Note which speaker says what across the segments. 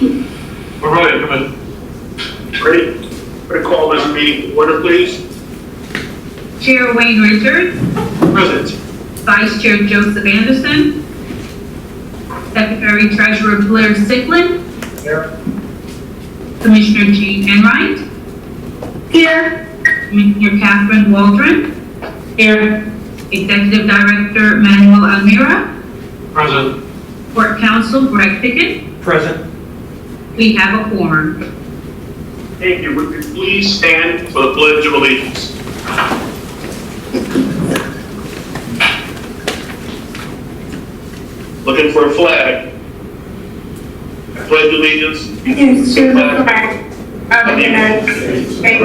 Speaker 1: We're ready, come in.
Speaker 2: Ready? Going to call this meeting to order, please.
Speaker 3: Chair Wayne Richards,
Speaker 2: Present.
Speaker 3: Vice Chair Joseph Anderson, Secretary Treasurer Blair Sicklin,
Speaker 2: Here.
Speaker 3: Commissioner Jean Enright, here, Commissioner Catherine Waldron, here, Executive Director Manuel Almira,
Speaker 1: Present.
Speaker 3: Court Counsel Greg Pickett.
Speaker 1: Present.
Speaker 3: We have a quorum.
Speaker 2: Thank you. Would you please stand for the Pledge of Allegiance? Looking for a flag. I pledge allegiance
Speaker 4: Against the flag of the United States and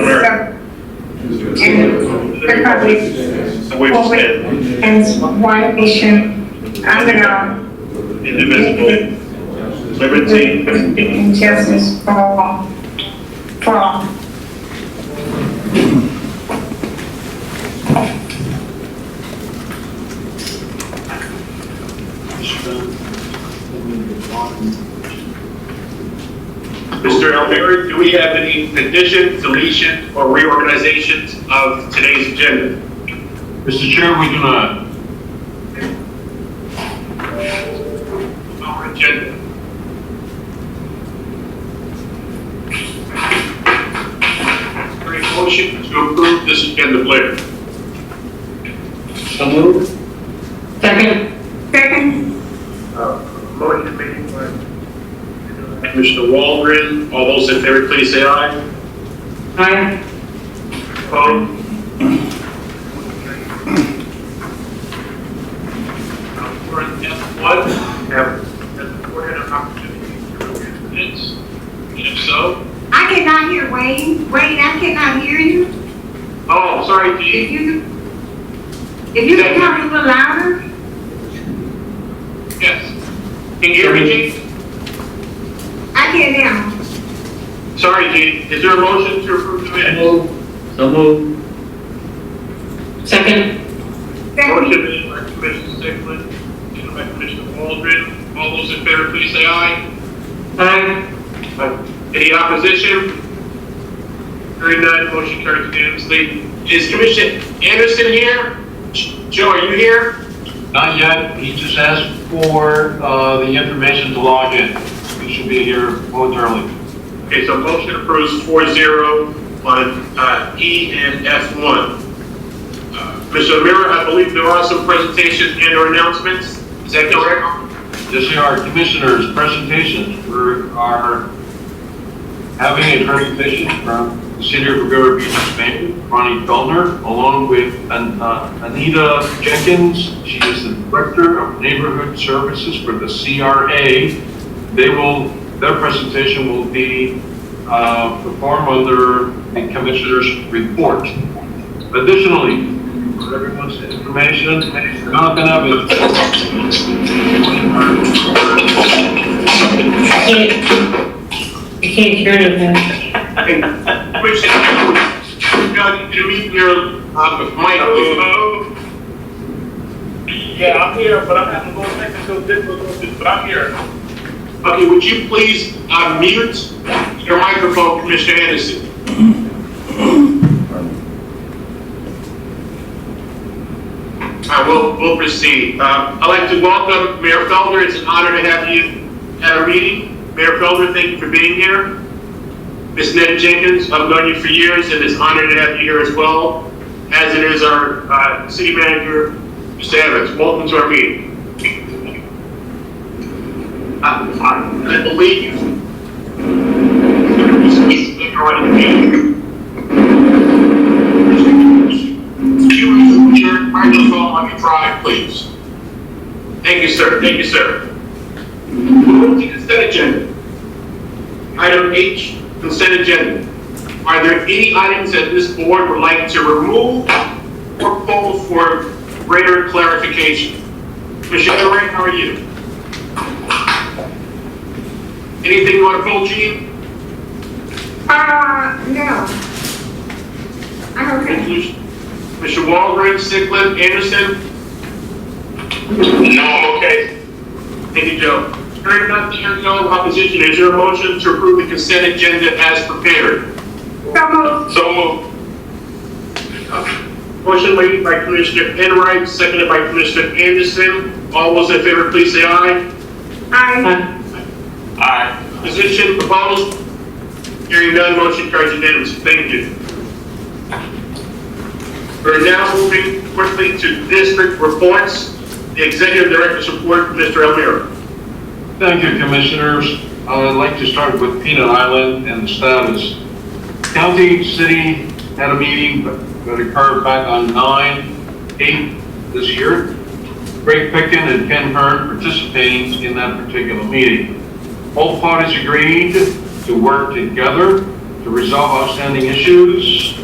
Speaker 4: the Republic
Speaker 2: and which
Speaker 4: for which
Speaker 2: stand
Speaker 4: and one nation under God,
Speaker 2: indivisible, liberty,
Speaker 4: and justice for all. For all.
Speaker 2: Mr. Almira, do we have any additions, deletions, or reorganizations of today's agenda?
Speaker 1: Mr. Chair, we do not.
Speaker 2: Our agenda. Great motion to approve this agenda, Blair.
Speaker 1: So moved.
Speaker 3: Second.
Speaker 4: Second.
Speaker 2: Motion made by Commissioner Waldron. All those in favor, please say aye.
Speaker 3: Aye.
Speaker 2: Opposed? We're in F1. Have the board had an opportunity to review the minutes? And if so?
Speaker 4: I cannot hear Wayne. Wayne, I cannot hear you.
Speaker 2: Oh, sorry,
Speaker 4: If
Speaker 2: Gene.
Speaker 4: you can talk a little louder.
Speaker 2: Yes. Can you hear me, Gene?
Speaker 4: I can now.
Speaker 2: Sorry, Gene. Is there a motion to approve the minutes?
Speaker 1: So moved.
Speaker 3: Second.
Speaker 2: Motion
Speaker 4: Second.
Speaker 2: made by Commissioner Sicklin, seconded by Commissioner Waldron. All those in favor, please say aye.
Speaker 3: Aye.
Speaker 2: Any opposition? Hearing none, motion carries unanimously. Is Commissioner Anderson here? Joe, are you here?
Speaker 1: Not yet, he just asked for, the information to log in. He should be here momentarily.
Speaker 2: Okay, so motion approves 4-0 on E and F1. Mr. Almira, I believe there are some presentations and or announcements. Is that correct?
Speaker 1: Yes, they are. Commissioners' presentations. We are having a presentation from the City of Riviera Beach Spain, Ronnie Feldner, along with Anita Jenkins. She is the Director of Neighborhood Services for the CRA. Their presentation will be performed under the Commissioner's report. Additionally, for everyone's information, we're not going to have a
Speaker 3: I can't hear anything.
Speaker 2: Commissioner, Doug, you meet your mic.
Speaker 5: Yeah, I'm here, but I'm having a little technical difficulties, but I'm here.
Speaker 2: Okay, would you please mute your microphone, Commissioner Anderson? We'll proceed. I'd like to welcome Mayor Felder. It's an honor to have you at our meeting. Mayor Felder, thank you for being here. Ms. Netta Jenkins, I've known you for years, and it's an honor to have you here as well, as it is our city manager, Mr. Evans. Welcome to our meeting. I believe your microphone on your drive, please. Thank you, sir. Thank you, sir. Moving to consent agenda. Item H, consent agenda. Are there any items that this board would like to remove or pull for greater clarification? Commissioner Ray, how are you? Anything you want to pull, Gene?
Speaker 4: No. I'm okay.
Speaker 2: Mr. Waldron, Sicklin, Anderson? No, I'm okay. Thank you, Joe. Hearing none, hearing no opposition, is there a motion to approve the consent agenda as prepared?
Speaker 4: So moved.
Speaker 5: So moved.
Speaker 2: Motion made by Commissioner Enright, seconded by Commissioner Anderson. All those in favor, please say aye.
Speaker 4: Aye.
Speaker 5: Aye.
Speaker 2: Opposition, opposed? Hearing none, motion carries unanimously. Thank you. We're now moving quickly to district reports. The Executive Director's report, Mr. Elmira.
Speaker 1: Thank you, Commissioners. I'd like to start with Peanut Island and the status. County, city had a meeting that occurred back on 9/8 this year. Greg Pickin and Ken Hearn participating in that particular meeting. Both parties agreed to work together to resolve outstanding issues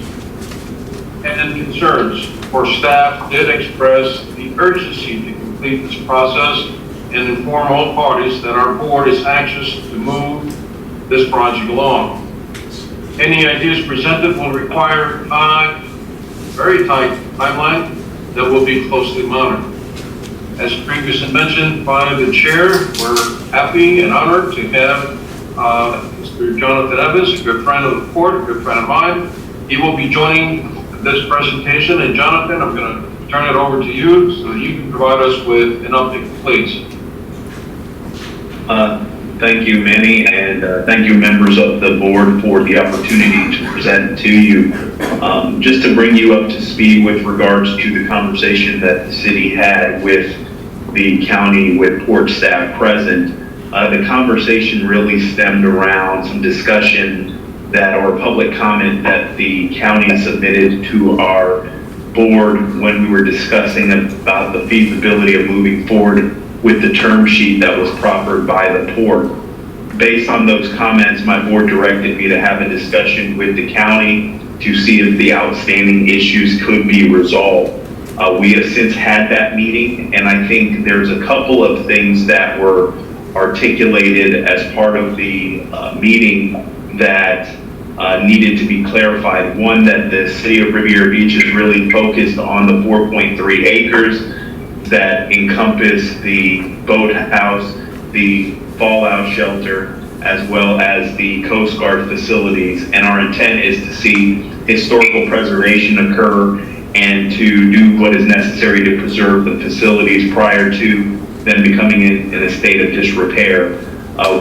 Speaker 1: and concerns. For staff did express the urgency to complete this process and inform all parties that our board is anxious to move this project along. Any ideas presented will require very tight timeline that will be closely monitored. As previously mentioned by the chair, we're happy and honored to have Mr. Jonathan Evans, a good friend of the court, a good friend of mine. He will be joining this presentation, and Jonathan, I'm going to turn it over to you so you can provide us with an update, please.
Speaker 6: Thank you, Manny, and thank you, members of the board, for the opportunity to present to you. Just to bring you up to speed with regards to the conversation that the city had with the county, with port staff present, the conversation really stemmed around some discussion or public comment that the county submitted to our board when we were discussing about the feasibility of moving forward with the term sheet that was proffered by the port. Based on those comments, my board directed me to have a discussion with the county to see if the outstanding issues could be resolved. We have since had that meeting, and I think there's a couple of things that were articulated as part of the meeting that needed to be clarified. One, that the city of Riviera Beach is really focused on the 4.3 acres that encompass the boathouse, the fallout shelter, as well as the Coast Guard facilities. And our intent is to see historical preservation occur and to do what is necessary to preserve the facilities prior to them becoming in a state of disrepair.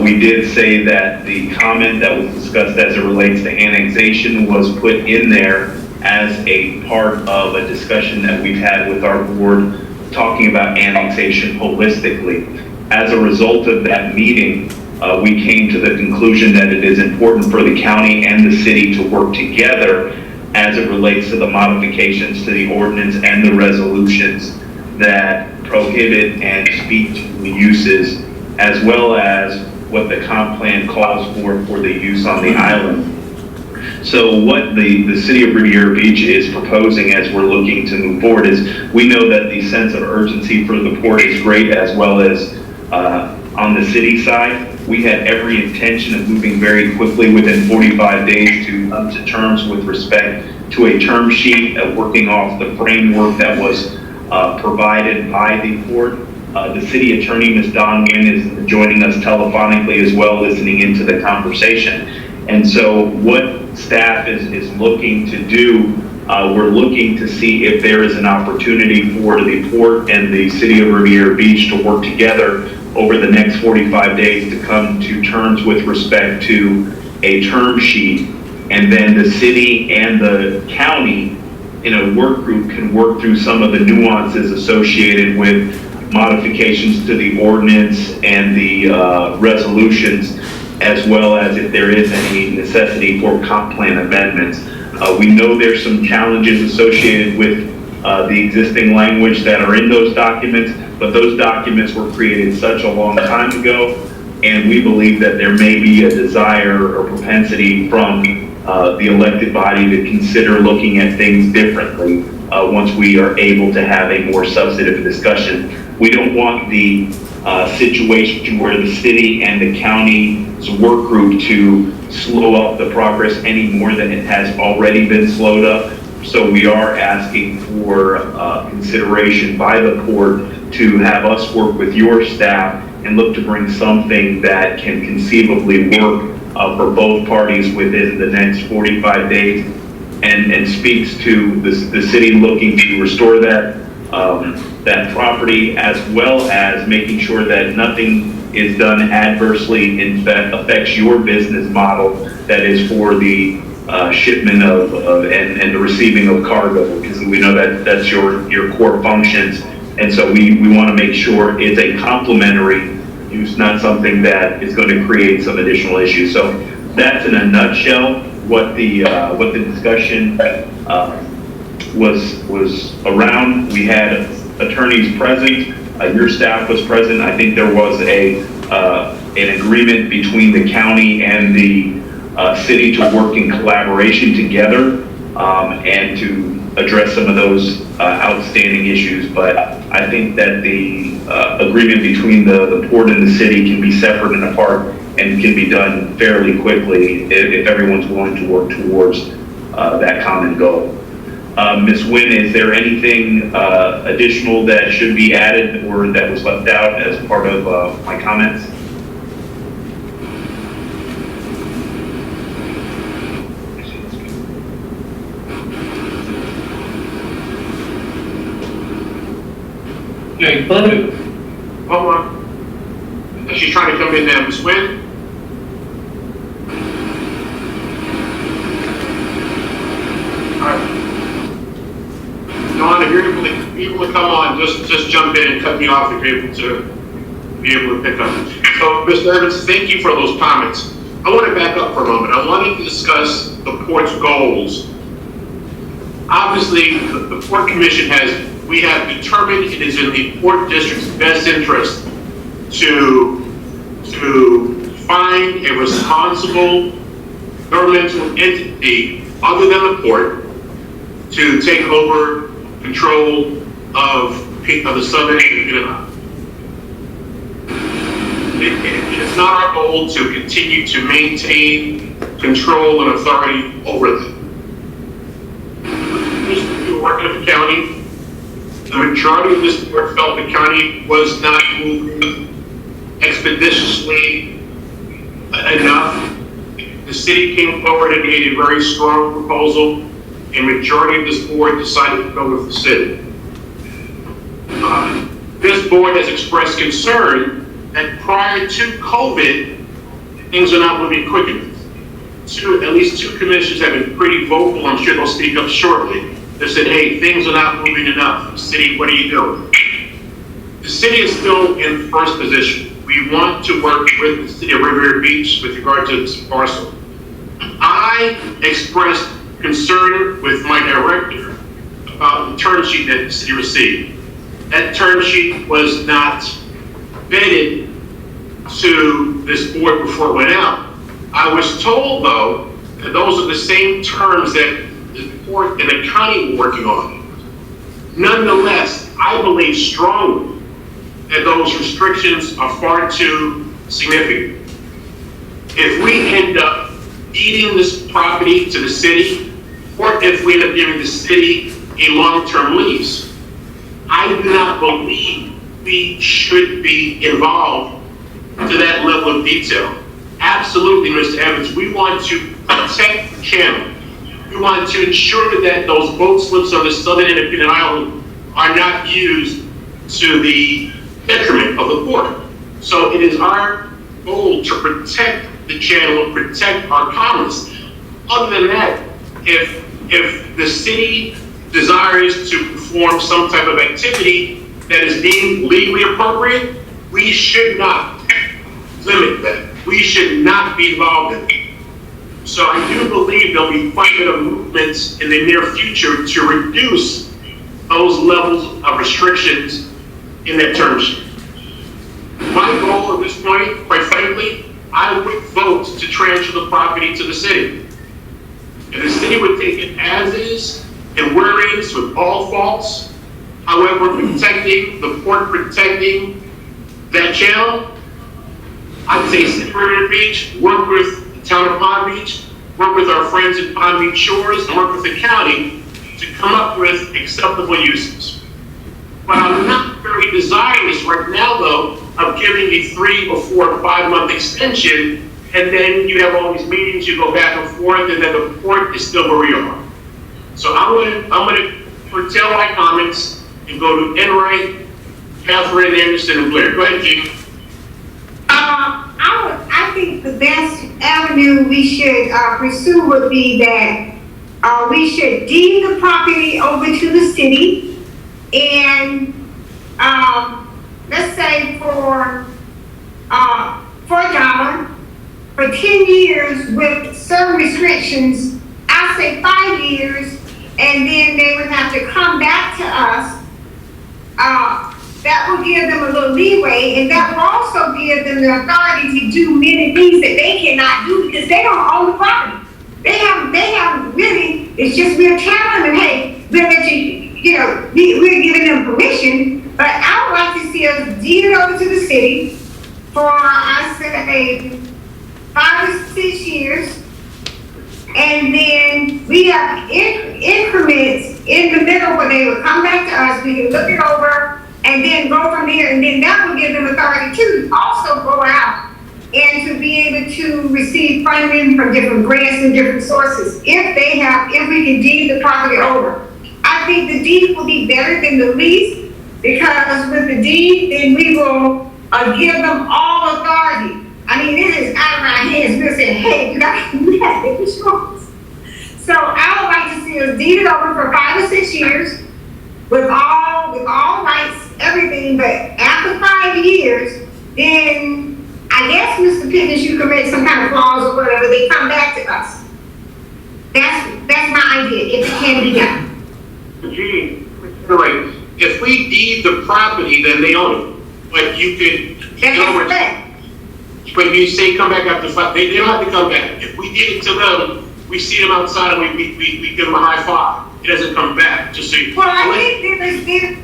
Speaker 6: We did say that the comment that was discussed as it relates to annexation was put in there as a part of a discussion that we've had with our board talking about annexation holistically. As a result of that meeting, we came to the conclusion that it is important for the county and the city to work together as it relates to the modifications to the ordinance and the resolutions that prohibit and speak to the uses, as well as what the comp plan calls for the use on the island. So what the city of Riviera Beach is proposing as we're looking to move forward is, we know that the sense of urgency for the port is great, as well as on the city side. We had every intention of moving very quickly within 45 days to come to terms with respect to a term sheet, working off the framework that was provided by the port. The city attorney, Ms. Dawn Nguyen, is joining us telephonically as well, listening into the conversation. And so what staff is looking to do, we're looking to see if there is an opportunity for the port and the city of Riviera Beach to work together over the next 45 days to come to terms with respect to a term sheet. And then the city and the county in a work group can work through some of the nuances associated with modifications to the ordinance and the resolutions, as well as if there is any necessity for comp plan amendments. We know there's some challenges associated with the existing language that are in those documents, but those documents were created such a long time ago, and we believe that there may be a desire or propensity from the elected body to consider looking at things differently once we are able to have a more substantive discussion. We don't want the situation where the city and the county's work group to slow up the progress any more than it has already been slowed up. So we are asking for consideration by the port to have us work with your staff and look to bring something that can conceivably work for both parties within the next 45 days, and speaks to the city looking to restore that property, as well as making sure that nothing is done adversely that affects your business model, that is for the shipment of and the receiving of cargo, because we know that that's your core functions. And so we want to make sure it's a complementary use, not something that is going to create some additional issues. So that's in a nutshell what the discussion was around. We had attorneys present. Your staff was present. I think there was an agreement between the county and the city to work in collaboration together and to address some of those outstanding issues. But I think that the agreement between the port and the city can be separate and apart and can be done fairly quickly if everyone's willing to work towards that common goal. Ms. Nguyen, is there anything additional that should be added or that was left out as part of my comments?
Speaker 1: Okay,
Speaker 2: Hold on. She's trying to come in now, Ms. Nguyen. All right. Dawn, if you're able to come on, just jump in and cut me off if you're able to pick up. So, Mr. Evans, thank you for those comments. I want to back up for a moment. I wanted to discuss the port's goals. Obviously, the Port Commission we have determined it is in the Port District's best interest to find a responsible governmental entity other than the port to take over control of the southern Peninsula. It's not our goal to continue to maintain control and authority over them. We're working with the county. The majority of this board felt the county was not moving expeditiously enough. The city came forward and made a very strong proposal. A majority of this board decided to go with the city. This board has expressed concern that prior to COVID, things are not moving quick enough. At least two commissioners have been pretty vocal. I'm sure they'll speak up shortly. They said, hey, things are not moving enough. City, what are you doing? The city is still in first position. We want to work with the city of Riviera Beach with regard to this parcel. I expressed concern with my director about the term sheet that the city received. That term sheet was not vetted to this board before it went out. I was told, though, that those are the same terms that the port and the county were working on. Nonetheless, I believe strongly that those restrictions are far too significant. If we end up deeding this property to the city, or if we end up giving the city a long-term lease, I do not believe we should be involved to that level of detail. Absolutely, Mr. Evans, we want to protect the channel. We want to ensure that those boat slips on the southern independent island are not used to the detriment of the port. So it is our goal to protect the channel and protect our commerce. Other than that, if the city desires to perform some type of activity that is deemed legally appropriate, we should not limit that. We should not be involved in it. So I do believe there'll be quite a bit of movements in the near future to reduce those levels of restrictions in that term sheet. My goal at this point, quite frankly, I would vote to transfer the property to the city. And the city would take it as is and where it is with all faults. However, protecting the port, protecting that channel, I'd say City Riviera Beach, work with the town of Palm Beach, work with our friends at Palm Beach Shores, and work with the county to come up with acceptable uses. But I'm not very desirous right now, though, of giving a 3 or 4 or 5 month extension, and then you have all these meetings, you go back and forth, and then the court is still where we are. So I'm gonna curtail my comments and go to Enright, Catherine, Anderson, and Blair. Go ahead, Jean.
Speaker 4: I think the best avenue we should pursue would be that we should deed the property over to the city, and let's say for $1 for 10 years with certain restrictions. I say 5 years, and then they would have to come back to us. That will give them a little leeway, and that will also give them the authority to do many things that they cannot do because they don't own the property. They have really, it's just we're telling them, hey, we're let we're giving them permission, but I would like to see us deed it over to the city for, I say, 5 or 6 years, and then we have increments in the middle where they would come back to us, we can look it over, and then go from there, and then that will give them authority to also go out and to be able to receive funding from different grants and different sources. If we can deed the property over. I think the deed will be better than the lease, because with the deed, then we will give them all authority. I mean, this is out of our hands. We're saying, hey, you got to do that, make insurance. So I would like to see us deed it over for 5 or 6 years with all rights, everything, but after 5 years, then I guess, Mr. Pickens, you can make some kind of clause or whatever, they come back to us. That's my idea, if it can be done.
Speaker 2: Gene, right, if we deed the property, then they own it. But you could, but you say come back after 5, they don't have to come back. If we did it to them, we see them outside and we give them a high five. It doesn't come back, just so you.
Speaker 4: Well, I think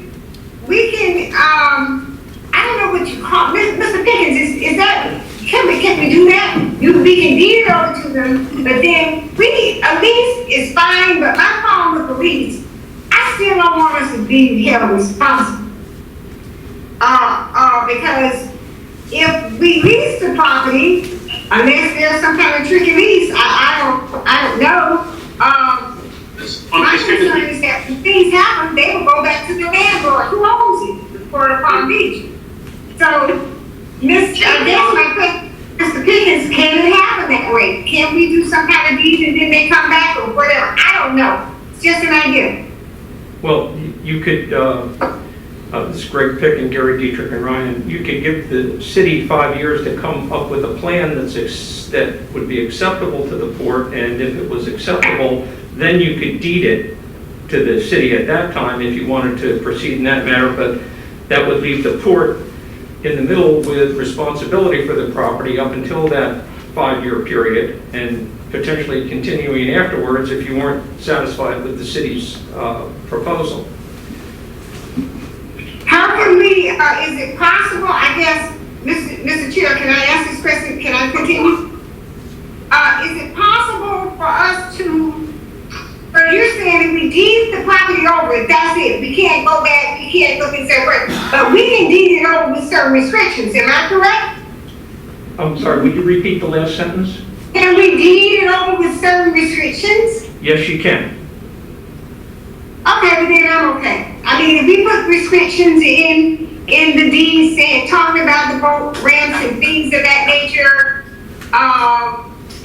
Speaker 4: we can, I don't know what you call, Mr. Pickens, is that, can we do that? We can deed it over to them, but then a lease is fine, but my problem with the lease, I still don't want us to be held responsible. Because if we lease the property, unless there's some kind of tricky lease, I don't know. My concern is that when things happen, they will go back to the landlord who owns it, for Palm Beach. So, I guess my question, Mr. Pickens, can it happen that way? Can we do some kind of deed and then they come back or whatever? I don't know. It's just an idea.
Speaker 7: Well, you could, this is Greg Pick and Gary Dietrich and Ryan, you could give the city 5 years to come up with a plan that would be acceptable to the port, and if it was acceptable, then you could deed it to the city at that time if you wanted to proceed in that manner, but that would leave the port in the middle with responsibility for the property up until that 5-year period, and potentially continuing afterwards if you weren't satisfied with the city's proposal.
Speaker 4: How can we, is it possible, I guess, Mr. Chair, can I ask this question, can I continue? Is it possible for us to, so you're saying if we deed the property over, that's it, we can't go back, we can't look and say, but we can deed it over with certain restrictions, am I correct?
Speaker 7: I'm sorry, would you repeat the last sentence?
Speaker 4: Can we deed it over with certain restrictions?
Speaker 7: Yes, you can.
Speaker 4: Okay, but then I'm okay. I mean, if we put restrictions in the deed saying, talking about the boat ramps and things of that nature,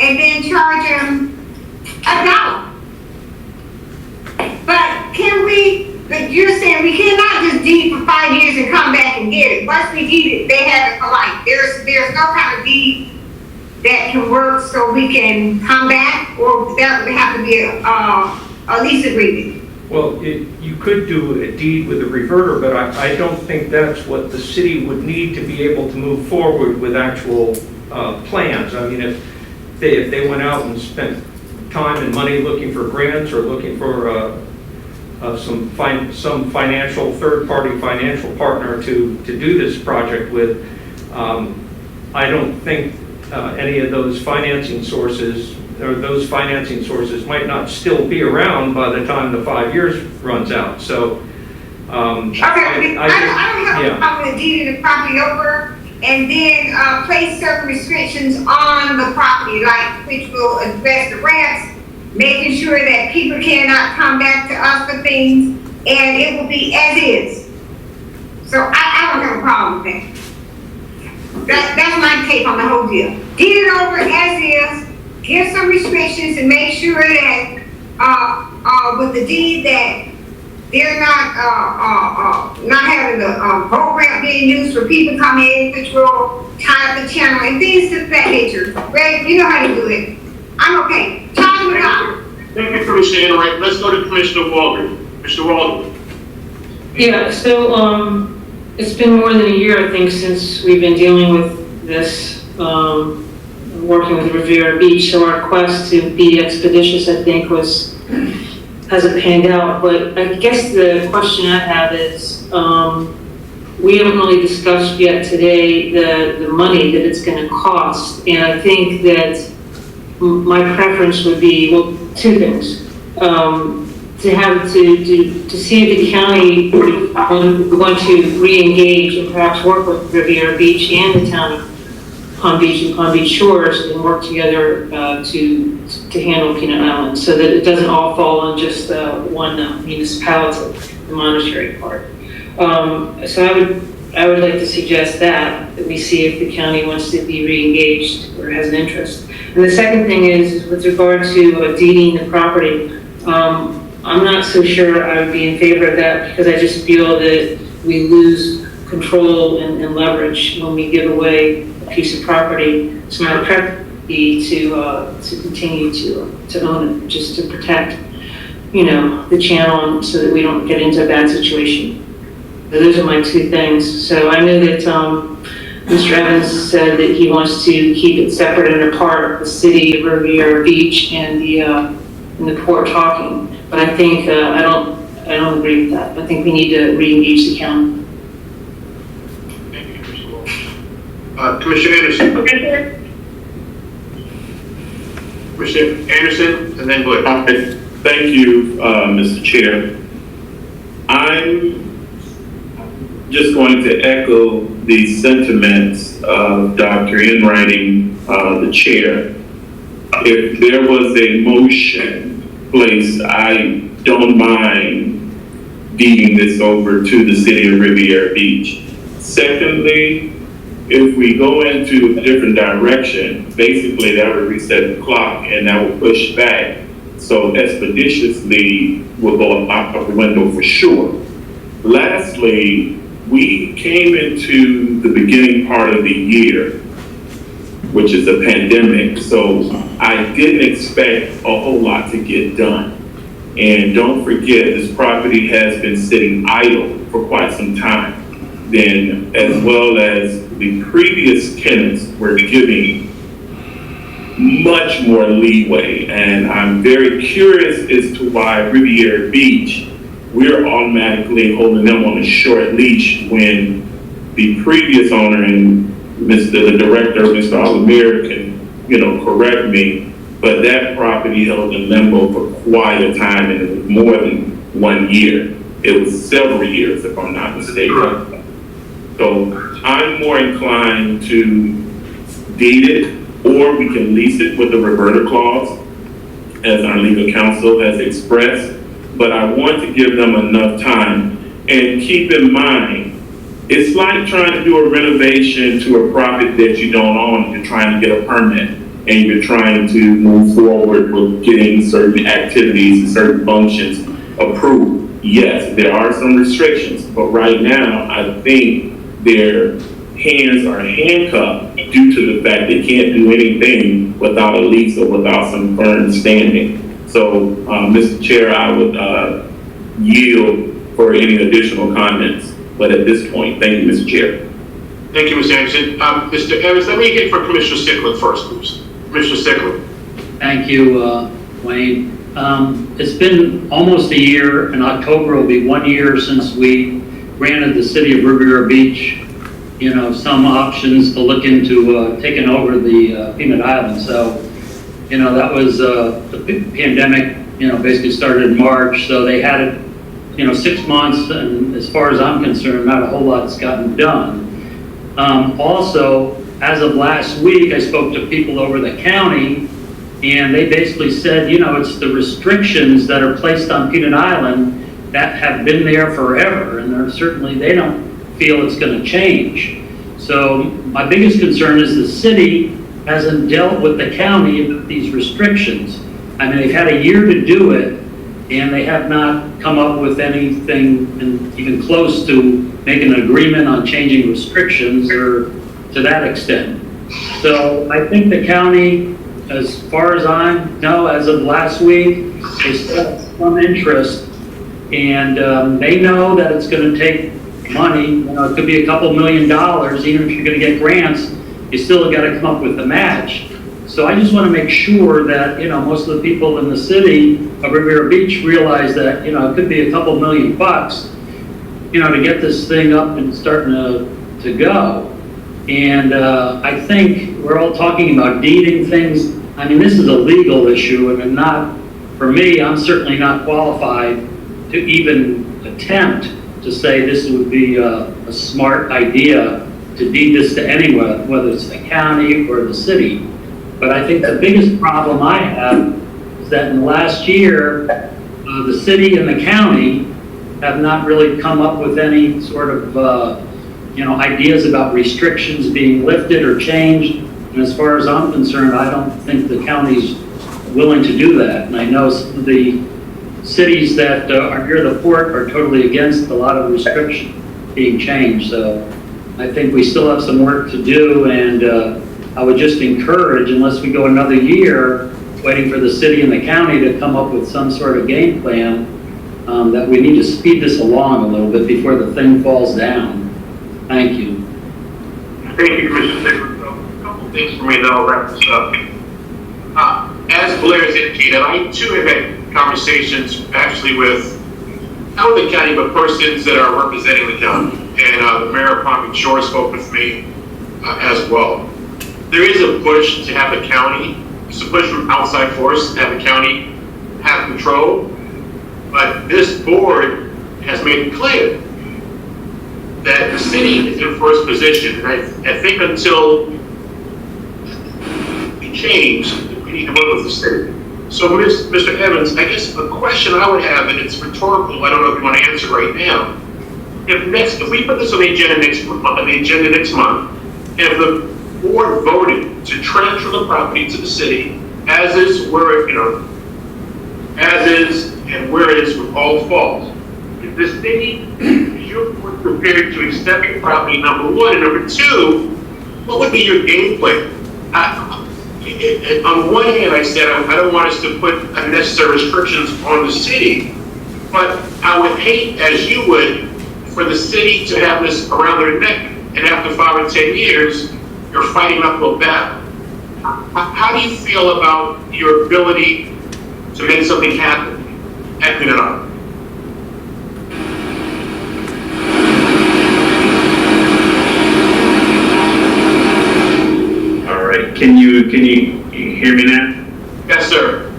Speaker 4: and then charge them $1. But but you're saying we cannot just deed for 5 years and come back and get it. Once we deed it, they have it for life. There's no kind of deed that can work so we can come back, or that would have to be a lease agreement.
Speaker 7: Well, you could do a deed with a reverter, but I don't think that's what the city would need to be able to move forward with actual plans. I mean, if they went out and spent time and money looking for grants or looking for some financial, third-party financial partner to do this project with, I don't think any of those financing sources might not still be around by the time the 5 years runs out. So,
Speaker 4: Okay, I don't have a problem with deeding the property over, and then, place certain restrictions on the property, like which will address the rents, making sure that people cannot come back to us for things, and it will be as is. So I don't have a problem with that. That's my take on the whole deal. Get it over as is, give some restrictions and make sure that, with the deed that they're not having the, program being used for people coming in, control, tie up the channel and things of that nature. Right? You know how to do it. I'm okay. Time it out.
Speaker 2: Thank you, Commissioner Enright. Let's go to Commissioner Waldron. Commissioner Waldron.
Speaker 3: Yeah, so, it's been more than a year, I think, since we've been dealing with this, working with Riviera Beach. So our quest to be expeditious, I think, hasn't panned out. But I guess the question I have is, we haven't really discussed yet today the money that it's going to cost. And I think that my preference would be, well, two things. To see if the county would want to re-engage and perhaps work with Riviera Beach and the town of Palm Beach and Palm Beach Shores and work together to handle Peanut Island, so that it doesn't all fall on just one municipality, the monetary part. So I would like to suggest that we see if the county wants to be re-engaged or has an interest. And the second thing is with regard to deeding the property. I'm not so sure I would be in favor of that, because I just feel that we lose control and leverage when we give away a piece of property. So my preference would be to continue to own it, just to protect, the channel, so that we don't get into a bad situation. So those are my two things. So I know that Mr. Evans said that he wants to keep it separate and apart, the city of Riviera Beach and the port talking. But I think, I don't agree with that. I think we need to re-engage the county.
Speaker 2: Thank you, Commissioner Waldron. Commissioner Anderson. Commissioner Anderson, and then Blair.
Speaker 8: Thank you, Mr. Chair. I'm just going to echo the sentiments of Dr. Enrighting, the chair. If there was a motion placed, I don't mind deeding this over to the city of Riviera Beach. Secondly, if we go into a different direction, basically that would reset the clock and that will push back. So expeditiously will go out of the window for sure. Lastly, we came into the beginning part of the year, which is a pandemic, so I didn't expect a whole lot to get done. And don't forget, this property has been sitting idle for quite some time. Then, as well as the previous tenants were giving much more leeway. And I'm very curious as to why Riviera Beach, we're automatically holding them on a short leash when the previous owner and the director, Mr. Alamir, can, correct me, but that property held in limbo for quite a time, and it was more than 1 year. It was several years, if I'm not mistaken.
Speaker 1: Right.
Speaker 8: So I'm more inclined to deed it, or we can lease it with the reverter clause, as our legal counsel has expressed. But I want to give them enough time. And keep in mind, it's like trying to do a renovation to a property that you don't own. You're trying to get a permit, and you're trying to move forward with getting certain activities and certain functions approved. Yes, there are some restrictions, but right now, I think their hands are handcuffed due to the fact they can't do anything without a lease or without some firm standing. So, Mr. Chair, I would yield for any additional comments. But at this point, thank you, Mr. Chair.
Speaker 2: Thank you, Mr. Anderson. Mr. Evans, let me get for Commissioner Sickler first, please. Commissioner Sickler.
Speaker 9: Thank you, Wayne. It's been almost a year. In October will be 1 year since we granted the city of Riviera Beach, some options to look into taking over the Peanut Island. So, that was the pandemic, basically started in March. So they had it, 6 months, and as far as I'm concerned, not a whole lot's gotten done. Also, as of last week, I spoke to people over the county, and they basically said, you know, it's the restrictions that are placed on Peanut Island that have been there forever, and they don't feel it's going to change. So my biggest concern is the city hasn't dealt with the county with these restrictions. I mean, they've had a year to do it, and they have not come up with anything even close to making an agreement on changing restrictions or to that extent. So I think the county, as far as I know, as of last week, they still have some interest, and they know that it's going to take money. You know, it could be a couple $1 million. Even if you're going to get grants, you still got to come up with the match. So I just want to make sure that, you know, most of the people in the city of Riviera Beach realize that, you know, it could be a couple $1 million, you know, to get this thing up and starting to go. And I think we're all talking about deeding things. I mean, this is a legal issue, and for me, I'm certainly not qualified to even attempt to say this would be a smart idea to deed this to anyone, whether it's the county or the city. But I think the biggest problem I have is that in the last year, the city and the county have not really come up with any sort of, you know, ideas about restrictions being lifted or changed. And as far as I'm concerned, I don't think the county's willing to do that. And I know some of the cities that are near the port are totally against a lot of restrictions being changed. So I think we still have some work to do, and I would just encourage, unless we go another year waiting for the city and the county to come up with some sort of game plan, that we need to speed this along a little bit before the thing falls down. Thank you.
Speaker 2: Thank you, Commissioner Sigler. So, a couple things for me, then I'll wrap this up. As Blair has indicated, I too have had conversations actually with, not with the county, but persons that are representing the county. And the mayor of Palm Beach Shore spoke with me as well. There is a push to have the county, it's a push from outside force to have the county have control. But this board has made it clear that the city is in first position. And I think until we change, we need to work with the city. So Mr. Evans, I guess a question I would have, and it's rhetorical, I don't know if you want to answer right now. If we put this on the agenda next month, and if the board voted to transfer the property to the city, as is where, you know, as is and where it is with all fault, if the city, you're prepared to accept the property, number one, and number two, what would be your game plan? On one hand, I said I don't want us to put unnecessary restrictions on the city, but I would hate, as you would, for the city to have this around their neck, and after 5 or 10 years, you're fighting an uphill battle. How do you feel about your ability to make something happen at Peanut Island?
Speaker 6: All right, can you hear me now?
Speaker 2: Yes, sir.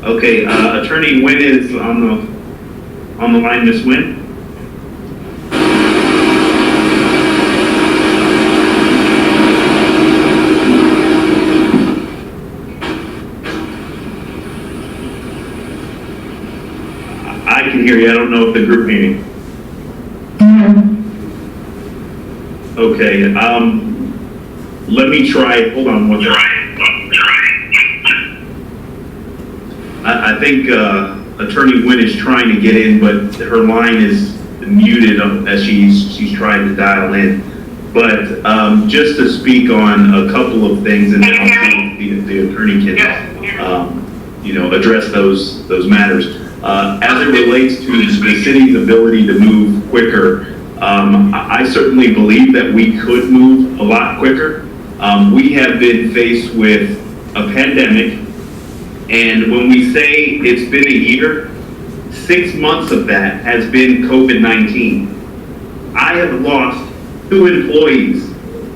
Speaker 6: Okay, Attorney Nguyen is on the line. Ms. Nguyen? I can hear you. I don't know if the group hear me. Okay, let me try. Hold on one second. I think Attorney Nguyen is trying to get in, but her line is muted as she's trying to dial in. But just to speak on a couple of things, and then I'll see if the attorney can, you know, address those matters. As it relates to the city's ability to move quicker, I certainly believe that we could move a lot quicker. We have been faced with a pandemic, and when we say it's been a year, 6 months of that has been COVID-19. I have lost 2 employees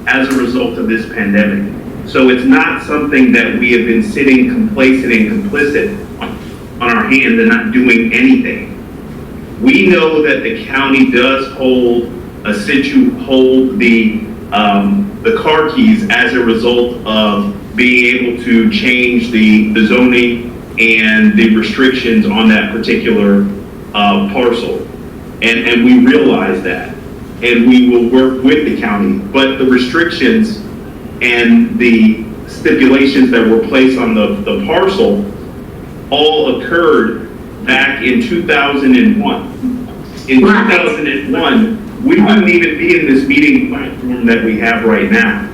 Speaker 6: as a result of this pandemic. So it's not something that we have been sitting complacent and complicit on our hands and not doing anything. We know that the county does hold situ hold the car keys as a result of being able to change the zoning and the restrictions on that particular parcel. And we realize that, and we will work with the county, but the restrictions and the stipulations that were placed on the parcel all occurred back in 2001. In 2001, we wouldn't even be in this meeting platform that we have right now.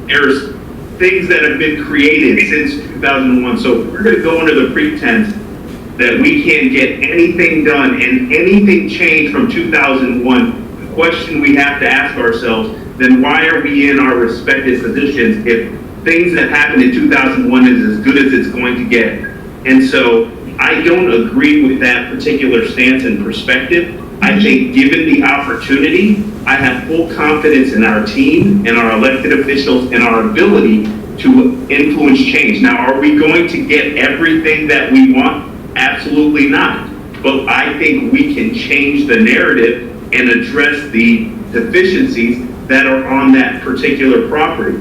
Speaker 6: There's things that have been created since 2001, so we're going to go under the pretense that we can't get anything done and anything changed from 2001. The question we have to ask ourselves, then why are we in our respective positions if things that happened in 2001 is as good as it's going to get? And so I don't agree with that particular stance and perspective. I think given the opportunity, I have full confidence in our team and our elected officials and our ability to influence change. Now, are we going to get everything that we want? Absolutely not. But I think we can change the narrative and address the deficiencies that are on that particular property.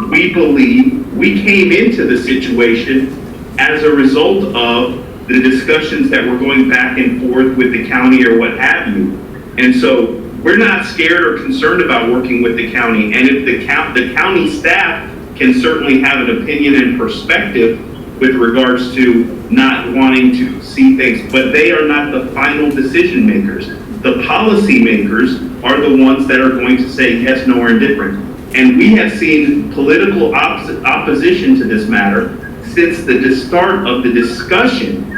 Speaker 6: We believe we came into the situation as a result of the discussions that were going back and forth with the county or what have you. And so we're not scared or concerned about working with the county. And if the county staff can certainly have an opinion and perspective with regards to not wanting to see things, but they are not the final decision makers. The policy makers are the ones that are going to say yes, no, or indifferent. And we have seen political opposition to this matter since the start of the discussion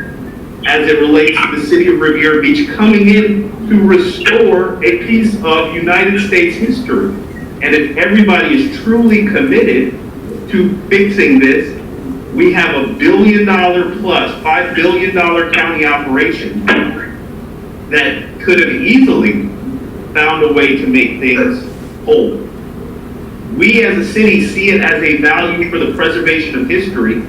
Speaker 6: as it relates to the city of Riviera Beach coming in to restore a piece of United States history. And if everybody is truly committed to fixing this, we have $1 billion plus, $5 billion county operation that could have easily found a way to make things whole. We as a city see it as a value for the preservation of history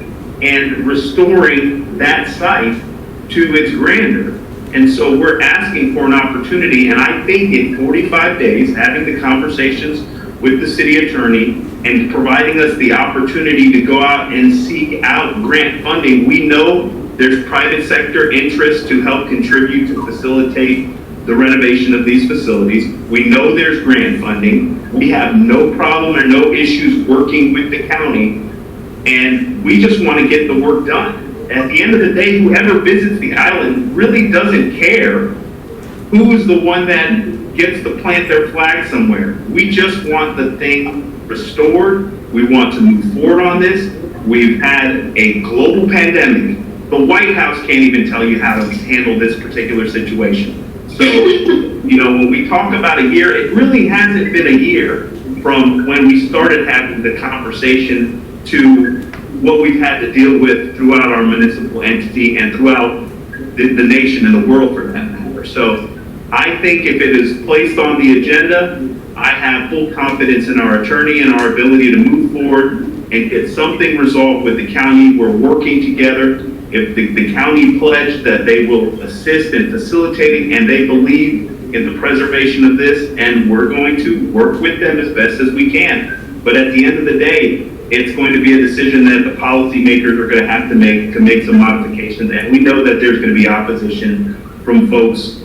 Speaker 6: and restoring that site to its grandeur. And so we're asking for an opportunity, and I think in 45 days, having the conversations with the city attorney and providing us the opportunity to go out and seek out grant funding. We know there's private sector interest to help contribute to facilitate the renovation of these facilities. We know there's grant funding. We have no problem or no issues working with the county, and we just want to get the work done. At the end of the day, whoever visits the island really doesn't care who's the one that gets to plant their flag somewhere. We just want the thing restored. We want to move forward on this. We've had a global pandemic. The White House can't even tell you how to handle this particular situation. So, when we talk about a year, it really hasn't been a year from when we started having the conversation to what we've had to deal with throughout our municipal entity and throughout the nation and the world for that matter. So I think if it is placed on the agenda, I have full confidence in our attorney and our ability to move forward and get something resolved with the county. We're working together. If the county pledged that they will assist in facilitating and they believe in the preservation of this, and we're going to work with them as best as we can. But at the end of the day, it's going to be a decision that the policymakers are going to have to make some modifications. And we know that there's going to be opposition from folks,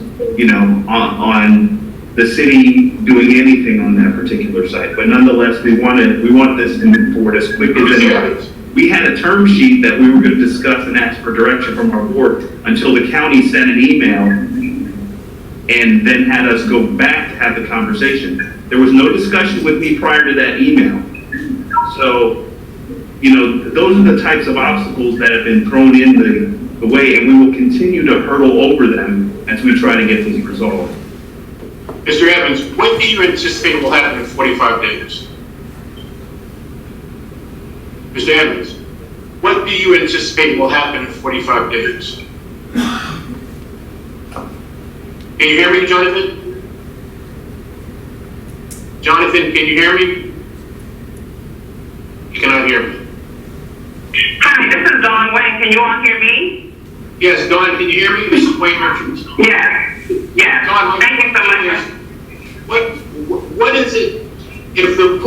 Speaker 6: on the city doing anything on that particular site. But nonetheless, we want this to move forward as quick as anything. We had a term sheet that we were going to discuss and ask for direction from our board until the county sent an email and then had us go back to have the conversation. There was no discussion with me prior to that email. So, those are the types of obstacles that have been thrown in the way, and we will continue to hurdle over them as we try to get these resolved.
Speaker 2: Mr. Evans, what do you anticipate will happen in 45 days? Mr. Evans, what do you anticipate will happen in 45 days? Can you hear me, Jonathan? Jonathan, can you hear me? You cannot hear me.
Speaker 10: Hi, this is Dawn Wayne. Can you all hear me?
Speaker 2: Yes, Dawn, can you hear me? This is Wayne Richards.
Speaker 10: Yes.
Speaker 2: Dawn,
Speaker 10: Thank you so much.
Speaker 2: what is it, if the,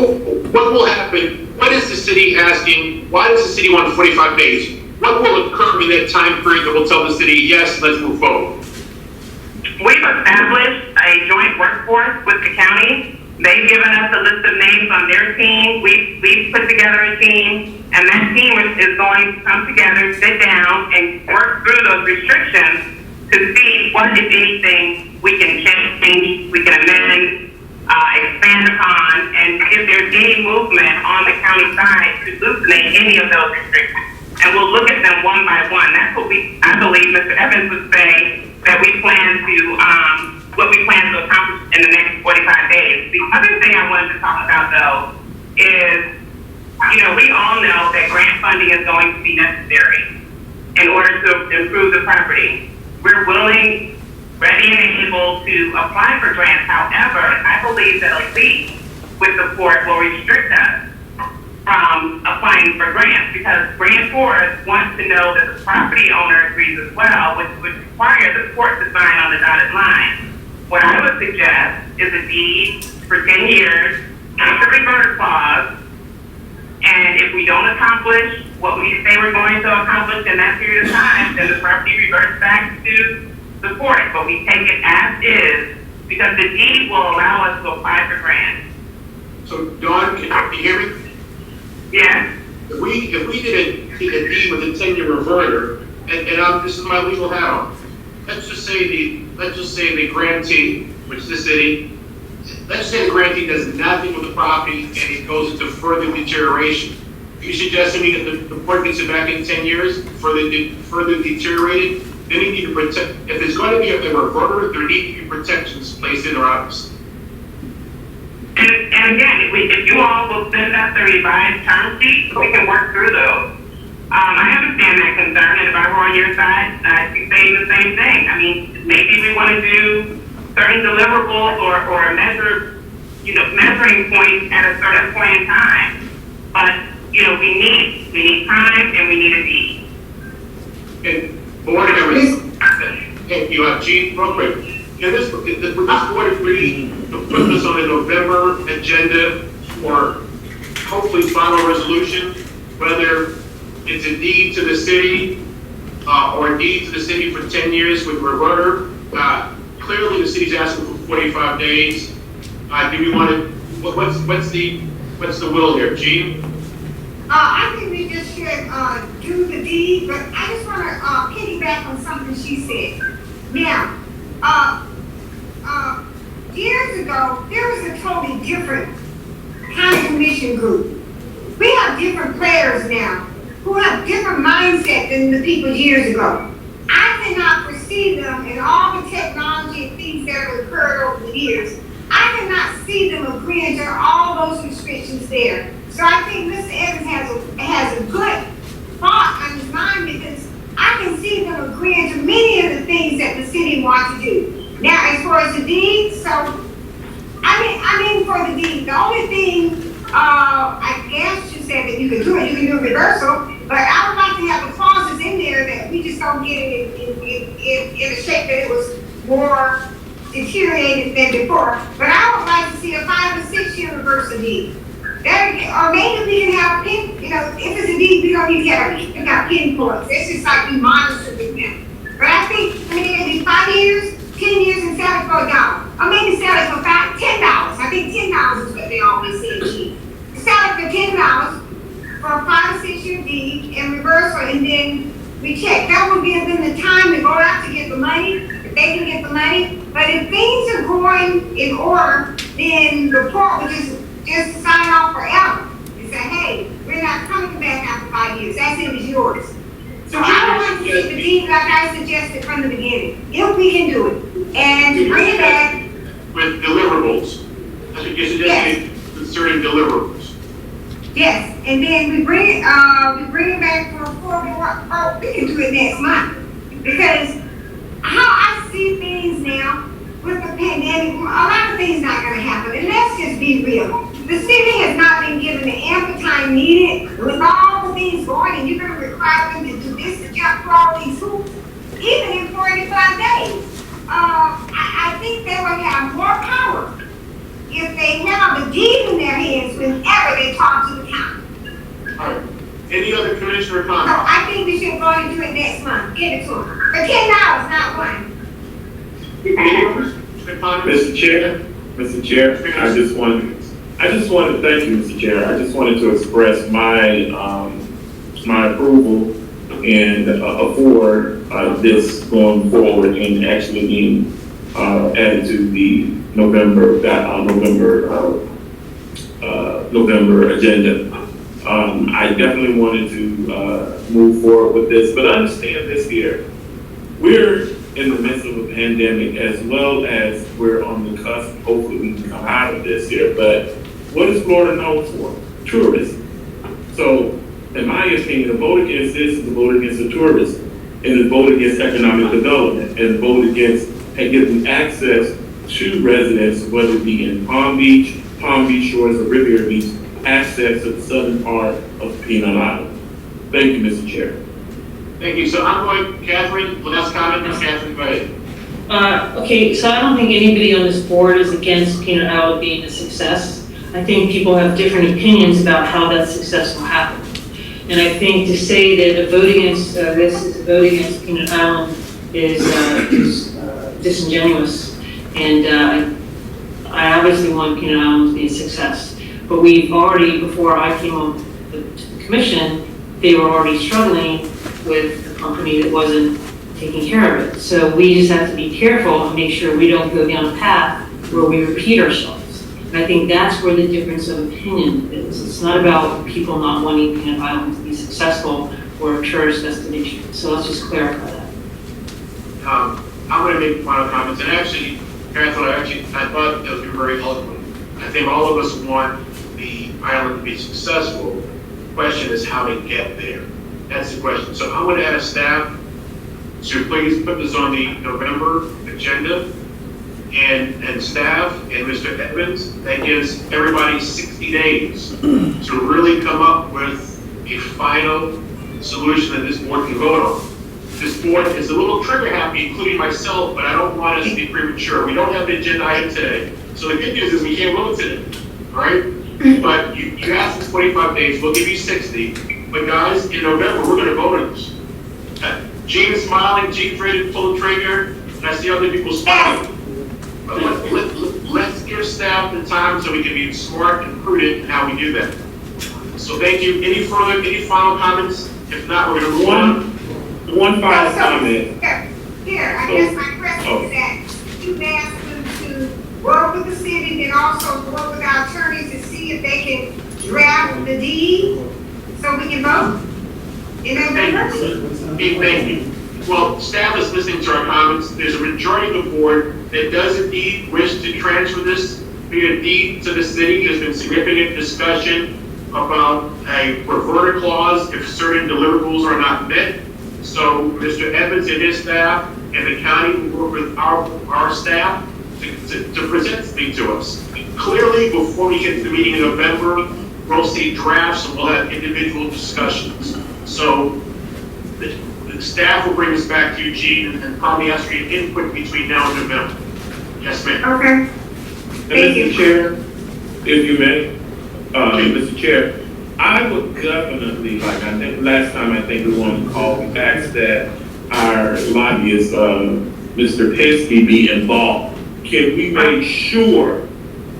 Speaker 2: what will happen, what is the city asking, why does the city want 45 days? What will occur in that time period that will tell the city, yes, let's move forward?
Speaker 10: We've established a joint workforce with the county. They've given us a list of names on their team. We've put together a team, and that team is going to come together, sit down, and work through those restrictions to see what, if anything, we can change, we can amend, expand upon, and if there's any movement on the county side to loosen any of those restrictions. And we'll look at them one by one. That's what I believe Mr. Evans would say that we plan to, what we plan to accomplish in the next 45 days. The other thing I wanted to talk about, though, is, we all know that grant funding is going to be necessary in order to improve the property. We're willing, ready, and able to apply for grants. However, I believe that a leak with support will restrict us from applying for grants, because grantor wants to know that the property owner agrees as well, which would require the court to sign on the dotted line. What I would suggest is a deed for 10 years, with a reverter clause, and if we don't accomplish what we say we're going to accomplish in that period of time, then the property reverts back to the court, but we take it as is, because the deed will allow us to apply for grants.
Speaker 2: So, Dawn, can you hear me?
Speaker 10: Yes.
Speaker 2: If we did a deed with a 10-year reverter, and this is my legal hat on, let's just say the grantee, which is the city, let's say the grantee does nothing with the property and it goes into further deterioration. Are you suggesting me that the court gets it back in 10 years, further deteriorated? Then you need to protect, if there's going to be a reverter, there need to be protections placed in their office.
Speaker 10: And again, if you all will send us the revised term sheet, we can work through those. I understand that concern, and if I were on your side, I'd be saying the same thing. I mean, maybe we want to do certain deliverables or measuring points at a certain point in time. But, we need time and we need a deed.
Speaker 2: And board members, thank you, Chief, real quick. Would this board agree to put this on a November agenda for hopefully final resolution, whether it's a deed to the city or a deed to the city for 10 years with reverter? Clearly, the city's asking for 45 days. Do we want to? What's the will here, Gene?
Speaker 4: I think we just should do the deed, but I just want to piggyback on something she said. Now, years ago, there was a totally different county commission group. We have different players now who have different mindset than the people years ago. I cannot foresee them in all the technology and things that have occurred over the years. I cannot see them agreeing to all those restrictions there. So I think Mr. Evans has a good thought on his mind, because I can see them agreeing to many of the things that the city wants to do. Now, as far as the deed, so I mean for the deed, the only thing I guess you said that you can do a reversal, but I would like to have the clauses in there that we just don't get it in a shape that it was more deteriorated than before. But I would like to see a 5 or 6 year reversal deed. Or maybe we can have if it's a deed, we don't need to have pinpoints. It's just like we monitor it now. But I think, it'd be 5 years, 10 years, and sell it for $1. Or maybe sell it for $10. I think $10 is what they always say. Sell it for $10 for a 5 or 6 year deed and reversal, and then we check. That will give them the time to go out to get the money, if they can get the money. But if things are going in order, then the court will just sign off forever and say, hey, we're not coming back after 5 years. That's it, it's yours. So I would like to see the deed like I suggested from the beginning, if we can do it. And bring it back.
Speaker 2: With deliverables. That's what you suggested, concerning deliverables.
Speaker 4: Yes, and then we bring it back for we can do it next month. Because how I see things now with the pandemic, a lot of things not going to happen. And let's just be real. The city has not been given the ample time needed with all the things going, and you're going to require them to do this, to jump through all these hoops, even in 45 days. I think they will have more power they have the deed in their hands whenever they talk to the county.
Speaker 2: All right. Any other commissioner
Speaker 4: So
Speaker 2: comments?
Speaker 4: I think we should go and do it next month, give it to them, for $10, not one.
Speaker 2: Any other commissioner comments?
Speaker 8: Mr. Chair, I just wanted to thank you, Mr. Chair. I just wanted to express my, my approval and for this going forward and actually being added to the November agenda. I definitely wanted to move forward with this, but understand this here. We're in the midst of a pandemic as well as we're on the cusp. Hopefully we can come out of this here, but what is Florida known for? Tourism. So, in my opinion, a vote against this is a vote against the tourism, and a vote against economic development, and a vote against giving access to residents, whether it be in Palm Beach Shores, or Riviera Beach, access to the southern part of Peanut Island. Thank you, Mr. Chair.
Speaker 2: Thank you. So I'm going, Catherine, last comment, Ms. Catherine, go ahead.
Speaker 3: Okay, so I don't think anybody on this board is against Peanut Island being a success. I think people have different opinions about how that success will happen. And I think to say that a vote against this is a vote against Peanut Island is disingenuous. And I obviously want Peanut Island to be a success. But we've already, before I came on to the commission, they were already struggling with a company that wasn't taking care of it. So we just have to be careful and make sure we don't go down a path where we repeat ourselves. And I think that's where the difference of opinion is. It's not about people not wanting Peanut Island to be successful or a tourist destination. So let's just clarify that.
Speaker 2: I'm going to make final comments, and actually, Catherine, I thought that was very eloquent. I think all of us want the island to be successful. The question is how to get there. That's the question. So I'm going to ask staff to please put this on the November agenda, and staff and Mr. Evans, that gives everybody 60 days to really come up with a final solution that this board can vote on. This board is a little trigger happy, including myself, but I don't want us to be premature. We don't have the agenda item today. So the good news is we can't vote today, all right? But you asked for 25 days, we'll give you 60. But guys, in November, we're gonna vote on this. Gene is smiling, Gene's ready to pull the trigger, and I see other people smiling. But let's give staff the time so we can be smart and prudent in how we do that. So thank you. Any final comments? If not, we're gonna move on.
Speaker 8: One final comment.
Speaker 4: Here, I guess my question is that you asked them to work with the city and also work with our attorneys to see if they can draft the deed so we can vote in November.
Speaker 2: Thank you. Well, staff is listening to our comments. There's a majority of the board that does indeed wish to transfer this via deed to the city. There's been significant discussion about a reverter clause if certain deliverables are not met. So Mr. Evans and his staff and the county will work with our staff to present something to us. Clearly, before we get to the meeting in November, we'll see drafts and we'll have individual discussions. So the staff will bring this back to you, Gene, and probably ask for your input between now and November. Yes, ma'am.
Speaker 4: Okay. Thank you.
Speaker 8: Mr. Chair, if you may, Mr. Chair, I would definitely, like I think last time I think we wanted to call, we asked that our lobbyist, Mr. Pesky, be involved. Can we make sure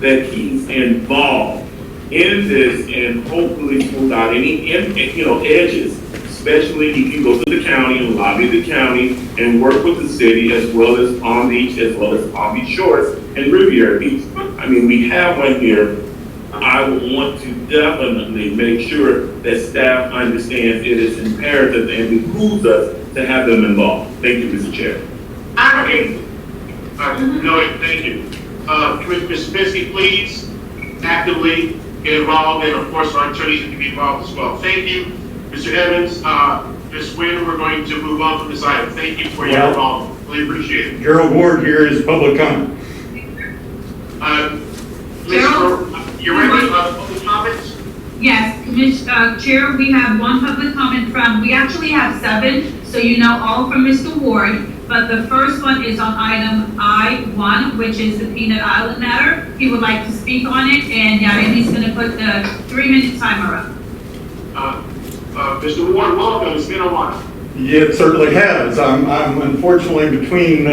Speaker 8: that he's involved in this and hopefully smooth out any edges, especially if you go to the county and lobby the county and work with the city as well as Palm Beach, as well as Palm Beach Shores and Riviera Beach. I mean, we have one here. I would want to definitely make sure that staff understands it is imperative and behooves us to have them involved. Thank you, Mr. Chair.
Speaker 2: Okay. No, thank you. Commissioner Spinski, please actively get involved, and of course our attorneys need to be involved as well. Thank you. Mr. Evans, Ms. Wynn, we're going to move on from this item. Thank you for your involvement. Really appreciate it.
Speaker 11: Your award here is public comment.
Speaker 2: Ms. You're ready for public comments?
Speaker 12: Yes, Chair, we have one public comment we actually have 7, so all from Mr. Ward, but the first one is on item I-1, which is the Peanut Island matter. He would like to speak on it, and he's going to put the 3-minute timer up.
Speaker 2: Mr. Ward, welcome, it's been a while.
Speaker 11: Yeah, it certainly has. I'm unfortunately between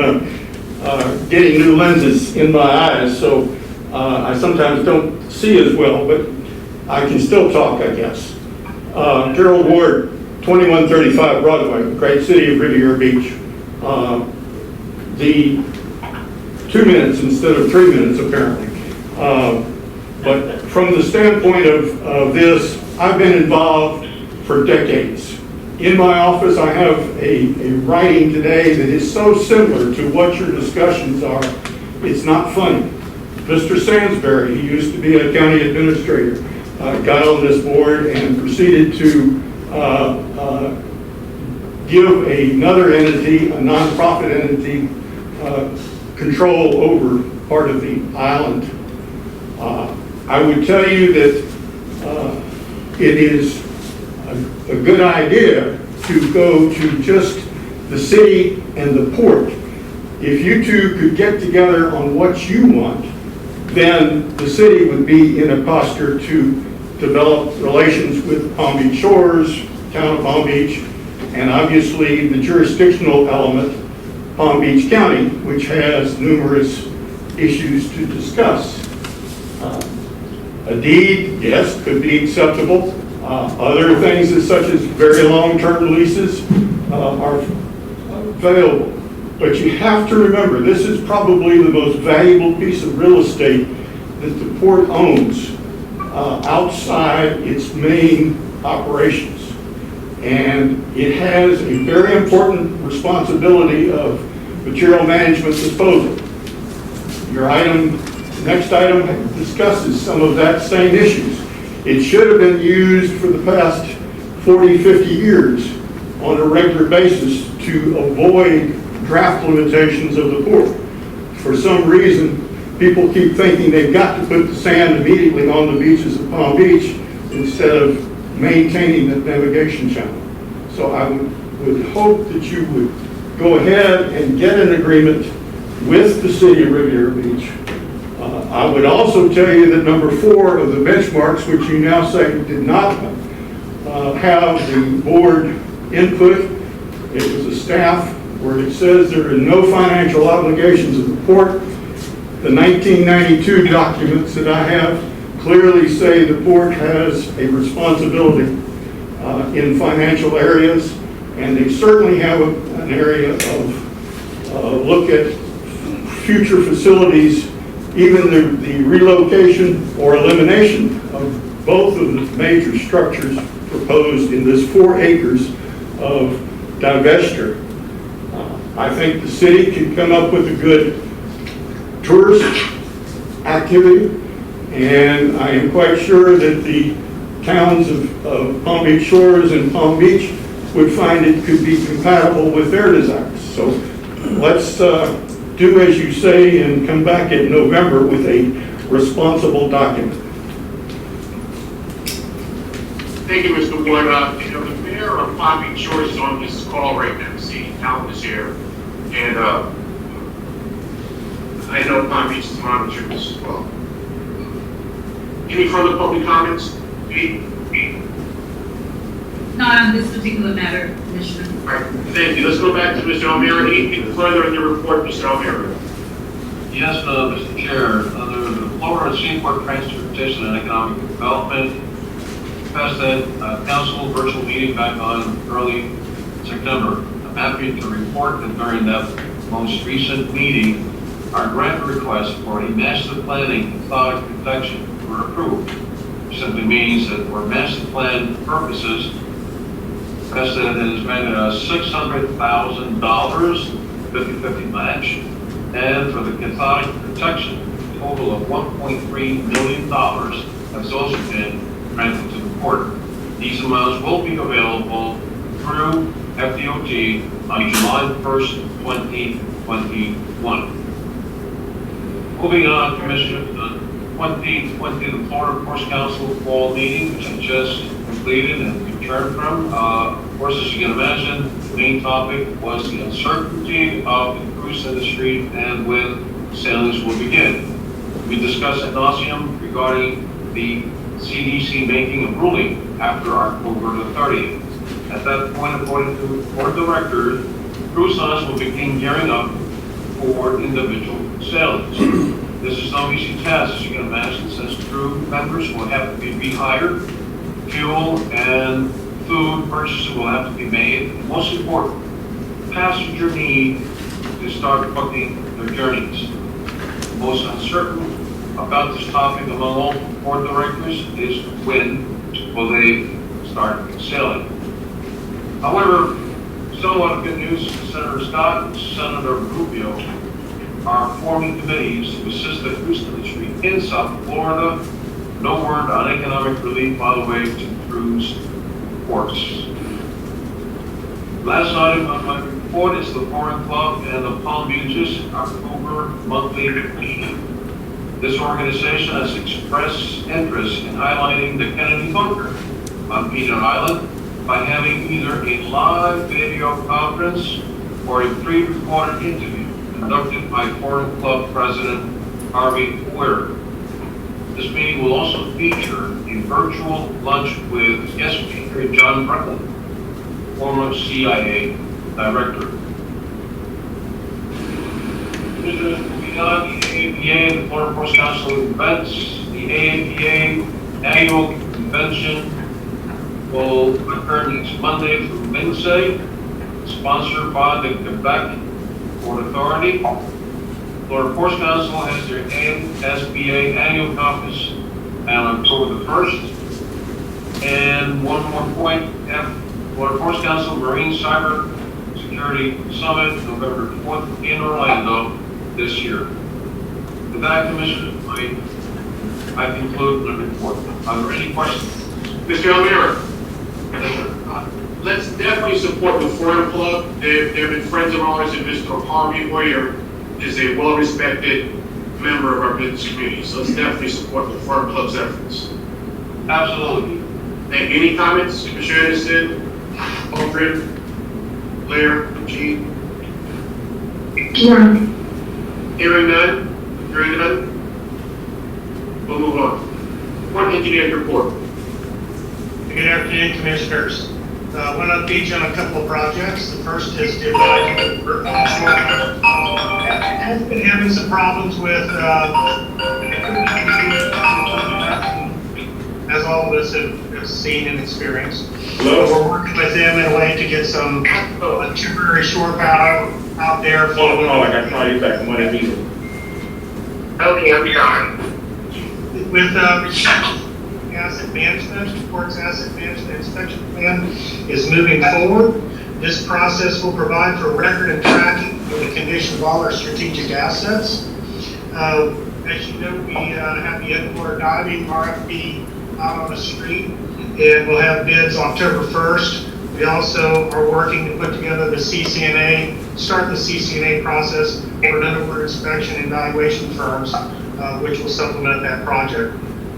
Speaker 11: getting new lenses in my eyes, so I sometimes don't see as well, but I can still talk, I guess. Gerald Ward, 2135 Broadway, great city of Riviera Beach. The 2 minutes instead of 3 minutes, apparently. But from the standpoint of this, I've been involved for decades. In my office, I have a writing today that is so similar to what your discussions are, it's not funny. Mr. Sansbury, he used to be a county administrator, got on this board and proceeded to give another entity, a nonprofit entity, control over part of the island. I would tell you that it is a good idea to go to just the city and the port. If you two could get together on what you want, then the city would be in a posture to develop relations with Palm Beach Shores, town of Palm Beach, and obviously the jurisdictional element, Palm Beach County, which has numerous issues to discuss. A deed, yes, could be acceptable. Other things such as very long-term leases are available. But you have to remember, this is probably the most valuable piece of real estate that the port owns outside its main operations. And it has a very important responsibility of material management disposal. Your next item discusses some of that same issues. It should have been used for the past 40, 50 years on a regular basis to avoid draft limitations of the port. For some reason, people keep thinking they've got to put the sand immediately on the beaches of Palm Beach instead of maintaining the navigation channel. So I would hope that you would go ahead and get an agreement with the city of Riviera Beach. I would also tell you that number 4 of the benchmarks, which you now say did not have the board input, it was a staff where it says there are no financial obligations of the port. The 1992 documents that I have clearly say the port has a responsibility in financial areas, and they certainly have an area of look at future facilities, even the relocation or elimination of both of the major structures proposed in this 4 acres of divestiture. I think the city can come up with a good tourist activity, and I am quite sure that the towns of Palm Beach Shores and Palm Beach would find it could be compatible with their desires. So let's do as you say and come back in November with a responsible document.
Speaker 2: Thank you, Mr. Ward. The mayor of Palm Beach Shores is on this call right now. See, Alan is here. And I know Palm Beach is monitoring this as well. Any further public comments?
Speaker 12: Not on this particular matter, Commissioner.
Speaker 2: All right, thank you. Let's go back to Mr. Almira. Anything further in your report, Mr. Almira?
Speaker 1: Yes, Mr. Chair, under the Florida Seaport Transportation and Economic Development, passed that council virtual meeting back on early September. I'm happy to report that during that most recent meeting, our grant requests for a master planning cathodic protection were approved. Simply means that for master plan purposes, President has made a $600,000 50-50 match, and for the cathodic protection, a total of $1.3 million has also been granted to the port. These amounts will be available through FDOT on July 1st, 2021. Moving on, Commissioner, 2020, the Florida Course Council fall meeting, which I just completed and returned from. Of course, as you can imagine, the main topic was the uncertainty of the cruise industry and when sailings will begin. We discussed ad nauseum regarding the CDC making a ruling after October the 30th. At that point, according to board directors, cruise lines will begin gearing up for individual sailings. This is no easy task, as you can imagine, since crew members will have to be rehired, fuel and food purchases will have to be made, and most important, passenger need to start booking their journeys. The most uncertain about this topic among all board directors is when will they start sailing. However, somewhat good news, Senator Scott and Senator Rubio are forming committees to assist the cruise industry in South Florida. No word on economic relief, by the way, to cruise ports. Last item on my report is the Foreign Club and the Palm Beaches October monthly meeting. This organization has expressed interest in highlighting the Kennedy Bunker on Peanut Island by having either a live video conference or a pre-recorded interview conducted by Foreign Club President Harvey Weir. This meeting will also feature a virtual lunch with guest speaker John Brennan, former CIA director. Moving on, the AAPA, the Florida Course Council events, the AAPA annual convention will occur next Monday through Wednesday, sponsored by the Quebec Port Authority. Florida Course Council has their SBA annual conference on October the 1st. And one more point, Florida Course Council Marine Cyber Security Summit, November 4th in Orlando this year. With that, Commissioner, I conclude the report. Are there any questions?
Speaker 2: Mr. Almira, let's definitely support the Foreign Club. They've been friends of ours, and Mr. Harvey Hoyer is a well-respected member of our business community. So let's definitely support the Foreign Club's efforts.
Speaker 1: Absolutely.
Speaker 2: Thank you. Any comments, Commissioner Anderson, Alfred, Blair, Gene?
Speaker 3: None.
Speaker 2: Hearing none, we'll move on. Port Engineer's report.
Speaker 13: Good afternoon, Commissioners. I want to update you on a couple of projects. The first is the shore. I've been having some problems with, as all of us have seen and experienced. So we're working with them in a way to get some temporary shore power out there.
Speaker 5: Hold on, I saw you back. What is it?
Speaker 10: Okay, I'm sorry.
Speaker 13: With asset management, the port's asset management inspection plan is moving forward. This process will provide for record and tracking of the condition of all our strategic assets. As you know, we have the Edgewater diving RFP out on the street, and we'll have bids October 1st. We also are working to put together the CCNA, start the CCNA process for an underwater inspection and evaluation firms, which will supplement that project.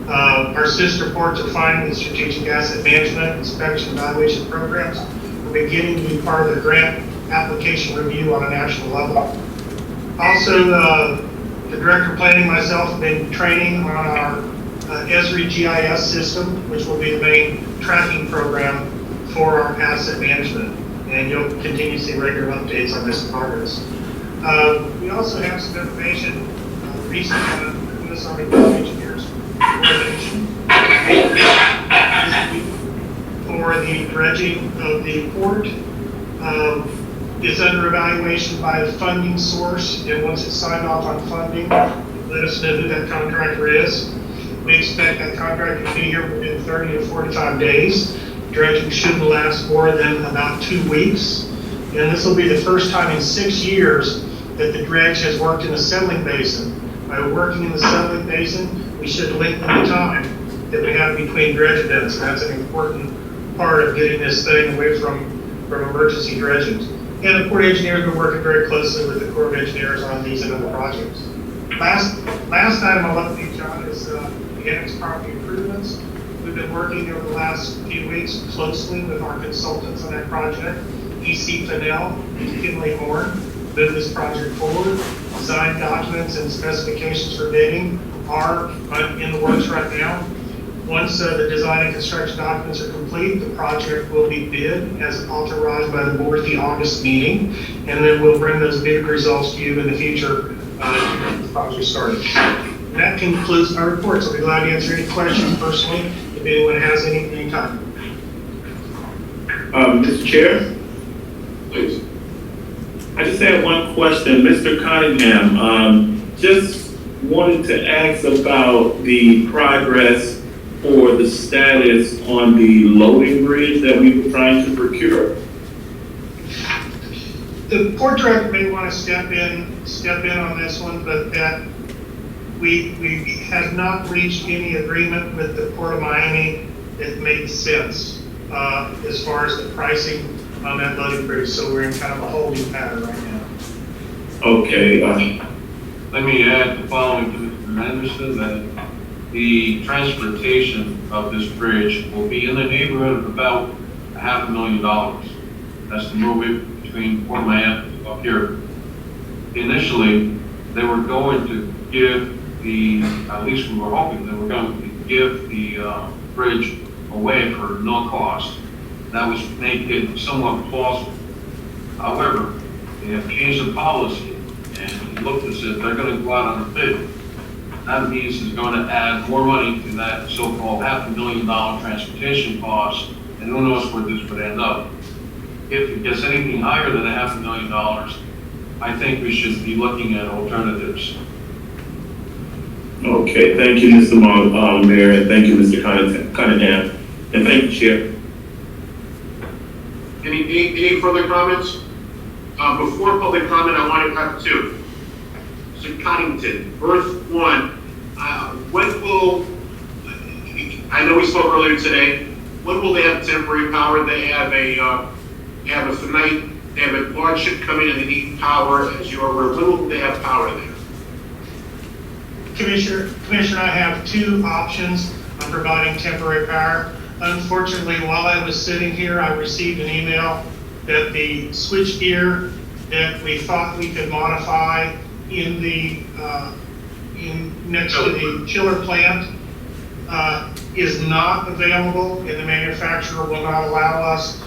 Speaker 13: Our sister ports are finding the strategic asset management, inspection, and evaluation programs. We're beginning to be part of the grant application review on a national level. Also, the Director of Planning and myself have been training on our Esri GIS system, which will be the main tracking program for our asset management. And you'll continue to see regular updates on this progress. We also have some information recently on this Army Corps of Engineers for the dredging of the port. It's under evaluation by the funding source, and once it's signed off on funding, let us know who that contractor is. We expect that contractor to be here within 30 to 45 days. Dredging shouldn't last more than about 2 weeks. And this will be the first time in 6 years that the dredge has worked in the settling basin. By working in the settling basin, we should lengthen the time that we have between dredge events. And that's an important part of getting this thing away from emergency dredging. And the Port Engineers have been working very closely with the Corps of Engineers on these and other projects. Last item I'll update you on is the annex property improvements. We've been working over the last few weeks closely with our consultants on that project, EC Fennell and Kinley Horn, move this project forward. Design documents and specifications for bidding are in the works right now. Once the design and construction documents are complete, the project will be bid as authorized by the board at the August meeting, and then we'll bring those bid results to you in the future to get the project started. And that concludes my report, so I'll be glad to answer any questions personally if anyone has any time.
Speaker 8: Mr. Chair?
Speaker 2: Please.
Speaker 8: I just had one question. Mr. Cunningham, just wanted to ask about the progress or the status on the loading bridge that we were trying to procure.
Speaker 13: The port director may want to step in on this one, but that we have not reached any agreement with the Port of Miami that made sense as far as the pricing on that loading bridge. So we're in kind of a holding pattern right now.
Speaker 8: Okay.
Speaker 1: Let me add the following to Mr. Anderson, that the transportation of this bridge will be in the neighborhood of about $500,000. That's to move it between Port Miami up here. Initially, they were going to give at least we were hoping they were going to give the bridge away for no cost. That was make it somewhat plausible. However, they have changed the policy, and it looked as if they're going to go out on a bid. That means it's going to add more money to that so-called $500,000 transportation cost, and who knows where this would end up. If it gets anything higher than $500,000, I think we should be looking at alternatives.
Speaker 8: Okay, thank you, Mr. Mayor, and thank you, Mr. Cunningham, and thank you, Chair.
Speaker 2: Any further comments? Before public comment, I want to have two. Mr. Connington, first one, when will, I know we spoke earlier today, when will they have temporary power? They have a tonight, they have a large ship coming and they need power, as you're aware. When will they have power there?
Speaker 13: Commissioner, I have two options on providing temporary power. Unfortunately, while I was sitting here, I received an email that the switchgear that we thought we could modify in the next to the chiller plant is not available, and the manufacturer will not allow us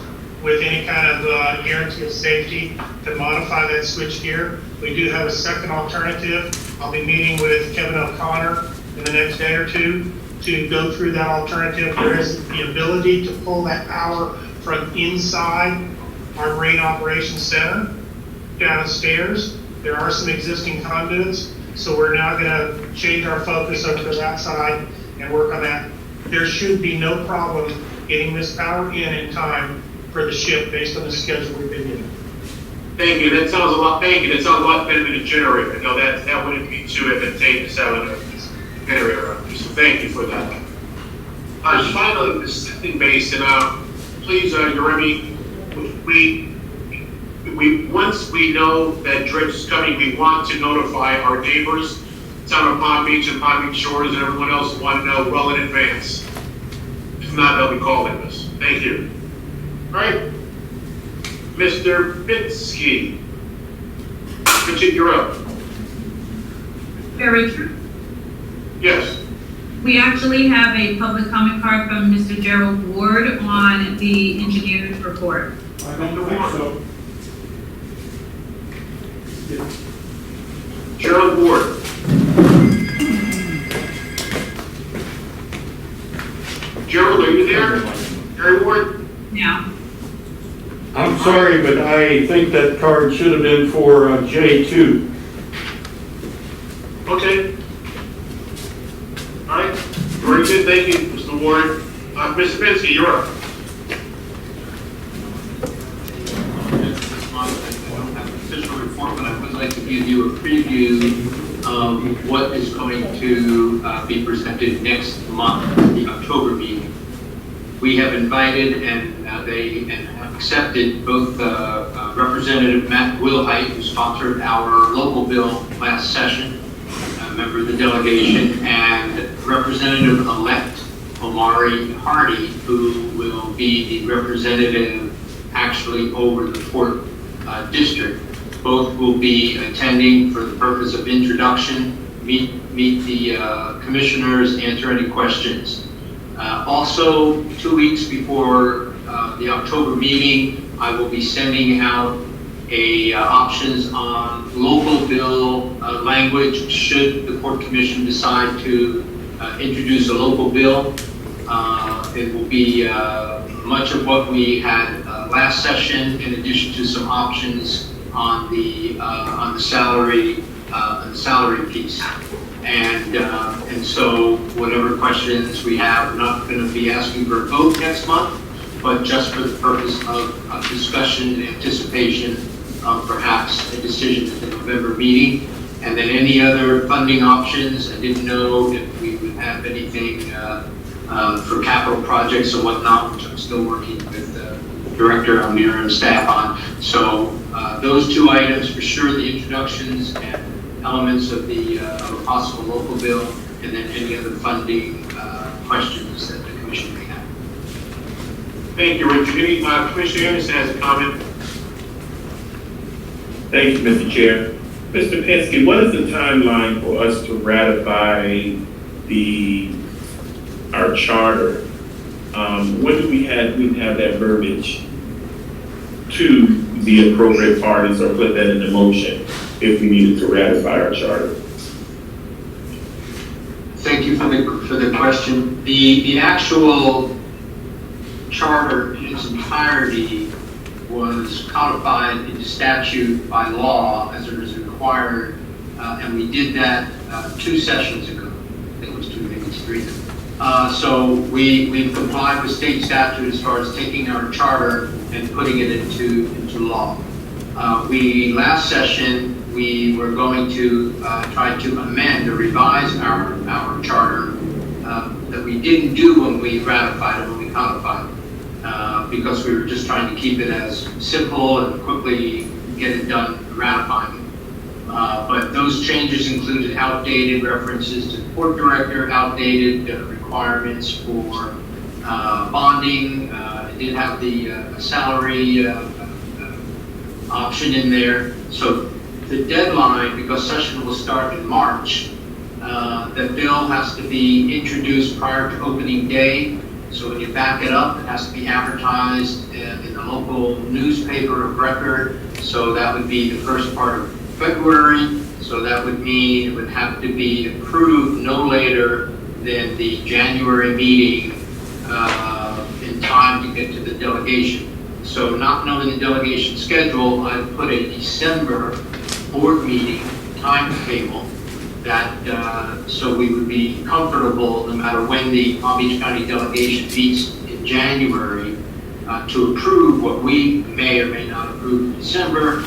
Speaker 13: with any kind of guarantee of safety to modify that switchgear. We do have a second alternative. I'll be meeting with Kevin O'Connor in the next day or two to go through that alternative. There is the ability to pull that power from inside our Marine Operations Center downstairs. There are some existing conduits, so we're now going to change our focus over to that side and work on that. There should be no problem getting this power in time for the ship based on the schedule we've been given.
Speaker 2: Thank you. That sounds a lot. Thank you. That sounds a lot better than a generator. No, that wouldn't be too advantageous having a generator up there. So thank you for that. Finally, the sending base, and please, Jeremy, we once we know that dredge is coming, we want to notify our neighbors, town of Palm Beach and Palm Beach Shores, and everyone else who want to know well in advance. If not, they'll be calling us. Thank you. All right. Mr. Bitsky. Richard, you're up.
Speaker 12: Very true.
Speaker 2: Yes.
Speaker 12: We actually have a public comment card from Mr. Gerald Ward on the engineer's report.
Speaker 11: I don't think so.
Speaker 2: Gerald Ward. Gerald, are you there? Gary Ward?
Speaker 12: Now,
Speaker 11: I'm sorry, but I think that card should have been for J2.
Speaker 2: Okay. All right. Very good. Thank you, Mr. Ward. Mr. Binsky, you're up.
Speaker 14: This month, I don't have an official report, but I would like to give you a preview of what is going to be presented next month, the October meeting. We have invited and have accepted both Representative Matt Wilhite, who sponsored our local bill last session, member of the delegation, and Representative-elect Omari Hardy, who will be the representative actually over the Port District. Both will be attending for the purpose of introduction, meet the commissioners, answer any questions. Also, 2 weeks before the October meeting, I will be sending out options on local bill language should the Port Commission decide to introduce a local bill. It will be much of what we had last session, in addition to some options on the salary piece. And so whatever questions we have, we're not going to be asking for a vote next month, but just for the purpose of discussion and anticipation of perhaps a decision at the November meeting. And then any other funding options, I didn't know if we would have anything for capital projects or whatnot, which I'm still working with Director Amir and staff on. So those two items for sure, the introductions and elements of a possible local bill, and then any other funding questions that the Commission may have.
Speaker 2: Thank you, Richard. Any, Commissioner Anderson has a comment.
Speaker 8: Thank you, Mr. Chair. Mr. Penske, what is the timeline for us to ratify our charter? When do we have that verbiage to the appropriate parties, or put that into motion if we needed to ratify our charter?
Speaker 14: Thank you for the question. The actual charter in its entirety was codified into statute by law as it is required, and we did that 2 sessions ago. I think it was 2, maybe it's 3. So we've complied with state statute as far as taking our charter and putting it into law. Last session, we were going to try to amend or revise our charter that we didn't do when we ratified it, when we codified it, because we were just trying to keep it as simple and quickly get it done, ratifying it. But those changes included outdated references to the port director, outdated requirements for bonding. It did have the salary option in there. So the deadline, because session will start in March, the bill has to be introduced prior to opening day. So when you back it up, it has to be advertised in the local newspaper of record. So that would be the first part of February. So that would mean it would have to be approved no later than the January meeting in time to get to the delegation. So not knowing the delegation schedule, I put a December board meeting timetable that so we would be comfortable no matter when the Palm Beach County delegation meets in January to approve what we may or may not approve in December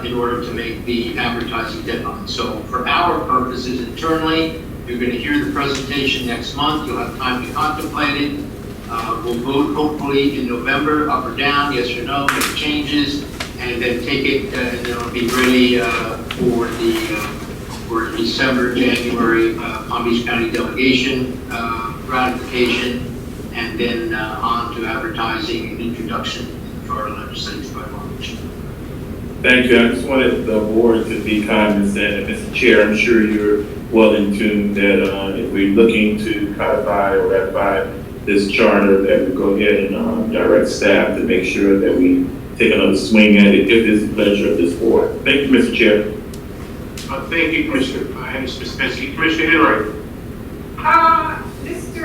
Speaker 14: in order to make the advertising deadline. So for our purposes internally, you're going to hear the presentation next month. You'll have time to contemplate it. We'll vote hopefully in November, up or down, yes or no, make changes, and then take it, and then it'll be ready for December, January Palm Beach County delegation ratification, and then on to advertising and introduction in the Florida legislature by March.
Speaker 8: Thank you. I just wanted the board to be cognizant, and Mr. Chair, I'm sure you're well in tune that if we're looking to codify or ratify this charter, that we go ahead and direct staff to make sure that we take another swing at it if it's the pleasure of this board. Thank you, Mr. Chair.
Speaker 2: Thank you, Commissioner Anderson. Commissioner Henry.
Speaker 4: Mr.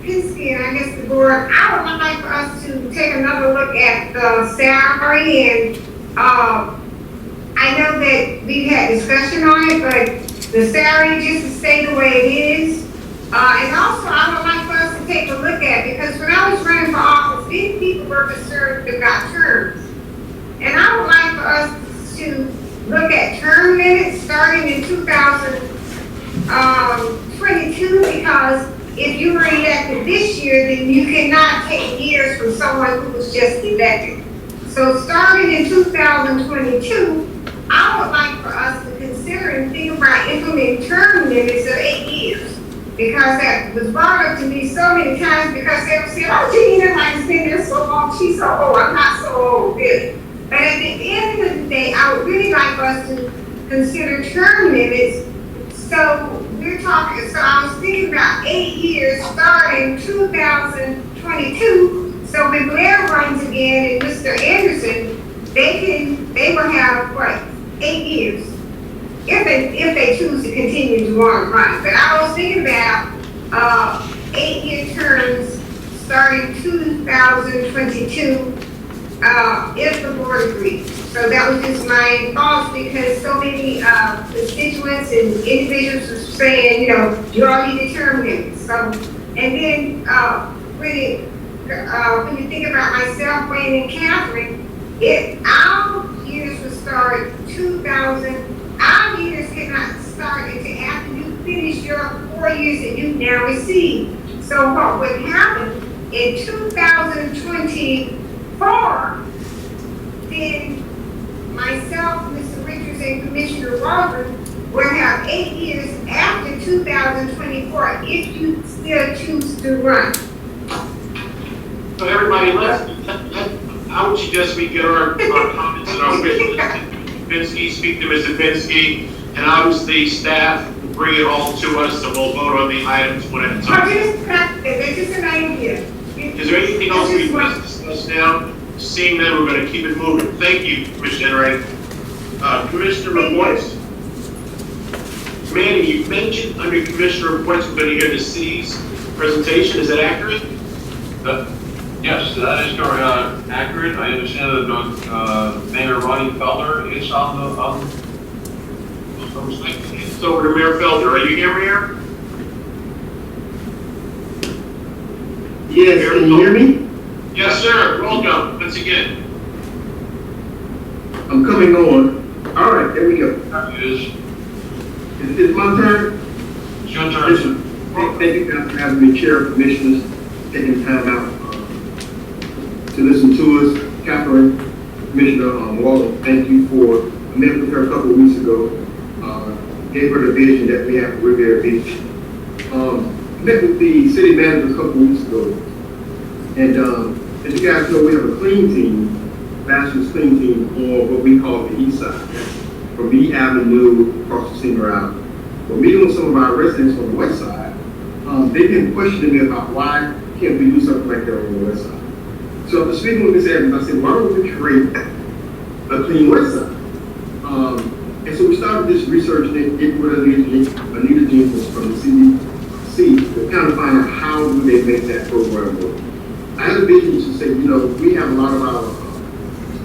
Speaker 4: Penske, and I guess the board, I would like for us to take another look at the salary, and I know that we've had discussion on it, but the salary just to stay the way it is. And also, I would like for us to take a look at, because when I was running for office, these people were concerned about terms. And I would like for us to look at term limits starting in 2022, because if you were elected this year, then you cannot take years from someone who was just elected. So starting in 2022, I would like for us to consider consider and think about implementing term limits of 8 years. Because that was brought up to me so many times because they would say, oh, Gina, I've been there so long, she's so old, I'm not so old, really. But at the end of the day, I would really like us to consider term limits. So we're talking, so I was thinking about 8 years starting 2022. So when Blair runs again and Mr. Anderson, they will have what, 8 years. If they choose to continue to run. But I was thinking about 8-year terms starting 2022, if the board agrees. So that was just my thoughts because so many constituents and individuals are saying, you know, you all need to term limits. So, and then when you think about myself, Wayne and Catherine, our years will start 2000. Our years cannot start until after you finish your 4 years that you've now received. So what would happen in 2024, then myself, Mr. Richards, and Commissioner Walker will have 8 years after 2024 if you still choose to run.
Speaker 2: So everybody, I would suggest we get our comments and our wishes. Pinsky, speak to Mr. Pinsky, and obviously staff will bring it all to us, and we'll vote on the items one at a time.
Speaker 4: That's just an idea.
Speaker 2: Is there anything else we must discuss now? Seeing that, we're going to keep it moving. Thank you, Commissioner Enright. Commissioner reports. Manny, you mentioned under Commissioner reports, we're going to hear the city's presentation. Is that accurate?
Speaker 1: Yes, that is correct, accurate. I understand that Mayor Ronnie Felder is on the,
Speaker 2: It's over to Mayor Felder. Are you here, Mayor?
Speaker 15: Yes,
Speaker 2: Mayor
Speaker 15: can you hear me?
Speaker 2: Yes, sir. Welcome once again.
Speaker 15: I'm coming on. All right, there we go.
Speaker 1: it is,
Speaker 15: It's my turn.
Speaker 1: it's your turn.
Speaker 15: Listen, thank you guys for having me, Chair, Commissioners, taking time out to listen to us. Catherine, Commissioner Waller, thank you for, I met with her a couple of weeks ago, gave her the vision that we have for Riviera Beach. Met with the city manager a couple of weeks ago, and as you guys know, we have a clean team, bachelor's clean team on what we call the east side, from B Avenue across the Senior Island. But meeting with some of our residents on the west side, they've been questioning me about why can't we do something like that on the west side. So after speaking with Ms. Evans, I said, why don't we create a clean west side? And so we started this research and get rid of Anita Jenkins from the CDC to kind of find out how do they make that program work. I had a vision to say, you know, we have a lot of our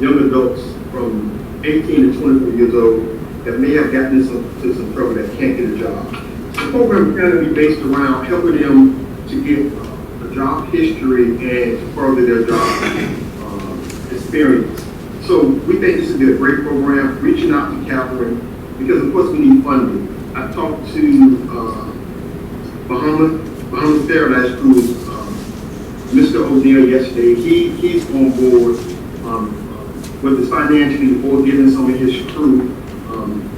Speaker 15: young adults from 18 to 24 years old that may have gotten into some trouble that can't get a job. The program is going to be based around helping them to get job history and to further their job experience. So we think this would be a great program, reaching out to Catherine, because of course we need funding. I talked to Bahamas Paradise Cruise, Mr. O'Neill yesterday. He's on board with us financially or giving some of his crew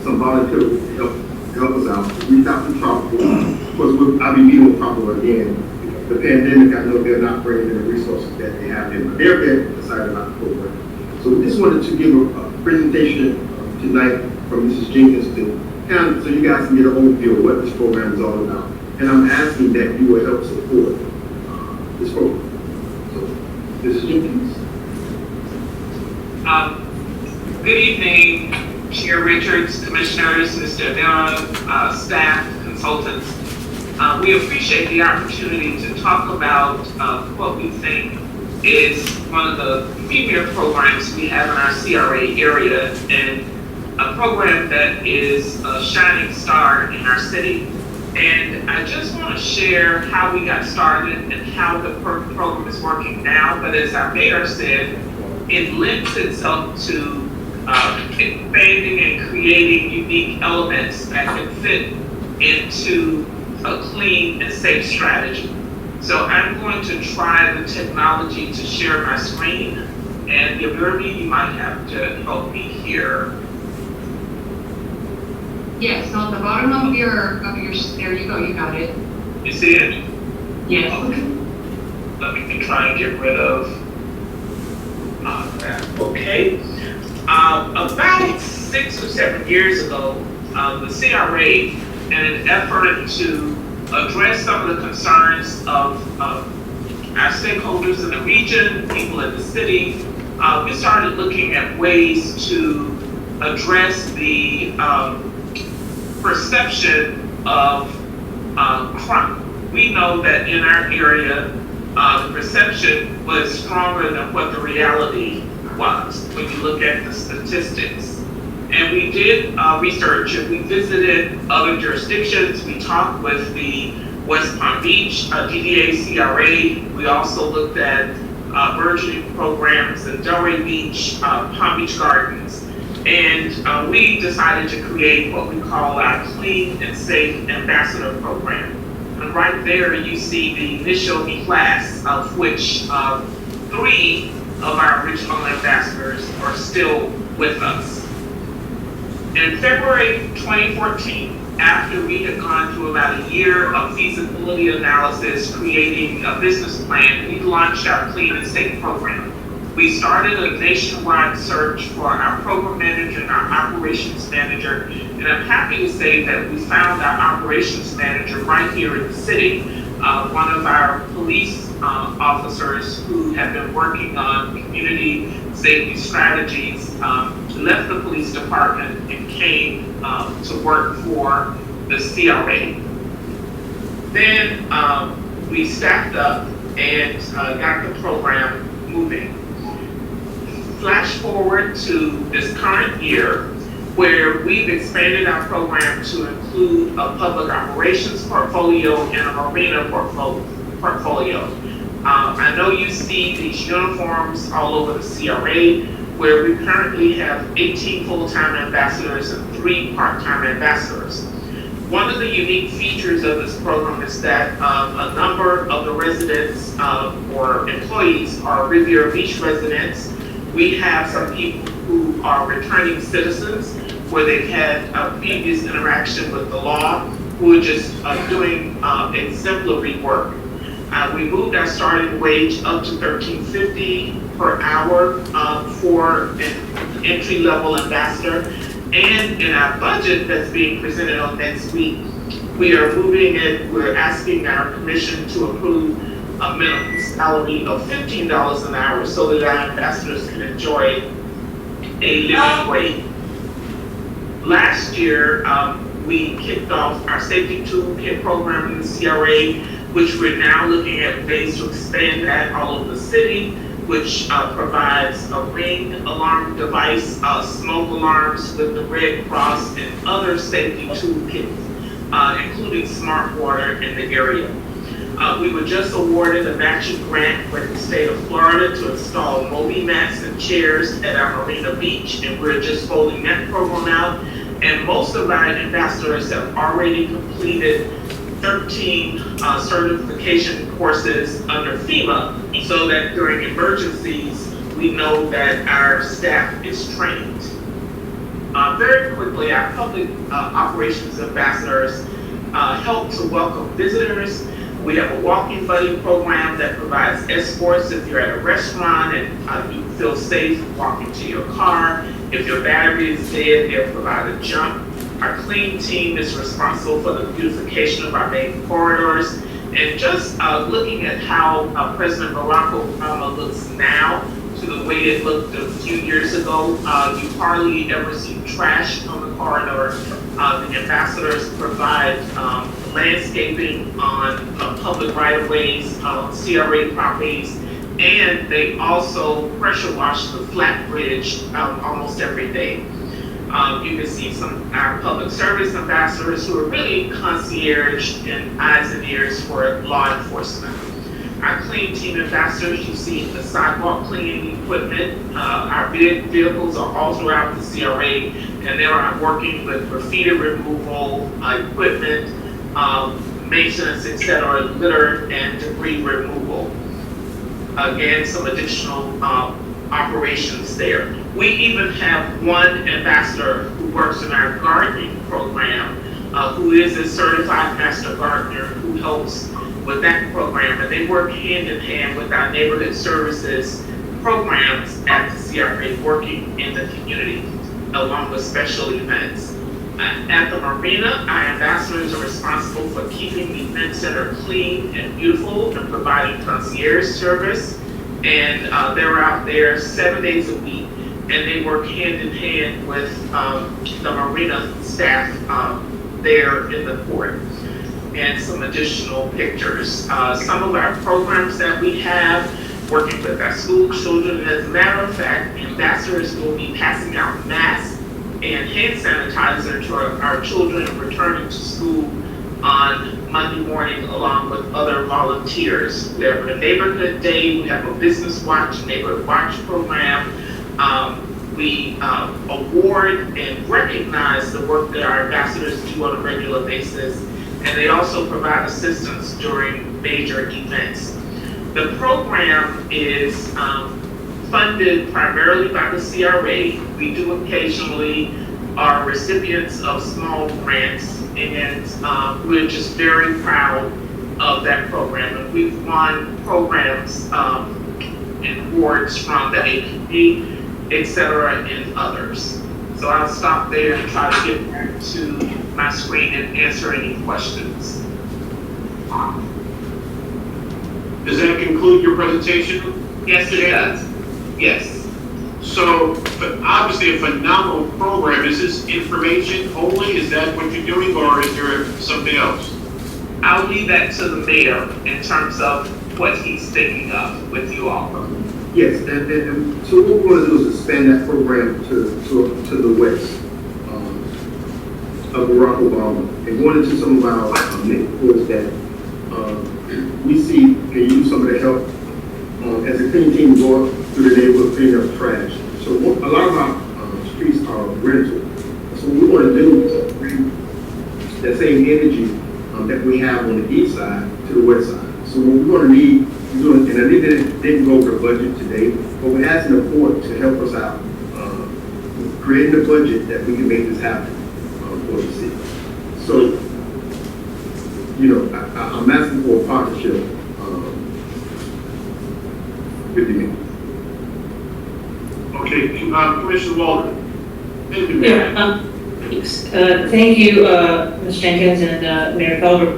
Speaker 15: some volunteers to help us out. We reached out to Tropical. Of course, I'll be meeting with Tropical again. The pandemic, I know they're not bringing in the resources that they have in, but they're very excited about the program. So we just wanted to give a presentation tonight from Mrs. Jenkins to kind of, so you guys can get an overview of what this program is all about. And I'm asking that you will help support this program. So, Mrs. Jenkins.
Speaker 16: Good evening, Chair Richards, Commissioners, Mr. Adara, staff, consultants. We appreciate the opportunity to talk about what we think is one of the premier programs we have in our CRA area, and a program that is a shining star in our city. And I just want to share how we got started and how the program is working now. But as our mayor said, it lends itself to expanding and creating unique elements that can fit into a clean and safe strategy. So I'm going to try the technology to share my screen, and Yabirbi, you might have to help me here.
Speaker 17: Yes, so at the bottom of your, there you go, you got it.
Speaker 16: You see it?
Speaker 17: Yes.
Speaker 16: Let me try and get rid of that. Okay. About 6 or 7 years ago, the CRA, in an effort to address some of the concerns of our stakeholders in the region, people in the city, we started looking at ways to address the perception of crime. We know that in our area, the perception was stronger than what the reality was when you look at the statistics. And we did research and we visited other jurisdictions. We talked with the West Palm Beach DDA CRA. We also looked at burgeoning programs in Delray Beach, Palm Beach Gardens. And we decided to create what we call our Clean and Safe Ambassador Program. And right there you see the initial class, of which 3 of our original ambassadors are still with us. In February 2014, after we had gone through about a year of feasibility analysis, creating a business plan, we launched our Clean and Safe program. We started a nationwide search for our program manager and our operations manager, and I'm happy to say that we found our operations manager right here in the city. One of our police officers who have been working on community safety strategies left the police department and came to work for the CRA. Then we staffed up and got the program moving. Flash forward to this current year, where we've expanded our program to include a public operations portfolio and a marina portfolio. I know you see these uniforms all over the CRA, where we currently have 18 full-time ambassadors and 3 part-time ambassadors. One of the unique features of this program is that a number of the residents or employees are Riviera Beach residents. We have some people who are returning citizens, where they've had a previous interaction with the law, who are just doing exemplary work. We moved our starting wage up to $13.50 per hour for an entry-level ambassador. And in our budget that's being presented on next week, we are moving it, we're asking our commission to approve a minimum salary of $15 an hour so that our ambassadors can enjoy a living wage. Last year, we kicked off our safety toolkit program in the CRA, which we're now looking at ways to expand that all over the city, which provides a ring alarm device, smoke alarms with the Red Cross and other safety toolkits, including smart water in the area. We were just awarded a matching grant with the state of Florida to install Moby mats and chairs at our Marina Beach, and we're just rolling that program out. And most of our ambassadors have already completed 13 certification courses under FEMA, so that during emergencies, we know that our staff is trained. Very quickly, our public operations ambassadors help to welcome visitors. We have a walking buddy program that provides escorts if you're at a restaurant and you feel safe walking to your car. If your battery is dead, they'll provide a jump. Our clean team is responsible for the beautification of our main corridors. And just looking at how President Barack Obama looks now to the way it looked a few years ago, you hardly ever see trash on the corridor. The ambassadors provide landscaping on public right-of-ways, CRA properties, and they also pressure wash the flat bridge almost every day. You can see some of our public service ambassadors who are really concierge and eyes and ears for law enforcement. Our clean team ambassadors, you see the sidewalk cleaning equipment. Our vehicles are all throughout the CRA, and they are working with graffiti removal equipment, maintenance, etc., litter and debris removal. Again, some additional operations there. We even have one ambassador who works in our gardening program, who is a certified master gardener who helps with that program, and they work hand in hand with our neighborhood services programs at the CRA, working in the community along with special events. At the marina, our ambassadors are responsible for keeping the event center clean and beautiful and providing concierge service. And they're out there 7 days a week, and they work hand in hand with the marina staff there in the port. And some additional pictures. Some of our programs that we have, working with our school children. As a matter of fact, ambassadors will be passing out masks and hand sanitizer to our children returning to school on Monday morning, along with other volunteers. We have a neighborhood day, we have a business watch, neighborhood watch program. We award and recognize the work that our ambassadors do on a regular basis, and they also provide assistance during major events. The program is funded primarily by the CRA. We do occasionally are recipients of small grants, and we're just very proud of that program. And we've won programs and awards from the APB, et cetera, and others. So I'll stop there and try to get back to my screen and answer any questions.
Speaker 2: Does that conclude your presentation?
Speaker 16: Yes, it does. Yes.
Speaker 2: So, but obviously a phenomenal program. Is this information only? Is that what you're doing, or is there something else?
Speaker 16: I'll leave that to the mayor in terms of what he's thinking of with you all.
Speaker 15: Yes, and so what we want to do is expand that program to the west of Barack Obama, and going into some of our neighborhoods that we see can use some of the help as a clean team go up through the neighborhood cleaning up trash. So a lot of our streets are rental. So what we want to do is bring that same energy that we have on the east side to the west side. So what we're going to need, and I didn't go over the budget today, but we're asking the port to help us out, creating a budget that we can make this happen for the city. So, I'm asking for a partnership with the mayor.
Speaker 2: Okay, Commissioner Walden. Thank you, Mayor.
Speaker 3: Thank you, Ms. Jenkins and Mayor Felder.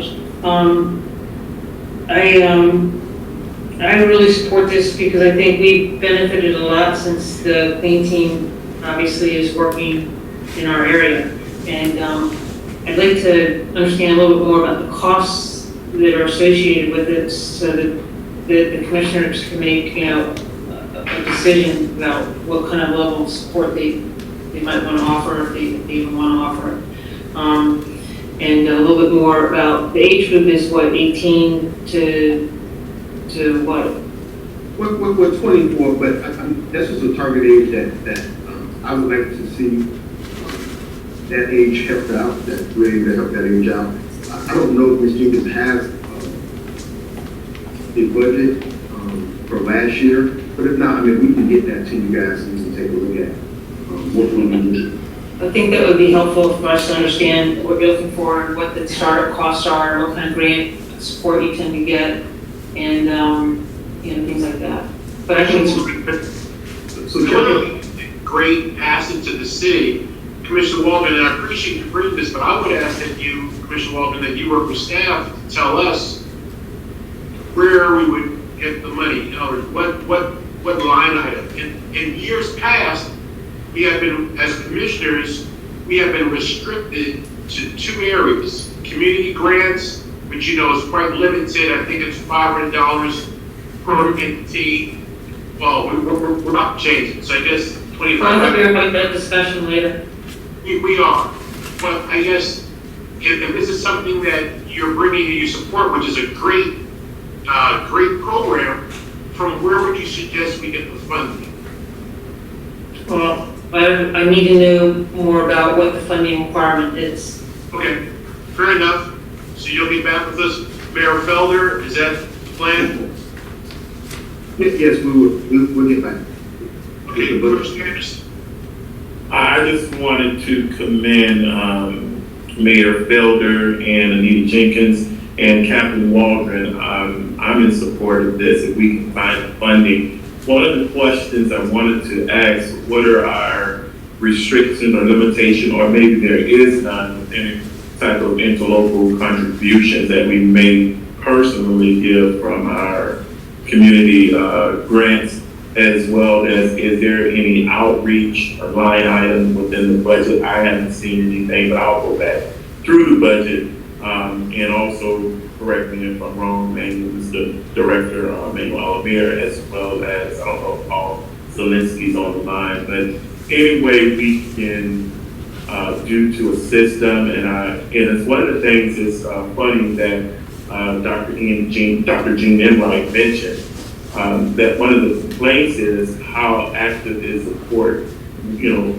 Speaker 3: I really support this because I think we've benefited a lot since the clean team obviously is working in our area. And I'd like to understand a little bit more about the costs that are associated with it, so that the commissioners can make, a decision about what kind of level of support they might want to offer, if they even want to offer it. And a little bit more about the age group is what, 18 to what?
Speaker 15: We're 24, but that's just a target age that I would like to see that age helped out, that really to help that age out. I don't know if Ms. Jenkins has the budget for last year, but if not, we can get that to you guys and you can take a look at what we need.
Speaker 3: I think that would be helpful for us to understand what you're looking for, and what the startup costs are, what kind of grant support you tend to get, and things like that. But I think
Speaker 2: it's clearly a great asset to the city. Commissioner Waldman, and I appreciate you bringing this, but I would ask that you, Commissioner Waldman, that you work with staff to tell us where we would get the money. In other words, what line item. In years past, we have been, as commissioners, we have been restricted to two areas. Community grants, which is quite limited. I think it's $500 per entity. Well, we're not changing, so I guess $2,500.
Speaker 3: I thought we were having that discussion later.
Speaker 2: We are, but I guess if this is something that you're bringing and you support, which is a great program, from where would you suggest we get the funding?
Speaker 3: Well, I need to know more about what the funding requirement is.
Speaker 2: Okay, fair enough. So you'll be back with us, Mayor Felder. Is that the plan?
Speaker 15: Yes, we'll get back.
Speaker 2: Okay, Commissioner Anderson.
Speaker 8: I just wanted to commend Mayor Felder and Anita Jenkins and Captain Waldron. I'm in support of this if we can find funding. One of the questions I wanted to ask, what are our restrictions or limitation, or maybe there is none with any type of interlocal contributions that we may personally give from our community grants, as well as is there any outreach or line item within the budget? I haven't seen anything, but I'll go back through the budget and also correct me if I'm wrong, Mr. Director Manuel Olivier, as well as, I don't know if Paul Zielinski's on the line, but any way we can do to assist them, and it's one of the things is funny that Dr. Jean Enright mentioned, that one of the complaints is how active is the court,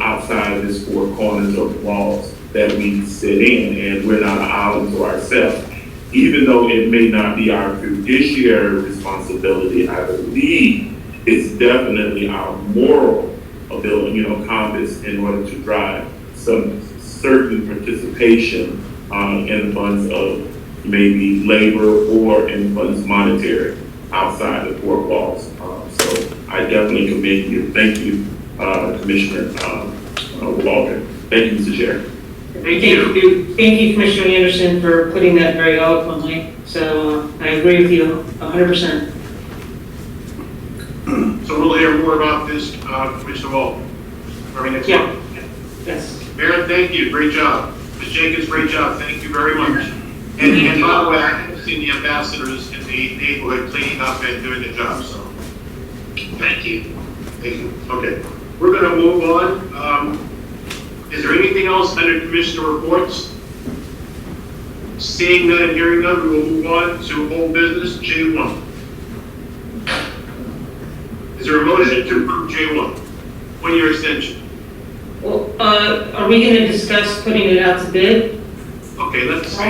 Speaker 8: outside of this four corners of the walls that we sit in, and we're not an island to ourselves. Even though it may not be our fiduciary responsibility, I believe it's definitely our moral ability, compass in order to drive some certain participation in funds of maybe labor or in funds monetary outside the four walls. So I definitely commend you. Thank you, Commissioner Waldron. Thank you, Mr. Chair.
Speaker 3: Thank you, Commissioner Anderson, for putting that very eloquently. So I agree with you 100%.
Speaker 2: So we'll hear more about this, Commissioner Waldron, very next month.
Speaker 3: Yes.
Speaker 2: Mayor, thank you, great job. Ms. Jenkins, great job, thank you very much. And by the way, I haven't seen the ambassadors in the neighborhood cleaning up and doing the job, so thank you. Thank you. Okay, we're gonna move on. Is there anything else under Commissioner reports? Seeing none and hearing none, we will move on to old business, J1. Is there a motion to approve J1? 1-year extension.
Speaker 3: Well, are we going to discuss putting it out to bid?
Speaker 2: Okay, let's see.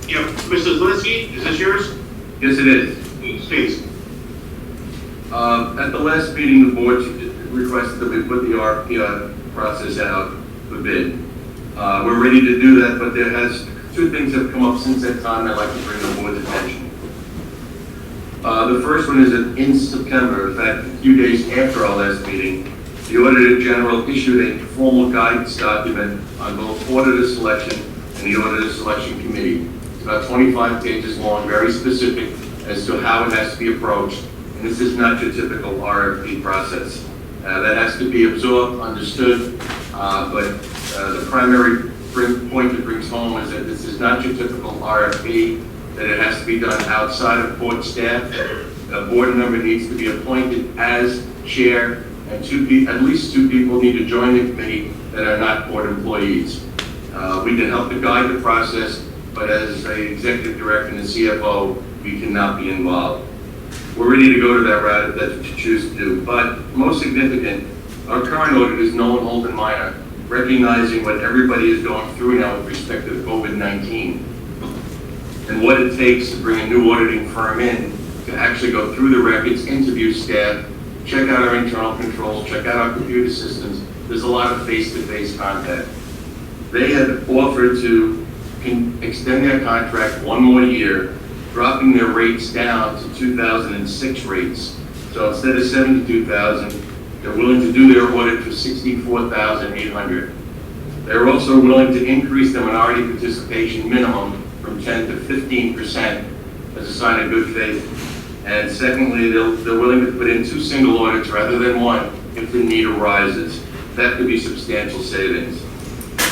Speaker 2: Yeah, Mr. Zielinski, is this yours?
Speaker 18: Yes, it is.
Speaker 2: Please.
Speaker 18: At the last meeting, the board requested that we put the RFP process out for bid. We're ready to do that, but two things have come up since that time I'd like to bring the board's attention. The first one is that in September, in fact, a few days after our last meeting, the Auditor General issued a formal guidance document on both auditor selection and the Auditor Selection Committee. It's about 25 pages long, very specific as to how it has to be approached. And this is not your typical RFP process. That has to be absorbed, understood, but the primary point it brings home is that this is not your typical RFP, that it has to be done outside of board staff. A board member needs to be appointed as chair, and at least two people need to join the committee that are not board employees. We can help to guide the process, but as an executive director and the CFO, we cannot be involved. We're ready to go to that route if that's what you choose to do. But most significant, our current auditors, Nolan, Holt, and Minor, recognizing what everybody is going through now with respect to COVID-19 and what it takes to bring a new auditing firm in to actually go through the records, interview staff, check out our internal controls, check out our computer systems. There's a lot of face-to-face contact. They had offered to extend their contract one more year, dropping their rates down to 2006 rates. So instead of 72,000, they're willing to do their audit for 64,800. They're also willing to increase the minority participation minimum from 10 to 15% as a sign of good faith. And secondly, they're willing to put in 2 single audits rather than 1 if the need arises. That could be substantial savings.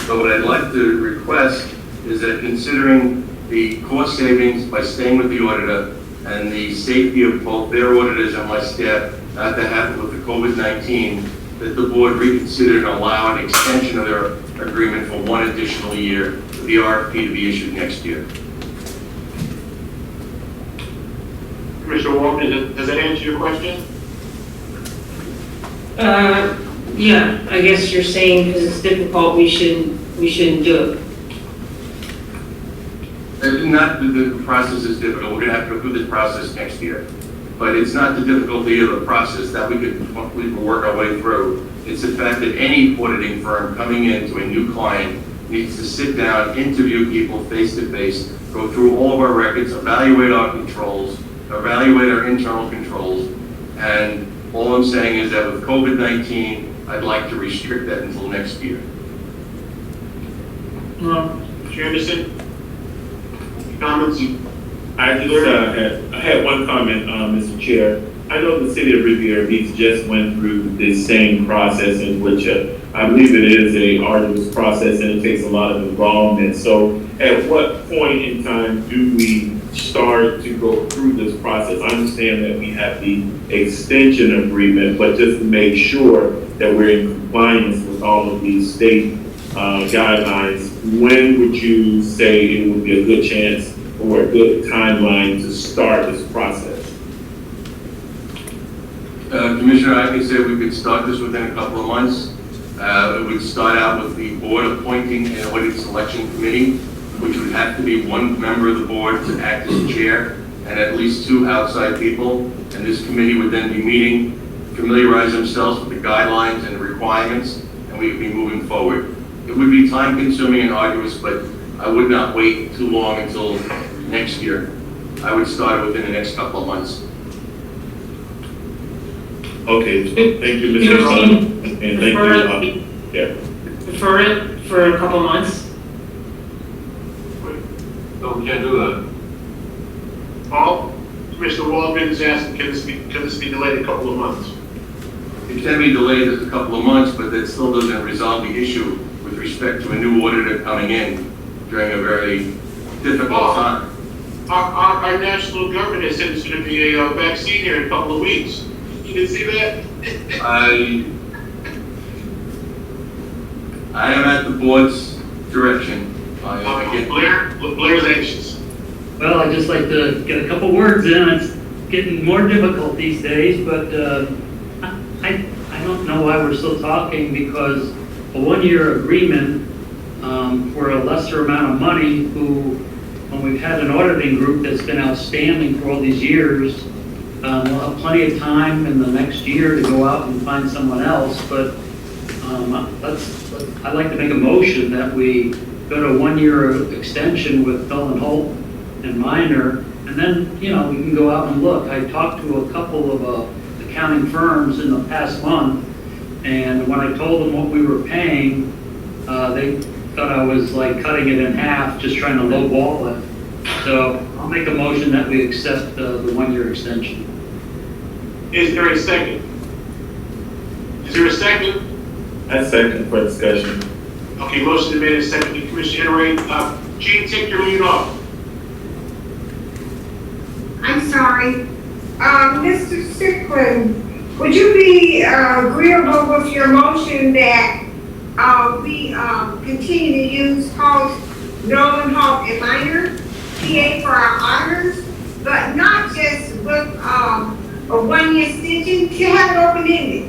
Speaker 18: So what I'd like to request is that considering the cost savings by staying with the auditor and the safety of both their auditors and my staff not to happen with the COVID-19, that the board reconsider and allow an extension of their agreement for 1 additional year for the RFP to be issued next year.
Speaker 2: Commissioner Waldron, does that answer your question?
Speaker 3: Yeah, I guess you're saying because it's difficult, we shouldn't do it.
Speaker 18: Not the process is difficult. We're going to have to go through this process next year. but it's not the difficulty of the process that we can work our way through. It's the fact that any auditing firm coming into a new client needs to sit down, interview people face to face, go through all of our records, evaluate our controls, evaluate our internal controls, and all I'm saying is that with COVID-19, I'd like to restrict that until next year.
Speaker 2: Mr. Anderson? Comments?
Speaker 8: I had one comment, Mr. Chair. I know the city of Riviera Beach just went through this same process in which I believe it is a arduous process and it takes a lot of involvement. So at what point in time do we start to go through this process? I understand that we have the extension agreement, but just to make sure that we're in compliance with all of these state guidelines, when would you say it would be a good chance or a good timeline to start this process?
Speaker 18: Commissioner, I can say we could start this within a couple of months. It would start out with the board appointing an audit selection committee, which would have to be one member of the board to act as chair and at least 2 outside people. And this committee would then be meeting, familiarize themselves with the guidelines and the requirements, and we would be moving forward. It would be time consuming and arduous, but I would not wait too long until next year. I would start it within the next couple of months.
Speaker 8: Okay, thank you, Mr. Ron, and thank you. Yeah.
Speaker 3: Defer it for a couple months?
Speaker 1: No, we can't do that.
Speaker 2: Paul? Commissioner Waldman is asking, can this be delayed a couple of months?
Speaker 18: It can be delayed a couple of months, but that still doesn't resolve the issue with respect to a new auditor coming in during a very difficult time.
Speaker 2: Our national government has said it's going to be a vaccine here in a couple of weeks. You didn't see that?
Speaker 18: I am at the board's direction.
Speaker 2: Blair's anxious.
Speaker 9: Well, I'd just like to get a couple words in. It's getting more difficult these days, but I don't know why we're still talking, because a 1-year agreement for a lesser amount of money, when we've had an auditing group that's been outstanding for all these years, we'll have plenty of time in the next year to go out and find someone else, but I'd like to make a motion that we go to a 1-year extension with Dolan Holt and Minor, and then, we can go out and look. I talked to a couple of accounting firms in the past month, and when I told them what we were paying, they thought I was like cutting it in half, just trying to lowball it. So I'll make a motion that we accept the 1-year extension.
Speaker 2: Is there a second? Is there a second?
Speaker 8: I second for discussion.
Speaker 2: Okay, motion is made and seconded. Commissioner Ray, Gene, take your lead off.
Speaker 4: I'm sorry. Mr. Strickland, would you be agreeable with your motion that we continue to use Nolan, Hawk, and Minor, PA for our auditors, but not just with a 1-year extension, to have it open-ended?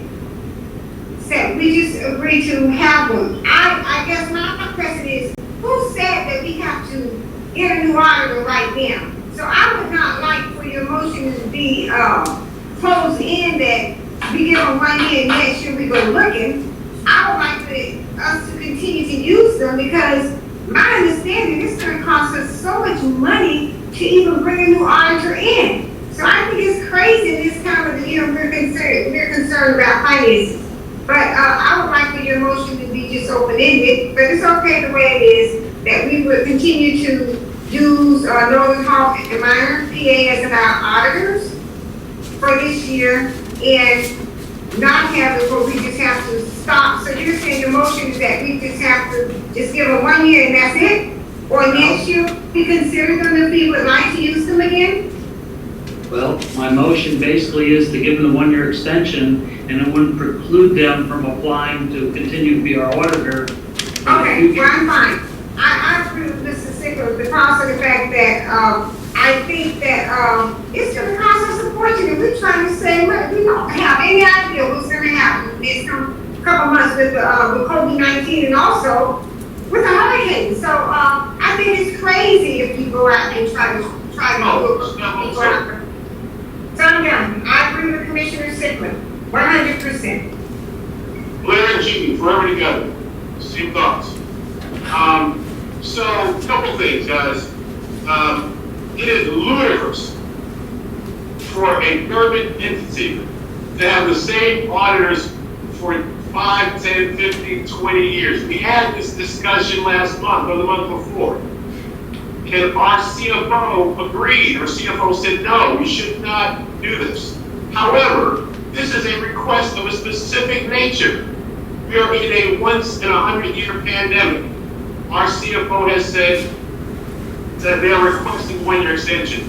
Speaker 4: So we just agree to have one. I guess my question is, who said that we have to get a new auditor right now? So I would not like for your motion to be closed in that we give them 1 year and next year we go looking. I would like for us to continue to use them, because my understanding is going to cost us so much money to even bring a new auditor in. So I think it's crazy. This time of the year we're concerned about finances. But I would like for your motion to be just open-ended, but it's okay the way it is, that we would continue to use Northern Hawk and Minor, PA as our auditors for this year, and not have it where we just have to stop. So you're saying your motion is that we just have to just give them 1 year and that's it? Or next year we consider them if we would like to use them again?
Speaker 9: Well, my motion basically is to give them the 1-year extension, and it wouldn't preclude them from applying to continue to be our auditor.
Speaker 4: Okay, well, I'm fine. I agree with Mr. Sickler because of the fact that I think that it's going to cost us a fortune if we're trying to say, well, we don't have any idea what's going to happen next couple months with COVID-19 and also with the hurricane. So I think it's crazy if you go out and try to look. Tom Young, I agree with Commissioner Sickler, 100%.
Speaker 2: Blair and Jeannie, forever together. Same thoughts. So, a couple things, guys. It is ludicrous for a government entity to have the same auditors for 5, 10, 15, 20 years. We had this discussion last month or the month before. And our CFO agreed, our CFO said, no, we should not do this. However, this is a request of a specific nature. We are in a once-in-a-100-year pandemic. Our CFO has said that they are requesting 1-year extension.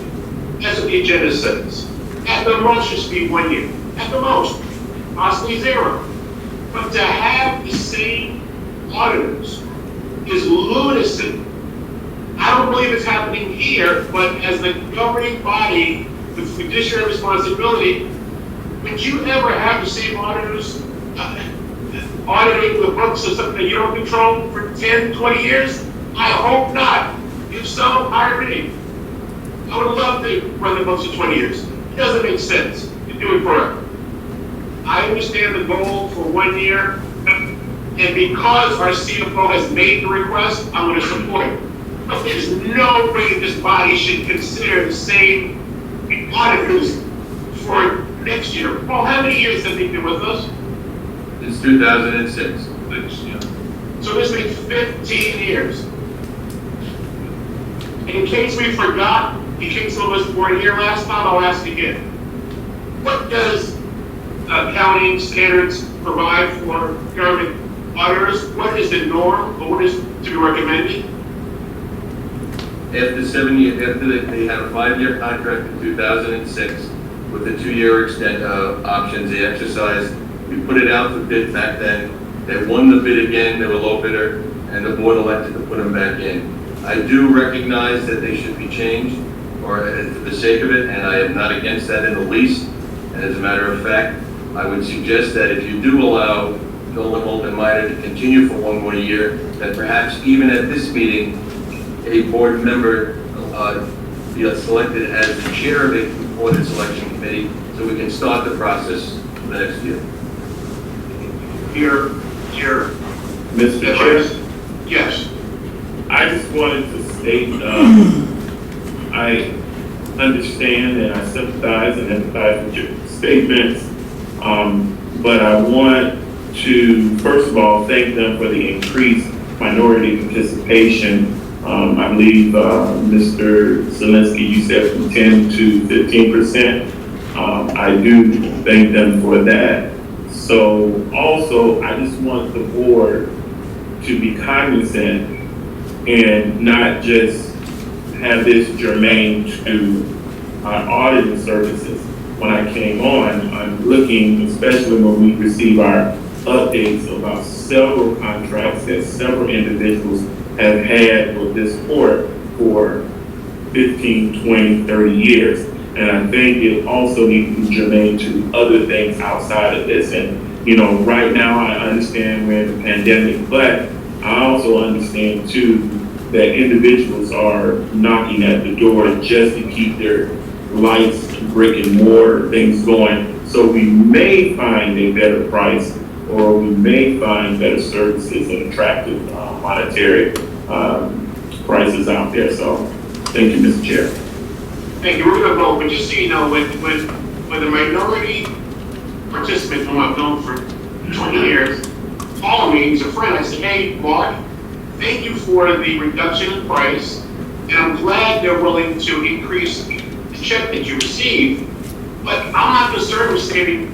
Speaker 2: That's what the agenda says. At the most, it should be 1 year. At the most, possibly 0. But to have the same auditors is lunacy. I don't believe it's happening here, but as the governing body with fiduciary responsibility, would you ever have the same auditors auditing the books of something that you don't control for 10, 20 years? I hope not. If so, hire me. I would love to run the books for 20 years. It doesn't make sense to do it forever. I understand the goal for 1 year, and because our CFO has made the request, I'm going to support it. But there's no way this body should consider the same auditors for next year. Paul, how many years have they been with us?
Speaker 18: It's 2006.
Speaker 2: So this makes 15 years. In case we forgot, in case some of us weren't here last time, I'll ask again. What does accounting standards provide for government auditors? What is the norm, or what is to be recommended?
Speaker 18: After 7 years, after they had a 5-year contract in 2006 with the 2-year extent options, they exercised. We put it out for bid back then. They won the bid again. They were low bidder, and the board elected to put them back in. I do recognize that they should be changed, or for the sake of it, and I am not against that in the least. And as a matter of fact, I would suggest that if you do allow Bill and Minor to continue for 1 more year, that perhaps even at this meeting, a board member be selected as the chair of a audit selection committee, so we can start the process for the next year.
Speaker 2: Your
Speaker 8: Mr. Chair?
Speaker 2: Yes.
Speaker 8: I just wanted to state, I understand and I sympathize and empathize with your statements, but I want to, first of all, thank them for the increased minority participation. I believe, Mr. Zielinski, you said from 10 to 15%. I do thank them for that. So also, I just want the board to be cognizant and not just have this germane to our auditing services. When I came on, I'm looking, especially when we receive our updates about several contracts that several individuals have had with this court for 15, 20, 30 years. And I think it also needs to be germane to other things outside of this. And, you know, right now I understand we're in a pandemic, but I also understand too that individuals are knocking at the door just to keep their lights, brick and mortar things going. So we may find a better price, or we may find better services and attractive monetary prices out there. So thank you, Mr. Chair.
Speaker 2: Thank you. We're going to vote, but just so you know, when the minority participant whom I've known for 20 years called me, he's a friend, I said, hey, Mark, thank you for the reduction in price, and I'm glad they're willing to increase the check that you receive, but I'm not concerned with saving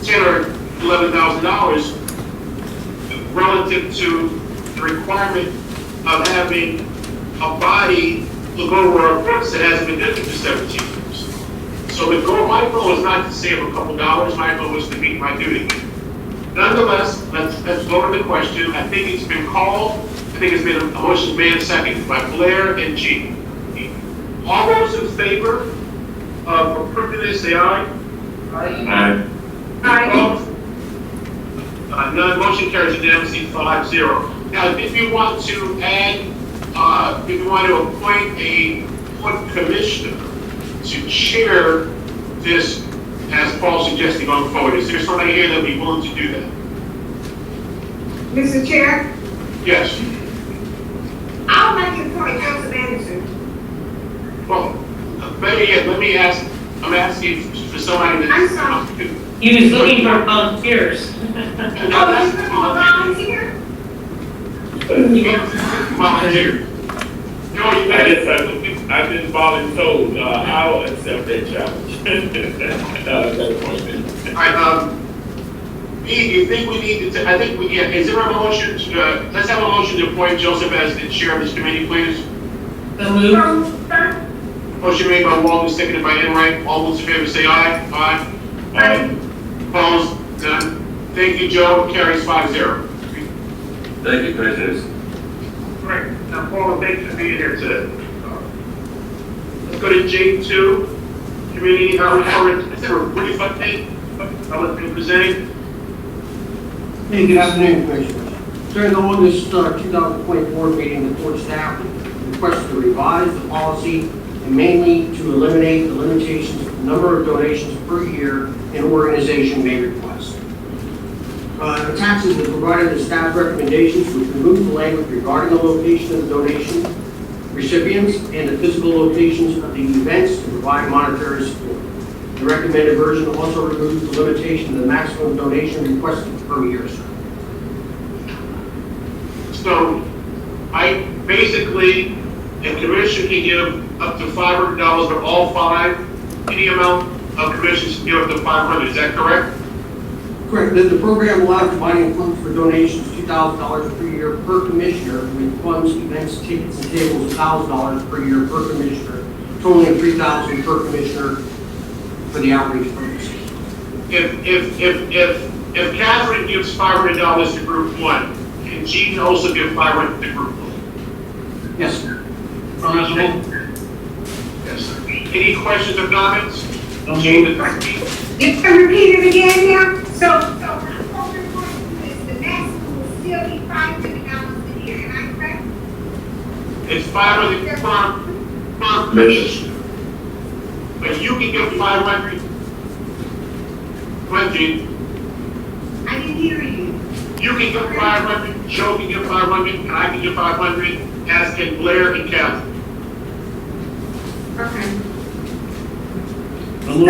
Speaker 2: $10,000 or $11,000 relative to the requirement of having a body look over our books that hasn't been done for 17 years. So the goal, my goal is not to save a couple dollars, my goal is to meet my duty. Nonetheless, let's go to the question. I think it's been called, I think it's been a motion made and seconded by Blair and G. All those in favor of approving this, say aye.
Speaker 8: Aye.
Speaker 2: Opposed? None, motion carries unanimously 5-0. Now, if you want to add, if you want to appoint a court commissioner to chair this, as Paul suggested, going forward? Is there somebody here that would be willing to do that?
Speaker 4: Mr. Chair,
Speaker 2: Yes.
Speaker 4: I would like to appoint Joseph Anderson.
Speaker 2: Well, better yet, I'm asking for somebody
Speaker 4: I'm
Speaker 2: that.
Speaker 4: sorry.
Speaker 3: He was looking for volunteers.
Speaker 2: No, that's
Speaker 4: Volunteer?
Speaker 2: volunteer. No, you got
Speaker 5: I've been voluntold, I'll accept that challenge. That appointment.
Speaker 2: All right, you think we need to, I think we, yeah, is there a motion to, let's have a motion to appoint Joseph as the chair of this committee, please?
Speaker 3: The move.
Speaker 2: Motion made by Walden, seconded by Enright. All those in favor say aye. Aye.
Speaker 4: Aye.
Speaker 2: Opposed? None. Thank you, Joe. Carries 5-0.
Speaker 18: Thank you, Commissioners.
Speaker 2: All right, now Paul, thank you for being here today. Let's go to J2, Community Outreach. Is there a brief update? I'll let you present.
Speaker 19: Hey, good afternoon, Commissioners. During the August 2024 meeting, the board staff requested to revise the policy and mainly to eliminate the limitations of the number of donations per year an organization may request. Attachments have provided the staff recommendations which remove the language regarding the location of the donation, recipients, and the physical locations of the events to provide monetary support. The recommended version also removes the limitation of the maximum donation requested per year.
Speaker 2: So, I basically, a commission can give up to $500 for all five. Any amount of commissions can give up to $500. Is that correct?
Speaker 19: Correct. The program allows providing funds for donations $2,000 per year per commissioner, with funds, events, tickets, and tables $1,000 per year per commissioner, totaling $3,000 per commissioner for the outreach purposes.
Speaker 2: If Catherine gives $500 to Group 1, can Gene also give $500 to Group 1?
Speaker 19: Yes, sir.
Speaker 2: Yes, sir. Any questions or comments? Gene,
Speaker 4: You can repeat it again now? So my focus point is the maximum will still be $500 a year, am I correct?
Speaker 2: it's $500 per commissioner. But you can give $500. Go ahead, Gene.
Speaker 4: I didn't hear you.
Speaker 2: You can give $500, Joe can give $500, and I can give $500, as can Blair and Catherine.
Speaker 4: Okay. So in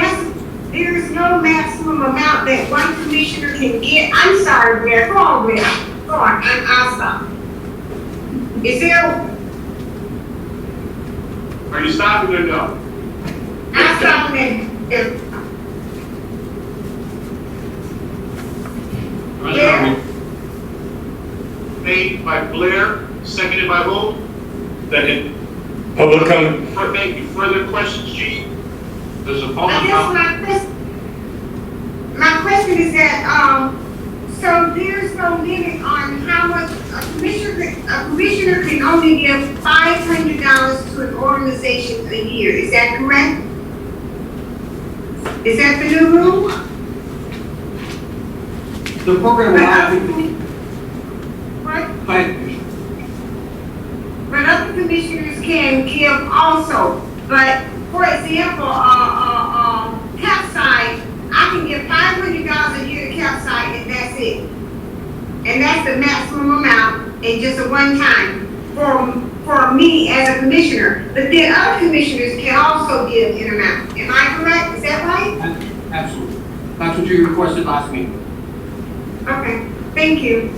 Speaker 4: essence, there is no maximum amount that one commissioner can get. I'm sorry, Blair. Go on, Blair. Go on. I'll stop. Is there?
Speaker 2: Are you stopping or no?
Speaker 4: I'm stopping it. Blair?
Speaker 2: Made by Blair, seconded by who?
Speaker 11: Second. Public comment.
Speaker 2: Thank you. Further questions, Gene? There's a public
Speaker 4: I
Speaker 2: comment.
Speaker 4: guess my question is that, so there's no limit on how much a commissioner can only give $500 to an organization a year. Is that correct? Is that the new rule?
Speaker 19: The program allows.
Speaker 4: What?
Speaker 19: Go ahead, Commissioner.
Speaker 4: But other commissioners can give also. But for example, Capside, I can give $500 a year to Capside and that's it. And that's the maximum amount and just a one time for me as a commissioner. But then other commissioners can also give an amount. Am I correct? Is that right?
Speaker 19: Absolutely. That's what you requested last meeting.
Speaker 4: Okay, thank you.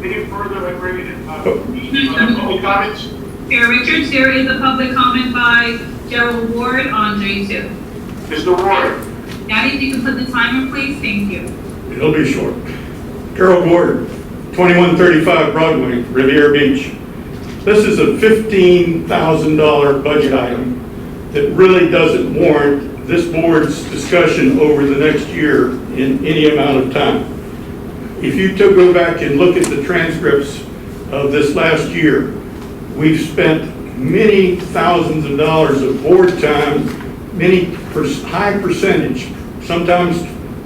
Speaker 2: Any further, public comments?
Speaker 12: Chair Richards, there is a public comment by Gerald Ward on J2.
Speaker 2: Mr. Ward.
Speaker 12: Daddy, if you can put the timer, please, thank you.
Speaker 11: It'll be short. Carol Ward, 2135 Broadway, Riviera Beach. This is a $15,000 budget item that really doesn't warrant this board's discussion over the next year in any amount of time. If you go back and look at the transcripts of this last year, we've spent many thousands of dollars of board time, many high percentage, sometimes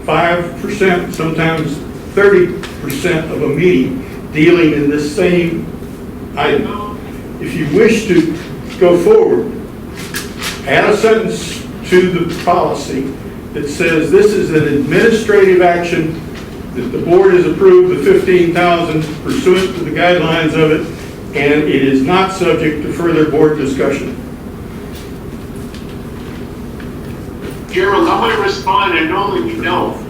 Speaker 11: 5%, sometimes 30% of a meeting dealing in this same item. If you wish to go forward, add a sentence to the policy that says this is an administrative action, that the board has approved the 15,000 pursuant to the guidelines of it, and it is not subject to further board discussion.
Speaker 2: Gerald, I'm gonna respond, and normally we don't.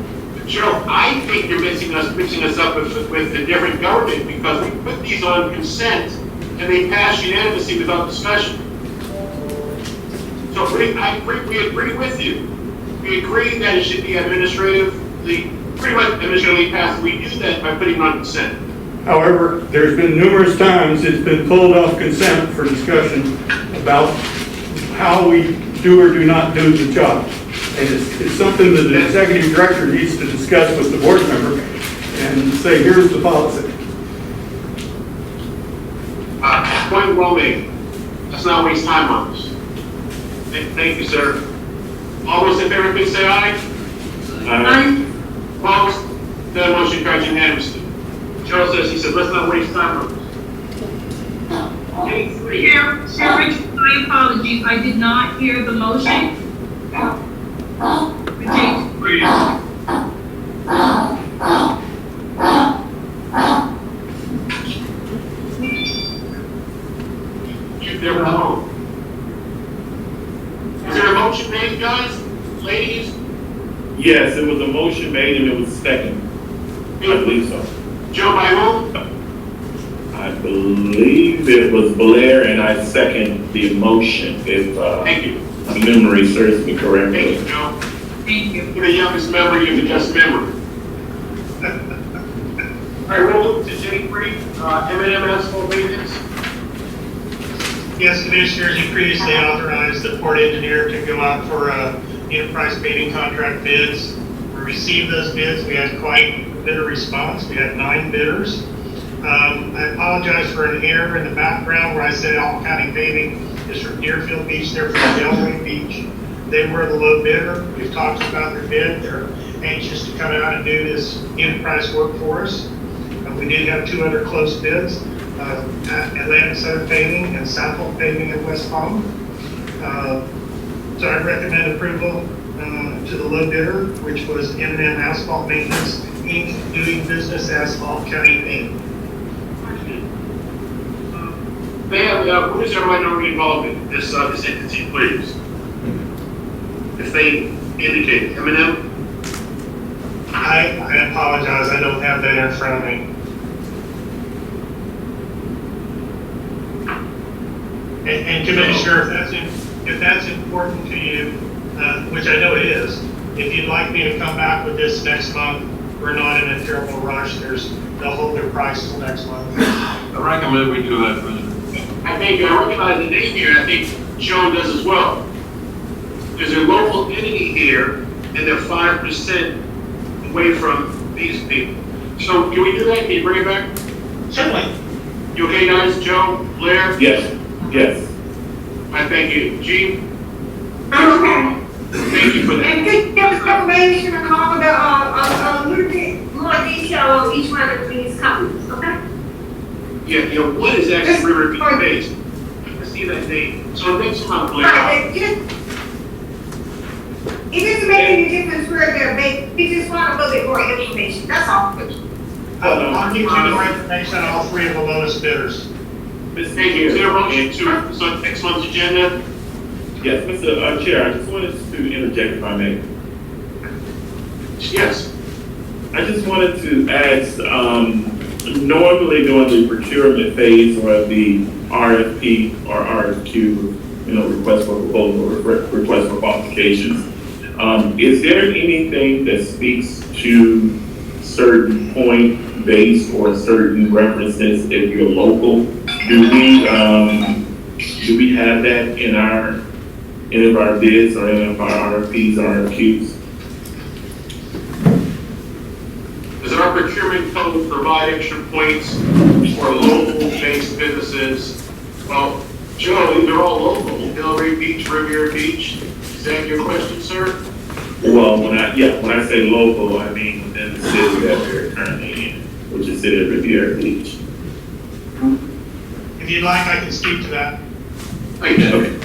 Speaker 2: Gerald, I think you're mixing us up with the different government, because we put these on consent, and they pass unanimously without discussion. So we agree with you. We agree that it should be administratively, pretty much administratively passed. We do that by putting it on consent.
Speaker 11: However, there's been numerous times it's been pulled off consent for discussion about how we do or do not do the job. And it's something that the executive director needs to discuss with the board member and say, here's the policy.
Speaker 2: Point well made. Let's not waste time on this. Thank you, sir. All those in favor, please say aye.
Speaker 12: Aye.
Speaker 2: Opposed? That motion carries unanimously. Charles says, he said, let's not waste time on this.
Speaker 12: Chair Richards, my apologies, I did not hear the motion.
Speaker 2: There we go. Is there a motion made, guys? Ladies?
Speaker 8: Yes, it was a motion made and it was second. I believe so.
Speaker 2: Joe, by whom?
Speaker 8: I believe it was Blair, and I second the motion, if
Speaker 2: Thank you.
Speaker 8: my memory serves me correctly.
Speaker 2: Thank you, Joe.
Speaker 12: Thank you.
Speaker 2: You're the youngest member, you're the just member. All right, we'll move to J3, M&M asphalt maintenance.
Speaker 13: Yes, Commissioners, you previously authorized the port engineer to go out for enterprise paving contract bids. We received those bids. We had quite a bit of response. We had 9 bidders. I apologize for an error in the background where I said all county paving is from Deerfield Beach. They're from Delray Beach. They were the low bidder. We've talked about their bid. They're anxious to come out and do this enterprise work for us. We did have 2 other close bids. Atlantic Center Paving and Southhold Paving in West Palm. So I recommend approval to the low bidder, which was M&M Asphalt Maintenance, Inc., doing business as All County Paving.
Speaker 2: Ma'am, who is our minority involved in this entity, please? If they indicate M&M?
Speaker 13: I apologize, I don't have that in front of me. And Commissioner, if that's important to you, which I know it is, if you'd like me to come back with this next month, we're not in a terrible rush. They'll hold their price till next month.
Speaker 1: I recommend we do that, President.
Speaker 2: I think I recognize the name here, and I think Joan does as well. There's a local entity here, and they're 5% away from these people. So can we do that? Can you bring it back?
Speaker 13: Certainly.
Speaker 2: You okay, guys? Joe, Blair?
Speaker 8: Yes, yes.
Speaker 2: I thank you. Gene?
Speaker 4: I'm okay.
Speaker 2: Thank you for that.
Speaker 4: And could you give us confirmation and call with a little bit more detail on each one of these companies, okay?
Speaker 2: Yeah, what is actually River Beach based? I see that name. So next month, Blair.
Speaker 4: Right, it doesn't make any difference where they're based. We just want a little bit more information, that's all.
Speaker 13: I'll give you more information on all 3 of the lowest bidders.
Speaker 2: Thank you. Is there a motion to, so next month's agenda?
Speaker 8: Yes, Mr. Chair, I just wanted to interject if I may.
Speaker 2: Yes.
Speaker 8: I just wanted to ask, normally during the procurement phase or the RFP or RFQ, request for proposal or request for qualifications, is there anything that speaks to certain point-based or certain references if you're local? Do we have that in any of our bids or any of our RFPs, RFQs?
Speaker 2: Does our procurement code provide extra points for local-based businesses? Well, Joe, they're all local. Delray Beach, Riviera Beach. Is that your question, sir?
Speaker 8: Well, when I say local, I mean within the city that we're currently in, which is city of Riviera Beach.
Speaker 13: If you'd like, I can speak to that.
Speaker 2: Okay.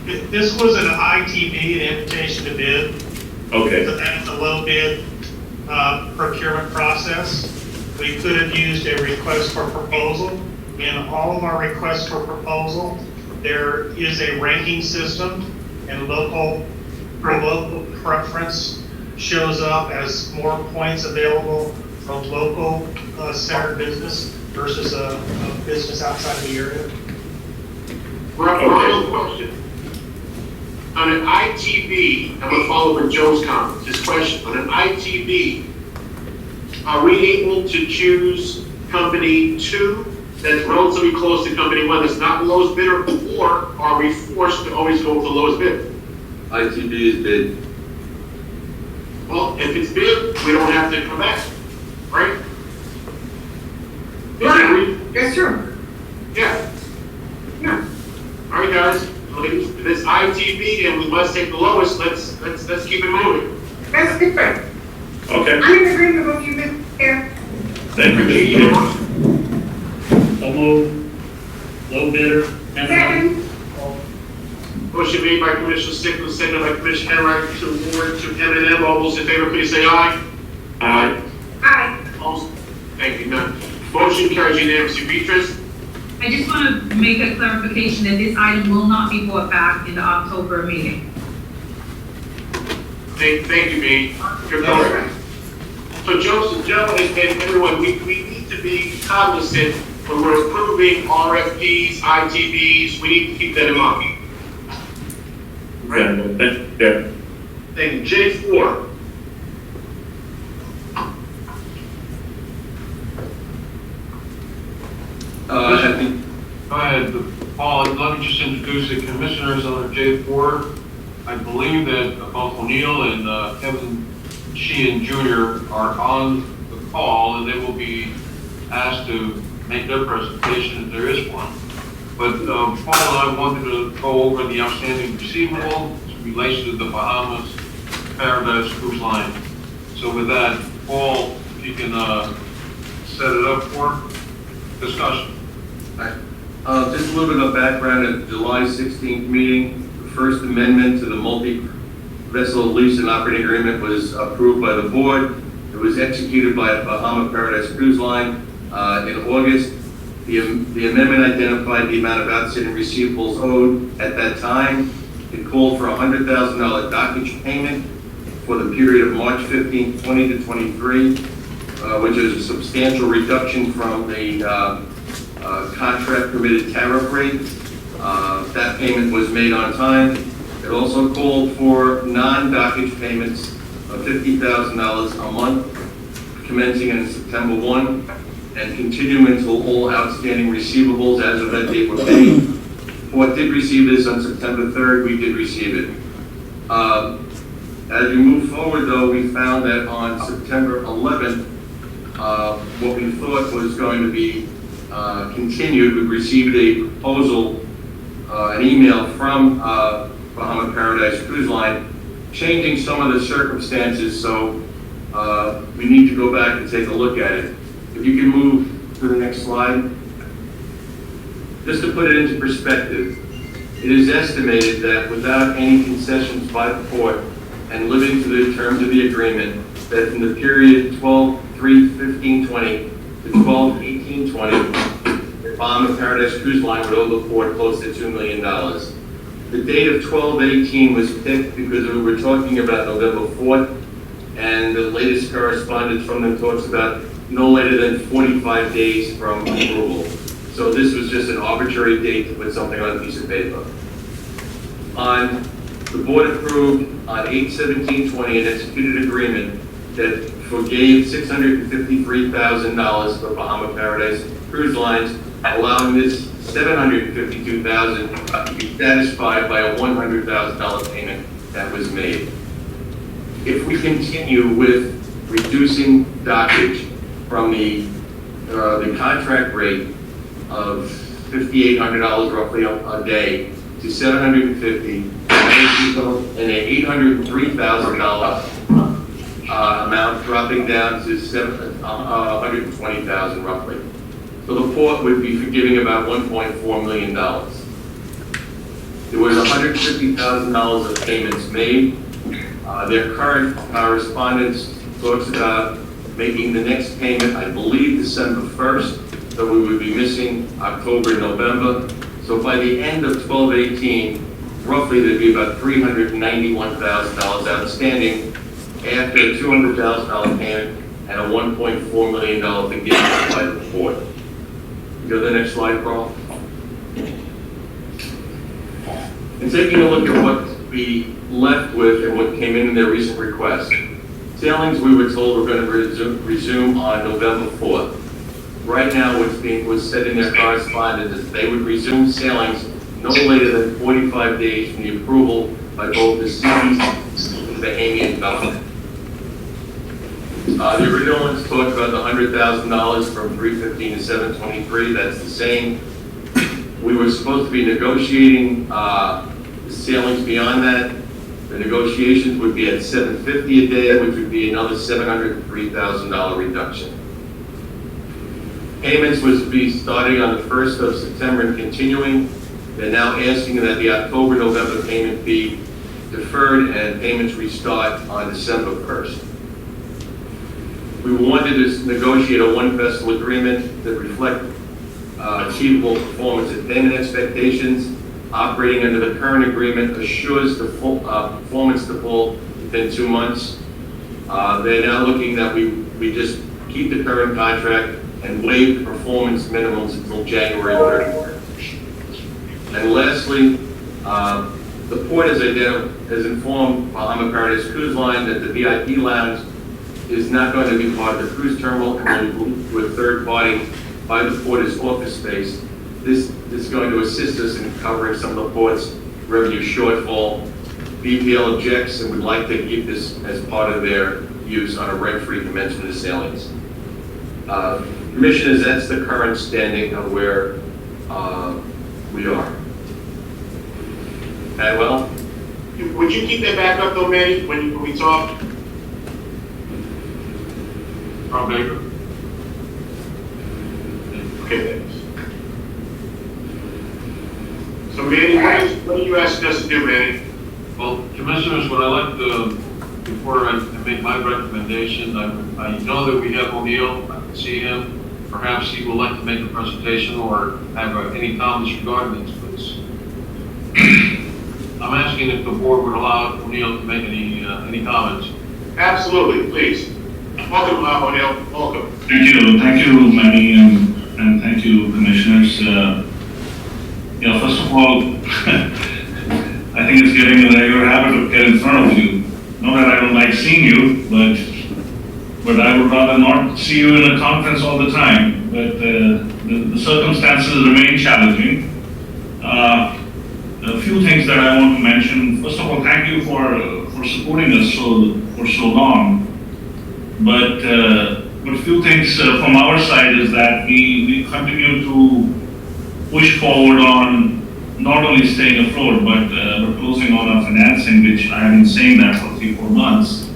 Speaker 13: This was an ITB, an invitation to bid.
Speaker 8: Okay.
Speaker 13: So that's a low bid procurement process. We could have used a request for proposal. In all of our requests for proposal, there is a ranking system, and local preference shows up as more points available from local centered business versus a business outside of the area.
Speaker 2: Ronald, question. On an ITB, I'm gonna follow with Joe's comments, this question, on an ITB, are we able to choose company 2 that's relatively close to company 1 that's not the lowest bidder, or are we forced to always go with the lowest bidder?
Speaker 18: ITB is bid.
Speaker 2: Well, if it's bid, we don't have to come back, right?
Speaker 4: Right, that's true.
Speaker 2: Yeah. Yeah. All right, guys, ladies, this ITB, and we must take the lowest, let's keep it moving.
Speaker 4: That's different.
Speaker 8: Okay.
Speaker 4: I'm in agreement with you, Mr. Chair.
Speaker 8: Thank you, Mr. Chair.
Speaker 9: So move, low bidder,
Speaker 4: Second.
Speaker 2: Motion made by Commissioner Stickles, seconded by Commissioner Enright to award to M&M. All those in favor, please say aye.
Speaker 8: Aye.
Speaker 4: Aye.
Speaker 2: Opposed? Thank you, none. Motion carries unanimously. Beatrice?
Speaker 12: I just want to make a clarification that this item will not be brought back in the October meeting.
Speaker 2: Thank you, B. Good point. So Joe and everyone, we need to be cognizant when we're approving RFPs, ITBs, we need to keep that in mind.
Speaker 8: Right. Thank you.
Speaker 2: Thank you. J4.
Speaker 18: I think,
Speaker 1: Go ahead, Paul, let me just introduce the commissioners on J4. I believe that both O'Neill and Kevin Sheehan Jr. are on the call, and they will be asked to make their presentation if there is one. But Paul and I wanted to go over the outstanding receivable in relation to the Bahamas Paradise Cruise Line. So with that, Paul, if you can set it up for discussion.
Speaker 18: just a little bit of background at the July 16th meeting. The First Amendment to the multi-vessel lease and operating agreement was approved by the board. It was executed by Bahama Paradise Cruise Line in August. The amendment identified the amount of outstanding receivables owed at that time. It called for a $100,000 dockage payment for the period of March 15, 20 to 23, which is a substantial reduction from the contract permitted tariff rate. That payment was made on time. It also called for non-dockage payments of $50,000 a month, commencing on September 1, and continuing until all outstanding receivables as of that date were paid. What did receive this on September 3rd, we did receive it. As we move forward, though, we found that on September 11th, what we thought was going to be continued, we received a proposal, an email from Bahama Paradise Cruise Line, changing some of the circumstances, so we need to go back and take a look at it. If you can move to the next slide. Just to put it into perspective, it is estimated that without any concessions by the port and living to the terms of the agreement, that from the period 12/3/15/20 to 12/18/20, the Bahama Paradise Cruise Line would owe the port close to $2 million. The date of 12/18 was picked because we were talking about November 4th, and the latest correspondence from them talks about no later than 45 days from approval. So this was just an arbitrary date to put something on a piece of paper. The board approved on 8/17/20 an executed agreement that forgave $653,000 for Bahama Paradise Cruise Lines, allowing this $752,000 to be satisfied by a $100,000 payment that was made. If we continue with reducing dockage from the contract rate of $5,800 roughly a day to $750, and an $803,000 amount dropping down to $120,000 roughly. So the port would be forgiving about $1.4 million. There was $150,000 of payments made. Their current correspondence talks about making the next payment, I believe, December 1st, so we would be missing October and November. So by the end of 12/18, roughly there'd be about $391,000 outstanding after a $200,000 payment and a $1.4 million forgiveness by the board. Go to the next slide, Carl. And taking a look at what we left with and what came in their recent request. Sailings, we were told, were going to resume on November 4th. Right now, what's said in their correspondence is they would resume sailings no later than 45 days from the approval by both the cities and the Bahamian government. The original ones talked about the $100,000 from 315 to 723. That's the same. We were supposed to be negotiating sailings beyond that. The negotiations would be at $750 a day, which would be another $703,000 reduction. Payments was to be starting on the 1st of September and continuing. They're now asking that the October-November payment be deferred and payments restart on December 1st. We wanted to negotiate a one-vessel agreement that reflect achievable performance and payment expectations. Operating under the current agreement assures the full performance to full within 2 months. They're now looking that we just keep the current contract and waive the performance minimums until January 31st. And lastly, the port has informed Bahama Paradise Cruise Line that the VIP lounge is not going to be part of the cruise terminal and will move to a third party by the port as office space. This is going to assist us in covering some of the port's revenue shortfall. BPL objects and would like to keep this as part of their use on a rent-free commencement of sailings. Commissioners, that's the current standing of where we are. Okay, well?
Speaker 2: Would you keep that back up though, Manny, when we talk?
Speaker 1: Carl Baker.
Speaker 2: Okay, thanks. So Manny, what are you asking us to do, Manny?
Speaker 1: Well, Commissioners, what I like to, before I make my recommendation, I know that we have O'Neill, I can see him. Perhaps he would like to make a presentation or have any comments regarding this, please. I'm asking if the board would allow O'Neill to make any comments.
Speaker 2: Absolutely, please. Welcome, O'Neill. Welcome.
Speaker 20: Thank you, Manny, and thank you, Commissioners. First of all, I think it's getting a regular habit of getting in front of you. Not that I don't like seeing you, but I would rather not see you in a conference all the time. But the circumstances remain challenging. A few things that I want to mention. First of all, thank you for supporting us for so long. But a few things from our side is that we continue to push forward on not only staying afloat, but closing on our financing, which I have been saying that for 3-4 months.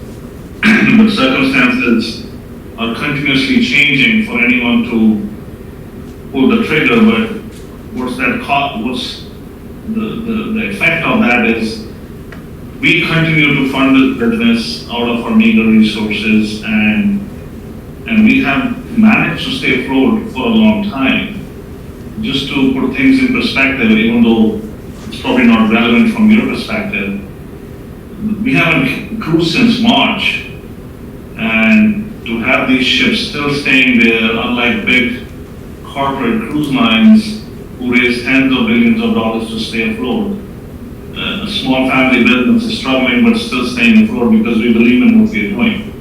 Speaker 20: But circumstances are continuously changing for anyone to pull the trigger. But what's the effect of that is we continue to fund the business out of our meager resources, and we have managed to stay afloat for a long time. Just to put things in perspective, even though it's probably not relevant from your perspective, we haven't cruised since March, and to have these ships still staying there, unlike big corporate cruise lines who raise tens of billions of dollars to stay afloat. A small family business is struggling but still staying afloat because we believe in what we are doing.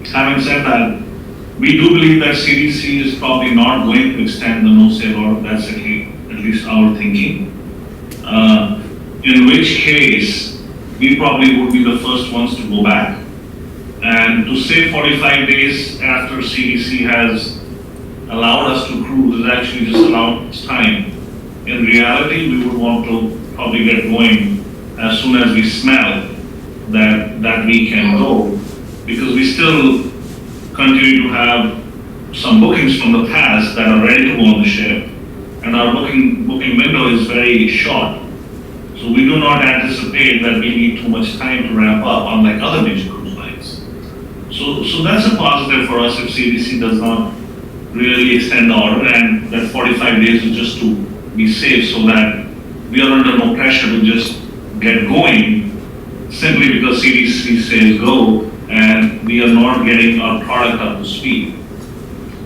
Speaker 20: Having said that, we do believe that CDC is probably not going to extend the no-sail order. That's at least our thinking. In which case, we probably would be the first ones to go back. And to say 45 days after CDC has allowed us to cruise is actually just allowed us time. In reality, we would want to probably get going as soon as we smell that we can go, because we still continue to have some bookings from the past that are ready to go on the ship, and our booking window is very short. So we do not anticipate that we need too much time to ramp up, unlike other major cruise lines. So that's a positive for us if CDC does not really extend the order, and that 45 days is just to be safe, so that we are under no pressure to just get going simply because CDC says go, and we are not getting our product up to speed.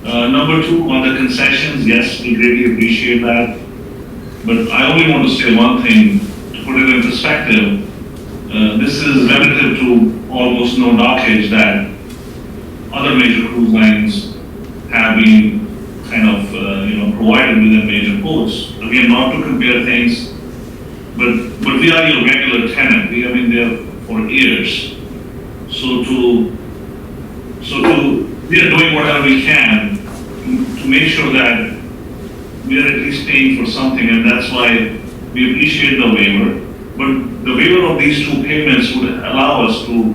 Speaker 20: Number two, on the concessions, yes, we greatly appreciate that. But I only want to say one thing, to put it in perspective. This is relative to almost no dockage that other major cruise lines have been kind of, provided with their major ports. Again, not to compare things, but we are your regular tenant. We have been there for years. So we are doing whatever we can to make sure that we are at least paying for something, and that's why we appreciate the waiver. But the waiver of these two payments would allow us to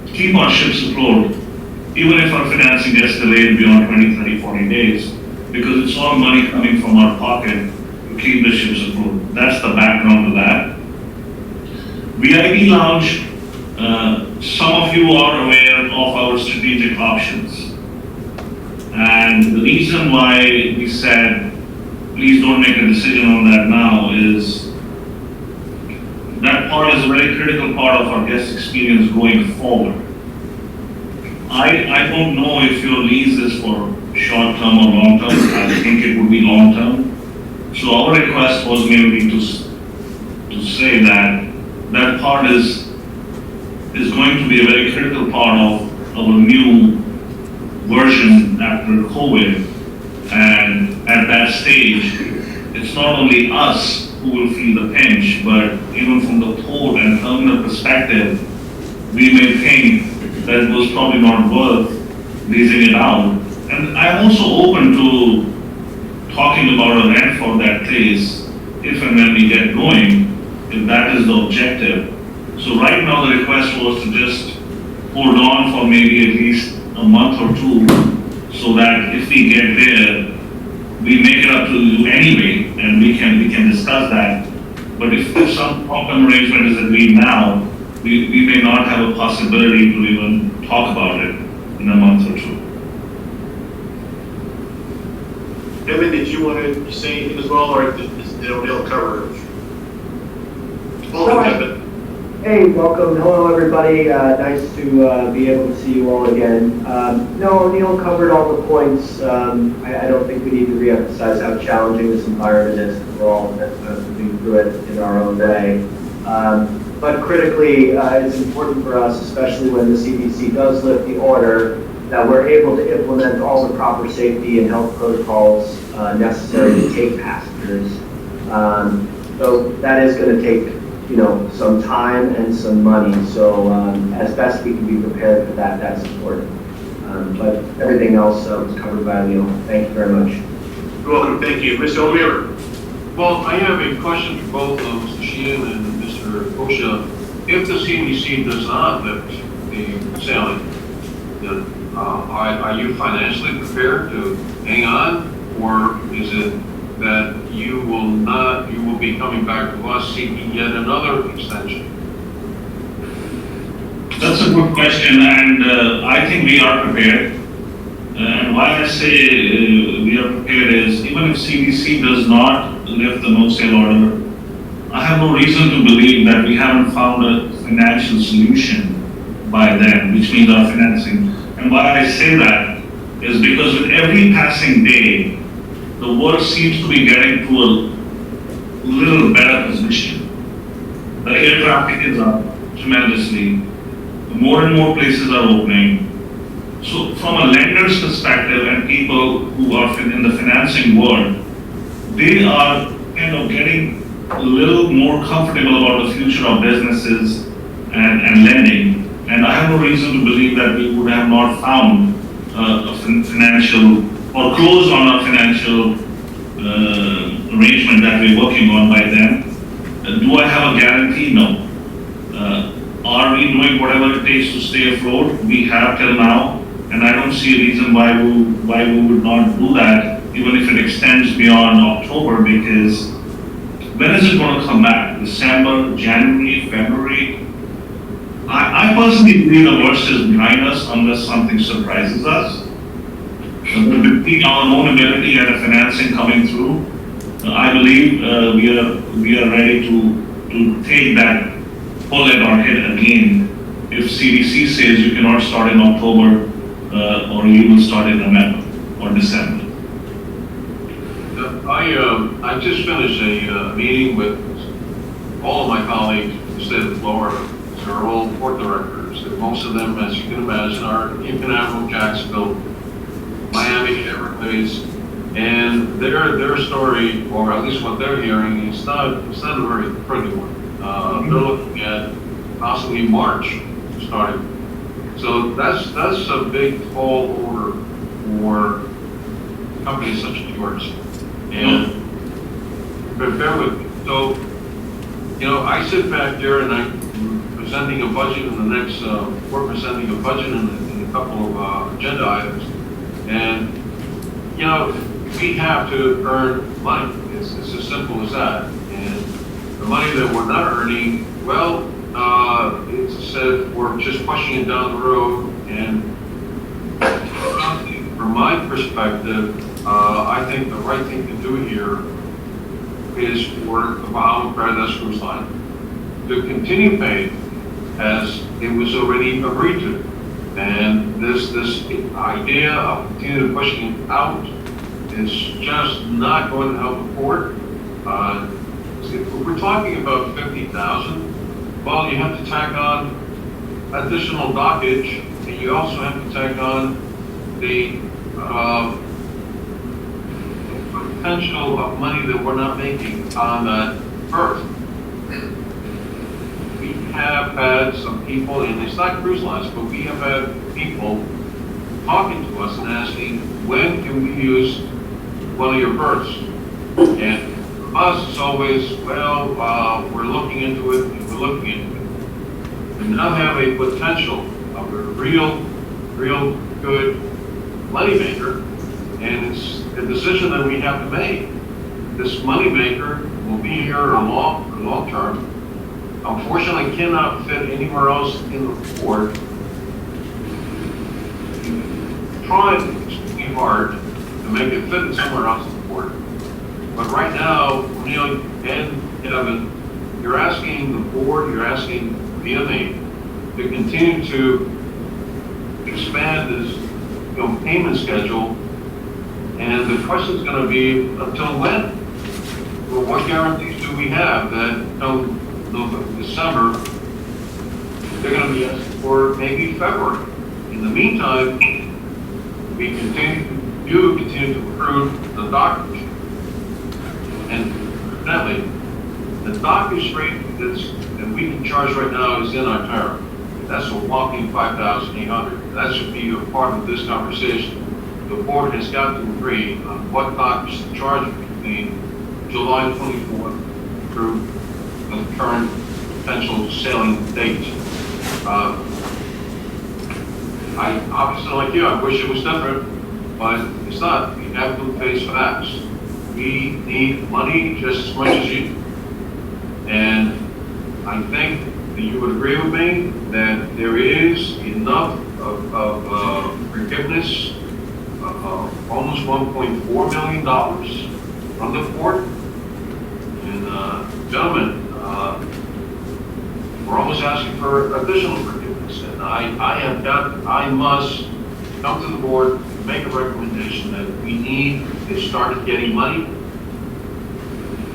Speaker 20: keep our ships afloat, even if our financing gets delayed beyond 20, 30, 40 days, because it's all money coming from our pocket to keep the ships afloat. That's the background to that. VIP Lounge, some of you are aware of our strategic options. And the reason why we said, please don't make a decision on that now, is that part is a very critical part of our guest experience going forward. I don't know if your lease is for short-term or long-term. I think it would be long-term. So our request was maybe to say that that part is going to be a very critical part of our new version after COVID. And at that stage, it's not only us who will feel the pinch, but even from the port and terminal perspective, we may think that it was probably not worth leasing it out. And I'm also open to talking about a rent for that place if and when we get going, if that is the objective. So right now the request was to just hold on for maybe at least a month or two, so that if we get there, we make it up to you anyway, and we can discuss that. But if some common arrangement is agreed now, we may not have a possibility to even talk about it in a month or two.
Speaker 2: Kevin, did you want to say anything as well, or did O'Neill cover it? Kevin.
Speaker 21: Hey, welcome. Hello, everybody. Nice to be able to see you all again. No, Neil covered all the points. I don't think we need to reemphasize how challenging this environment is. We're all moving through it in our own way. But critically, it's important for us, especially when the CDC does lift the order, that we're able to implement all the proper safety and health protocols necessary to take passengers. So that is going to take some time and some money. So as best we can be prepared for that, that's important. But everything else was covered by Leo. Thank you very much.
Speaker 2: You're welcome. Thank you. Mr. O'Meara.
Speaker 1: Well, I have a question for both Mr. Sheehan and Mr. Osha. If the CDC does not lift the sailing, then are you financially prepared to hang on, or is it that you will be coming back to us seeking yet another extension?
Speaker 20: That's a good question, and I think we are prepared. And why I say we are prepared is, even if CDC does not lift the no-sail order, I have no reason to believe that we haven't found a financial solution by then, which means our financing. And why I say that is because with every passing day, the world seems to be getting to a little better position. The air traffic is up tremendously. More and more places are opening. So from a lender's perspective and people who are in the financing world, they are kind of getting a little more comfortable about the future of businesses and lending. And I have no reason to believe that we would have not found a financial or closed on a financial arrangement that we're working on by then. Do I have a guarantee? No. Are we doing whatever it takes to stay afloat? We have till now, and I don't see a reason why we would not do that, even if it extends beyond October, because when is it going to come back? December, January, February? I personally believe the worst is behind us unless something surprises us. Between our own ability and the financing coming through, I believe we are ready to take that pull at our head again. If CDC says you cannot start in October or you will start in November or December.
Speaker 1: I just finished a meeting with all of my colleagues in the state of Florida. They're all board directors. Most of them, as you can imagine, are in Canaveral, Jacksonville, Miami, Everglades, and their story, or at least what they're hearing, it's not a very pretty one. They're looking at possibly March starting. So that's a big tall order for companies such as yours. And bear with me. So, I sit back there and I'm presenting a budget in the next, we're presenting a budget in a couple of agenda items. And, we have to earn money. It's as simple as that. And the money that we're not earning, well, it's said we're just pushing it down the road. And from my perspective, I think the right thing to do here is for the Bahamas Paradise Cruise Line to continue paying as it was already agreed to. And this idea of continuing pushing it out is just not going to help the port. If we're talking about 50,000, well, you have to tack on additional dockage, and you also have to tack on the potential of money that we're not making on that berth. We have had some people, and it's not cruise lines, but we have had people talking to us and asking, when can we use one of your berths? And for us, it's always, well, we're looking into it, and we're looking into it. We now have a potential of a real good moneymaker, and it's a decision that we have to make. This moneymaker will be here a long term. Unfortunately, cannot fit anywhere else in the port. Trying extremely hard to make it fit somewhere else in the port. But right now, Neil and Kevin, you're asking the board, you're asking via me to continue to expand this payment schedule. And the question is going to be, until when? Well, what guarantees do we have that until December, they're going to be asking for maybe February? In the meantime, we continue to approve the dockage. And evidently, the dockage rate that we can charge right now is in our tariff. That's a whopping $5,800. That should be a part of this conversation. The board has got to agree on what dockage to charge between July 24th through the current potential sailing date. I obviously, like you, I wish it was different, but it's not. We have to face facts. We need money just as much as you. And I think that you would agree with me that there is enough of forgiveness of almost $1.4 million from the port. And gentlemen, we're almost asking for additional forgiveness. And I must come to the board and make a recommendation that we need to start getting money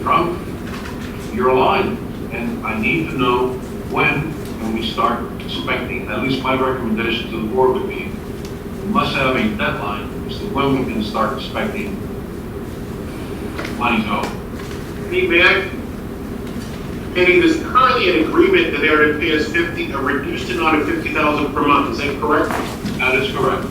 Speaker 1: from your line. And I need to know when we start expecting, at least my recommendation to the board would be, we must have a deadline as to when we can start expecting money to go.
Speaker 2: Hey, man. Eddie, there's currently an agreement that they're to pay us a reduced amount of $50,000 per month. Is that correct?
Speaker 1: That is correct.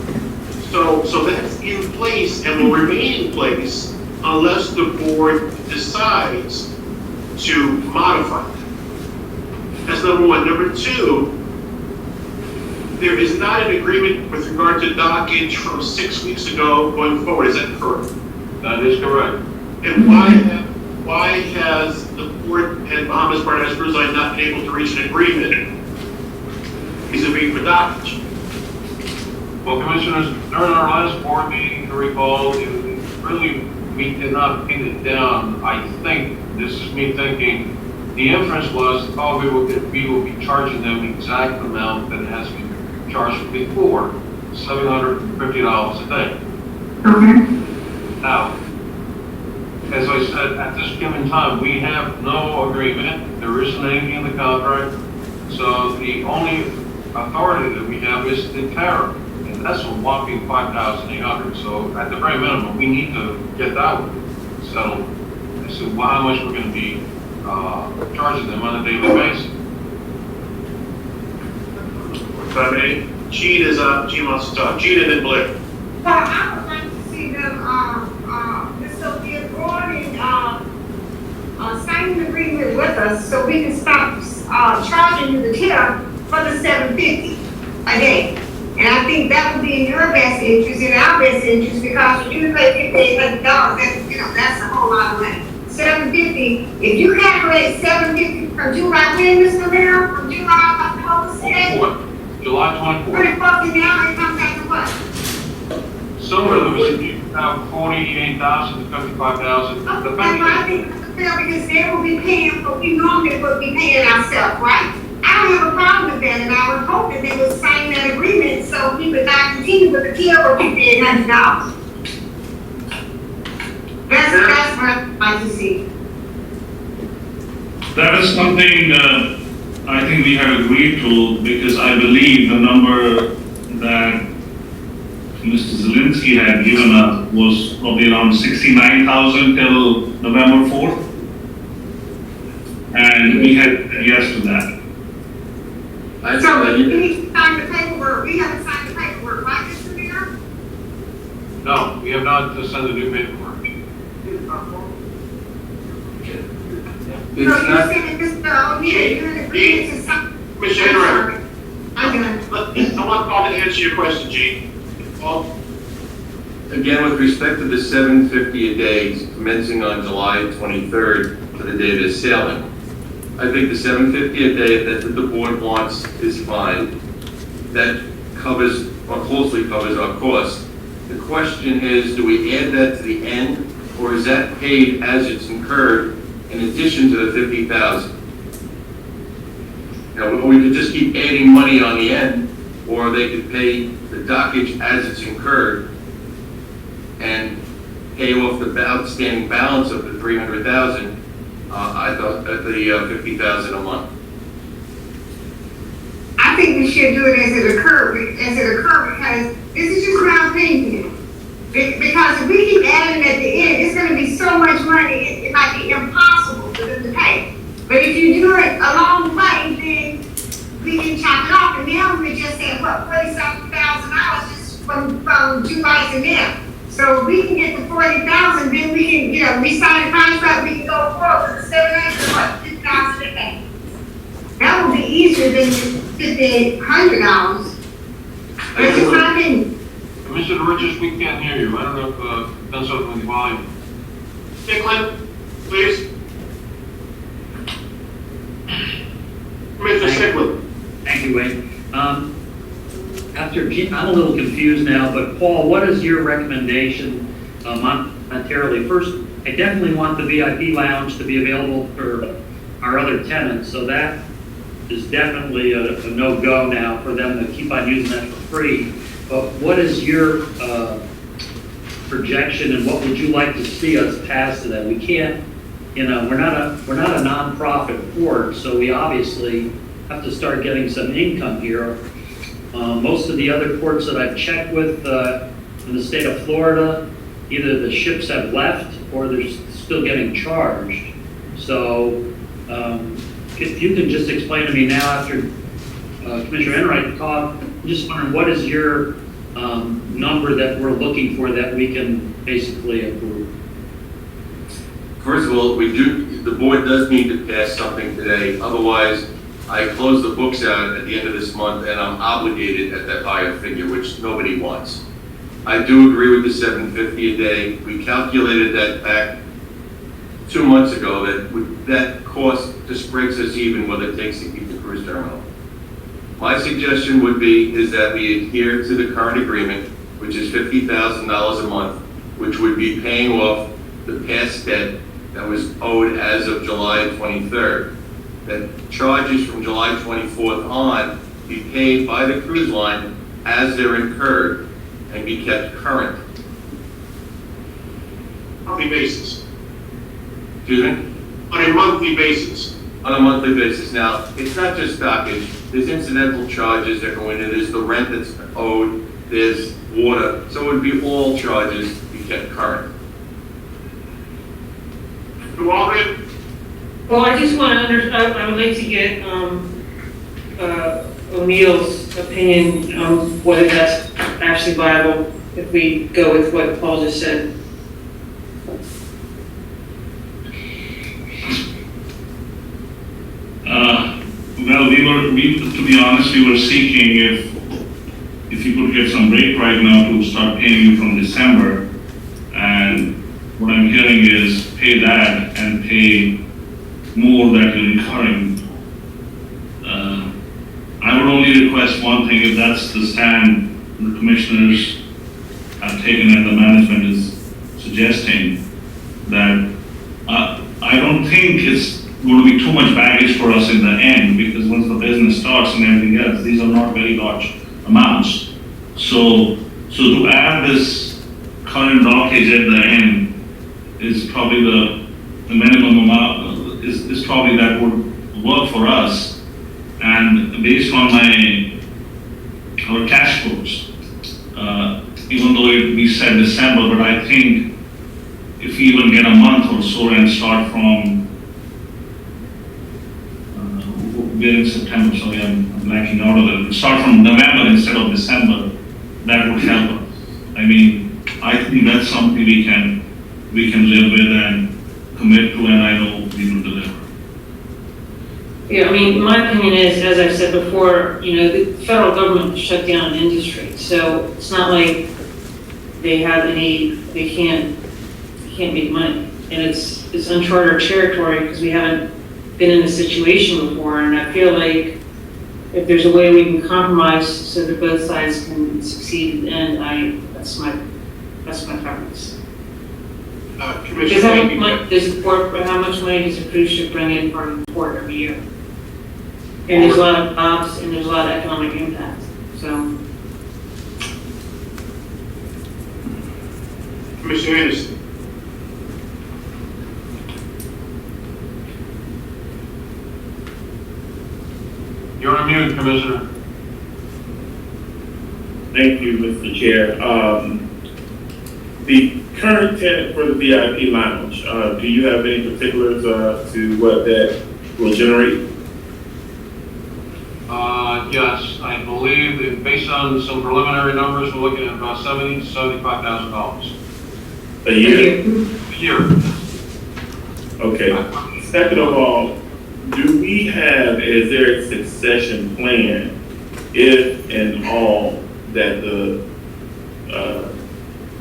Speaker 2: So that's in place and will remain in place unless the board decides to modify it. That's number one. Number two, there is not an agreement with regard to dockage from 6 weeks ago going forward. Is that correct?
Speaker 1: That is correct.
Speaker 2: And why has the board and Bahamas Partners Cruise Line not been able to reach an agreement vis-a-vis for dockage?
Speaker 1: Well, Commissioners, during our last board meeting, you recall, we did not pin it down. I think, this is me thinking, the inference was, oh, we will be charging them the exact amount that has been charged before, $750 a day.
Speaker 4: Okay.
Speaker 1: Now, as I said, at this given time, we have no agreement. There isn't anything in the contract. So the only authority that we have is the tariff. And that's a whopping $5,800. So at the very minimum, we need to get that settled as to how much we're going to be charging them on a daily basis.
Speaker 2: If I may, Gene is up. Gene wants to talk. Gene and then Blair.
Speaker 4: Well, I would like to see them, Mr. O'Neill, go on and sign an agreement with us so we can stop charging you the tariff for the $750 a day. And I think that would be in your best interest, in our best interest, because when you pay $5,800, that's a whole lot of money. $750, if you calculate $750 from July, when, Mr. Mayor, from July, October,
Speaker 1: July 24th.
Speaker 4: $30 an hour, it comes out to what?
Speaker 1: Some of those, you have 48,000 to 55,000.
Speaker 4: I think it's fair because they will be paying what we normally would be paying ourselves, right? I don't have a problem with that, and I would hope that they would sign that agreement so we would not continue with the deal for $5,800. That's what I'd like to see.
Speaker 20: That is something I think we have agreed to, because I believe the number that Mr. Zielinski had given us was probably around 69,000 till November 4th. And we had said yes to that.
Speaker 4: So we need to sign the paperwork. We haven't signed the paperwork, right, Mr. Mayor?
Speaker 1: No, we have not sent the new paperwork.
Speaker 4: So you're saying, Mr. O'Neill, you're in agreement to sign?
Speaker 2: Commissioner Enright.
Speaker 4: I'm gonna.
Speaker 2: Someone called to answer your question, Gene. Paul?
Speaker 18: Again, with respect to the $750 a day commencing on July 23rd to the day they're sailing, I think the $750 a day, if that's what the board wants, is fine. That covers, or closely covers our costs. The question is, do we add that to the end, or is that paid as it's incurred in addition to the $50,000? We could just keep adding money on the end, or they could pay the dockage as it's incurred and pay off the outstanding balance of the $300,000. I thought at the $50,000 a month.
Speaker 4: I think we should do it as it occurred, because this is just ground payment. Because if we keep adding at the end, it's going to be so much money, it might be impossible for them to pay. But if you do it along the way, then we can chop it off. And now we just said, what, $47,000 just from July to now. So we can get the $40,000, then we can, we sign a contract, we can go forward with the $7,800 a day. That would be easier than $5,800. That's just my opinion.
Speaker 1: Commissioner Richards, we can't hear you. I don't know if you've done something with the volume.
Speaker 2: Nicklin, please. Commissioner Nicklin.
Speaker 9: Thank you, Wayne. I'm a little confused now, but Paul, what is your recommendation monetarily? First, I definitely want the VIP lounge to be available for our other tenants, so that is definitely a no-go now for them to keep on using that for free. But what is your projection, and what would you like to see us pass to that? We can't, we're not a nonprofit port, so we obviously have to start getting some income here. Most of the other ports that I've checked with in the state of Florida, either the ships have left or they're still getting charged. So if you can just explain to me now after Commissioner Enright talked, I'm just wondering what is your number that we're looking for that we can basically approve?
Speaker 18: First of all, the board does need to pass something today. Otherwise, I close the books out at the end of this month and I'm obligated at that higher figure, which nobody wants. I do agree with the $750 a day. We calculated that back 2 months ago that cost just breaks us even what it takes to keep the cruise terminal. My suggestion would be is that we adhere to the current agreement, which is $50,000 a month, which would be paying off the past debt that was owed as of July 23rd. That charges from July 24th on be paid by the cruise line as they're incurred and be kept current.
Speaker 2: Monthly basis.
Speaker 18: Excuse me?
Speaker 2: On a monthly basis.
Speaker 18: On a monthly basis. Now, it's not just dockage. There's incidental charges that go in it. There's the rent that's owed. There's water. So it would be all charges be kept current.
Speaker 2: Who already?
Speaker 3: Well, I just want to I would like to get, O'Neill's opinion on whether that's actually viable if we go with what Paul just said.
Speaker 20: Well, to be honest, we were seeking if you could get some break right now to start paying you from December. And what I'm hearing is pay that and pay more that you're incurring. I would only request one thing, if that's the stand the commissioners have taken and the management is suggesting, that I don't think it's going to be too much baggage for us in the end, because once the business starts and everything else, these are not very large amounts. So to add this current blockage at the end is probably the minimum amount, is probably that would work for us. And based on our cash flows, even though we said December, but I think if we even get a month or so and start from we're in September, sorry, I'm blanking out of it. Start from November instead of December, that would help us. I mean, I think that's something we can live with and commit to, and I know we will deliver.
Speaker 3: Yeah, I mean, my opinion is, as I said before, the federal government shut down an industry, so it's not like they can't make money. And it's uncharted territory because we haven't been in a situation before, and I feel like if there's a way we can compromise so that both sides can succeed in the end, that's my preference. Because how much money does a cruise ship bring in from the port every year? And there's a lot of jobs and there's a lot of economic impact. So,
Speaker 2: Commissioner Anderson.
Speaker 1: You're on mute, Commissioner.
Speaker 8: Thank you, Mr. Chair. The current tenant for the VIP lounge, do you have any particulars to what that will generate?
Speaker 1: Yes, I believe that based on some preliminary numbers, we're looking at about $70,000 to $75,000.
Speaker 8: A year?
Speaker 1: A year.
Speaker 8: Okay. Second of all, is there a succession plan if and all that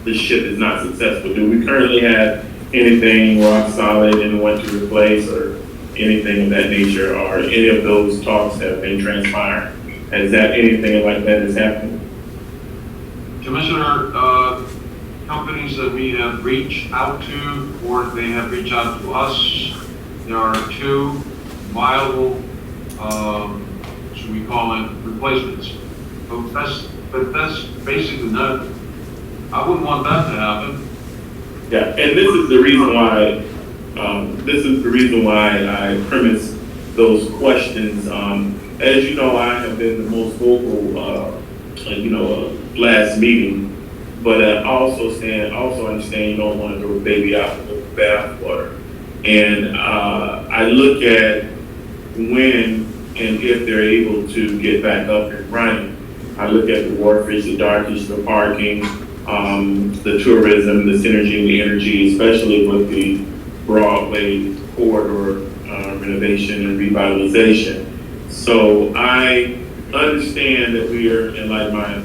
Speaker 8: the ship is not successful? Do we currently have anything rock solid and want to replace or anything of that nature, or any of those talks have been transpired? Has that anything like that has happened?
Speaker 1: Commissioner, companies that we have reached out to, or they have reached out to us, there are 2 viable, should we call it, replacements. But that's basically not, I wouldn't want that to happen.
Speaker 8: Yeah, and this is the reason why I premise those questions. As you know, I have been the most vocal, last meeting, but I also understand you don't want to throw the baby out with the bathwater. And I look at when and if they're able to get back up and running. I look at the wharfage, the darkish, the parking, the tourism, the synergy and the energy, especially with the Broadway corridor renovation and revitalization. So I understand that we are, in like my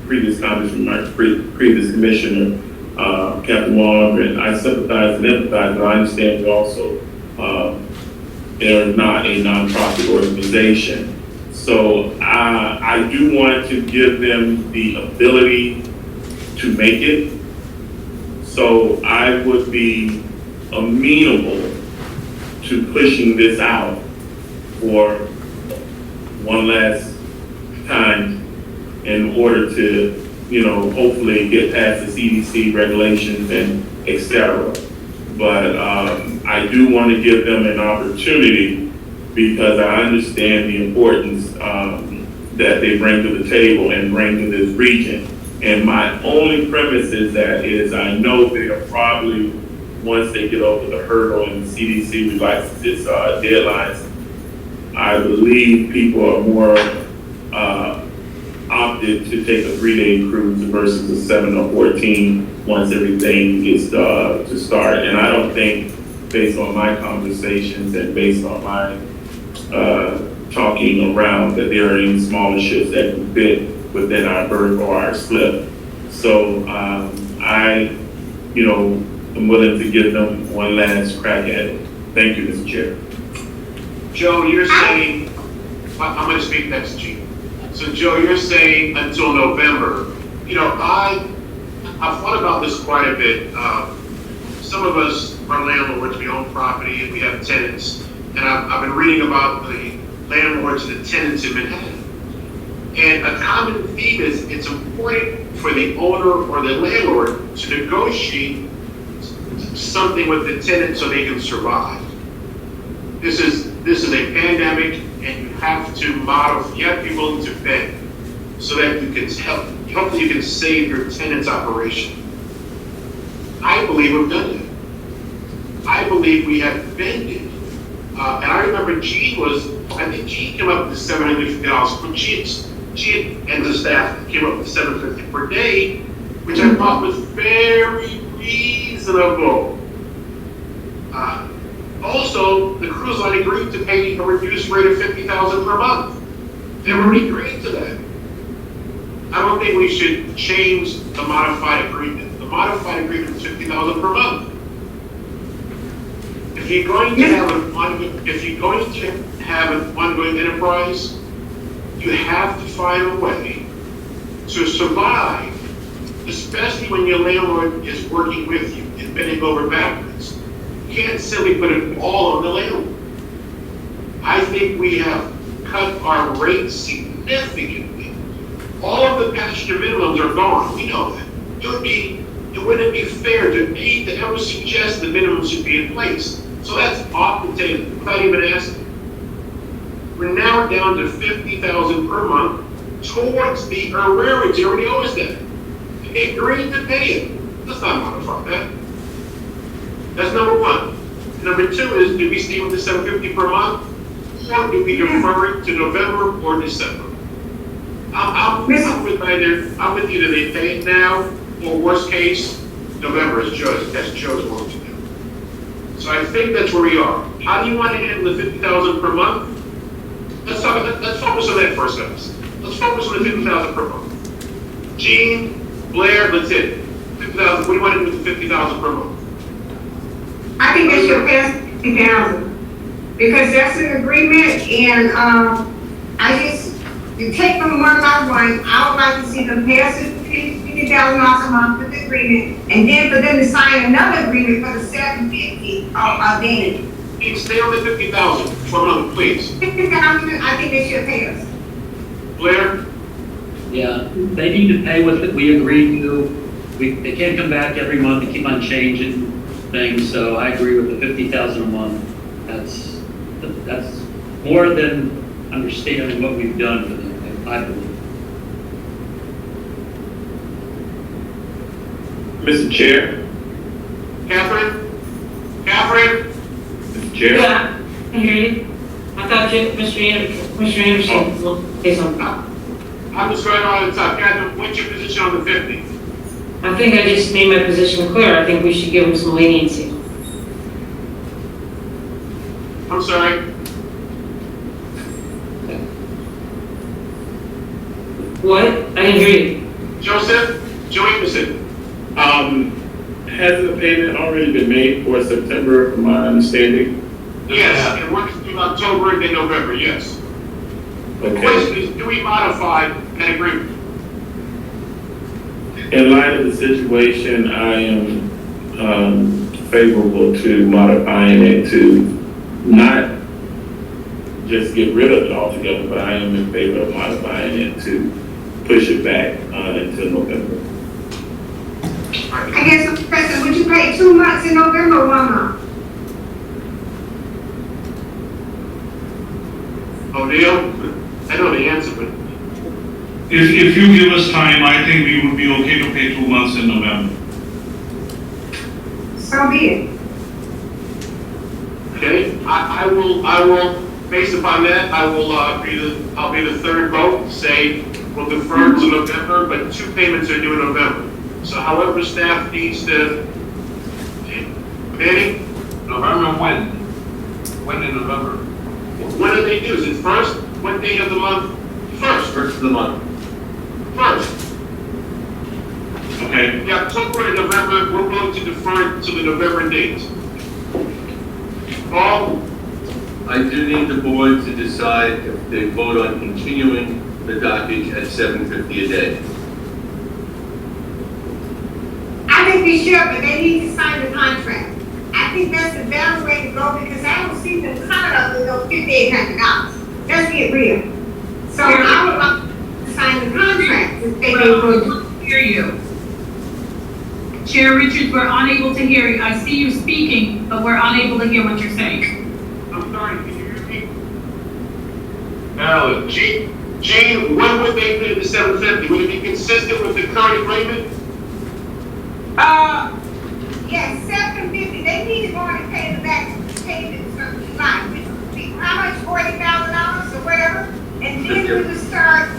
Speaker 8: previous comments from my previous commissioner, Captain Waldron, I sympathize and empathize, but I understand you also, they're not a nonprofit organization. So I do want to give them the ability to make it. So I would be amenable to pushing this out for one last time in order to, hopefully get past the CDC regulations and et cetera. But I do want to give them an opportunity because I understand the importance that they bring to the table and bring to this region. And my only premise is I know they are probably, once they get over the hurdle and the CDC relaxes its deadlines, I believe people are more opted to take a 3-day cruise versus a 7 or 14 once everything gets to start. And I don't think, based on my conversations and based on my talking around, that there are any smaller ships that can fit within our berth or our slip. So I, am willing to give them one last crack at it. Thank you, Mr. Chair.
Speaker 2: Joe, you're saying, I'm going to speak next to you. So Joe, you're saying until November. I've thought about this quite a bit. Some of us are landlords, we own property and we have tenants. And I've been reading about the landlords and the tenants in Manhattan. And a common theme is it's important for the owner or the landlord to negotiate something with the tenant so they can survive. This is a pandemic, and you have to modify. You have to be willing to bend so that you can help. Hopefully, you can save your tenant's operation. I believe we've done that. I believe we have bended. And I remember Gene came up with $750. She and the staff came up with $750 per day, which I thought was very reasonable. Also, the cruise line agreed to pay a reduced rate of $50,000 per month. They already agreed to that. I don't think we should change the modified agreement. The modified agreement is $50,000 per month. If you're going to have an ongoing enterprise, you have to find a way to survive, especially when your landlord is working with you and bending over backwards. You can't simply put it all on the landlord. I think we have cut our rates significantly. All of the passenger minimums are gone. We know that. It wouldn't be fair to ever suggest the minimum should be in place. So that's off the table without even asking. We're now down to $50,000 per month towards the arrearage. They already owe us that. They agreed to pay it. Let's not modify that. That's number one. Number two is, do we stay with the $750 per month, or do we defer it to November or December? I'm with either they pay it now, or worst case, November is Joe's. That's Joe's work to do. So I think that's where we are. How do you want to handle the $50,000 per month? Let's focus on that first, guys. Let's focus on the $50,000 per month. Gene, Blair, that's it. $50,000. What do you want to do with the $50,000 per month?
Speaker 4: I think they should pass $50,000 because that's an agreement, and you take them one by one. I would like to see them pass it $50,000 a month with the agreement, and then for them to sign another agreement for the $750 then.
Speaker 2: Stay on the $50,000 for a month, please.
Speaker 4: $50,000, I think they should pay us.
Speaker 2: Blair?
Speaker 9: Yeah, they need to pay what we agreed to. They can't come back every month and keep on changing things, so I agree with the $50,000 a month. That's more than understanding what we've done for them, I believe.
Speaker 8: Mr. Chair?
Speaker 2: Catherine?
Speaker 8: Mr. Chair?
Speaker 3: Yeah, I can hear you. I thought Mr. Anderson will say something.
Speaker 2: I'm just going on the top. Catherine, what's your position on the 50?
Speaker 3: I think I just made my position clear. I think we should give him some leniency.
Speaker 2: I'm sorry.
Speaker 3: What? I didn't hear you.
Speaker 2: Joseph? Joey Pacific.
Speaker 8: Hasn't the payment already been made for September, from my understanding?
Speaker 2: Yes, it works through October and then November, yes. The
Speaker 8: Okay.
Speaker 2: question is, do we modify that agreement?
Speaker 8: In light of the situation, I am favorable to modifying it to not just get rid of it altogether, but I am in favor of modifying it to push it back until November.
Speaker 4: I guess, Mr. President, would you pay 2 months in November or 1 month?
Speaker 2: O'Neill, I know the answer, but
Speaker 20: If you give us time, I think we would be okay to pay 2 months in November.
Speaker 4: So be it.
Speaker 2: okay, I will, based upon that, I'll be the third vote, say we'll defer to November, but 2 payments are due in November. So however staff needs to, Manny,
Speaker 1: November when? When in November?
Speaker 2: when do they do? Is it first? What day of the month? First.
Speaker 18: First of the month.
Speaker 2: First.
Speaker 20: Okay.
Speaker 2: The October and November, we're going to defer to the November date. Paul?
Speaker 18: I do need the board to decide if they vote on continuing the dockage at $7.50 a day.
Speaker 4: I think we should, but they need to sign the contract. I think that's the better way to go because I don't see them coming up with those $5,800. Let's get real. So I would like to sign the contract if they go
Speaker 12: Well, hear you. Chair Richards, we're unable to hear you. I see you speaking, but we're unable to hear what you're saying.
Speaker 2: I'm sorry, can you hear me?
Speaker 1: Marilyn,
Speaker 2: Gene, when would they pay the $750? Would it be consistent with the current agreement?
Speaker 4: yes, $750. They need to go and pay the back payments from July. How much? $40,000 or whatever, and then we will start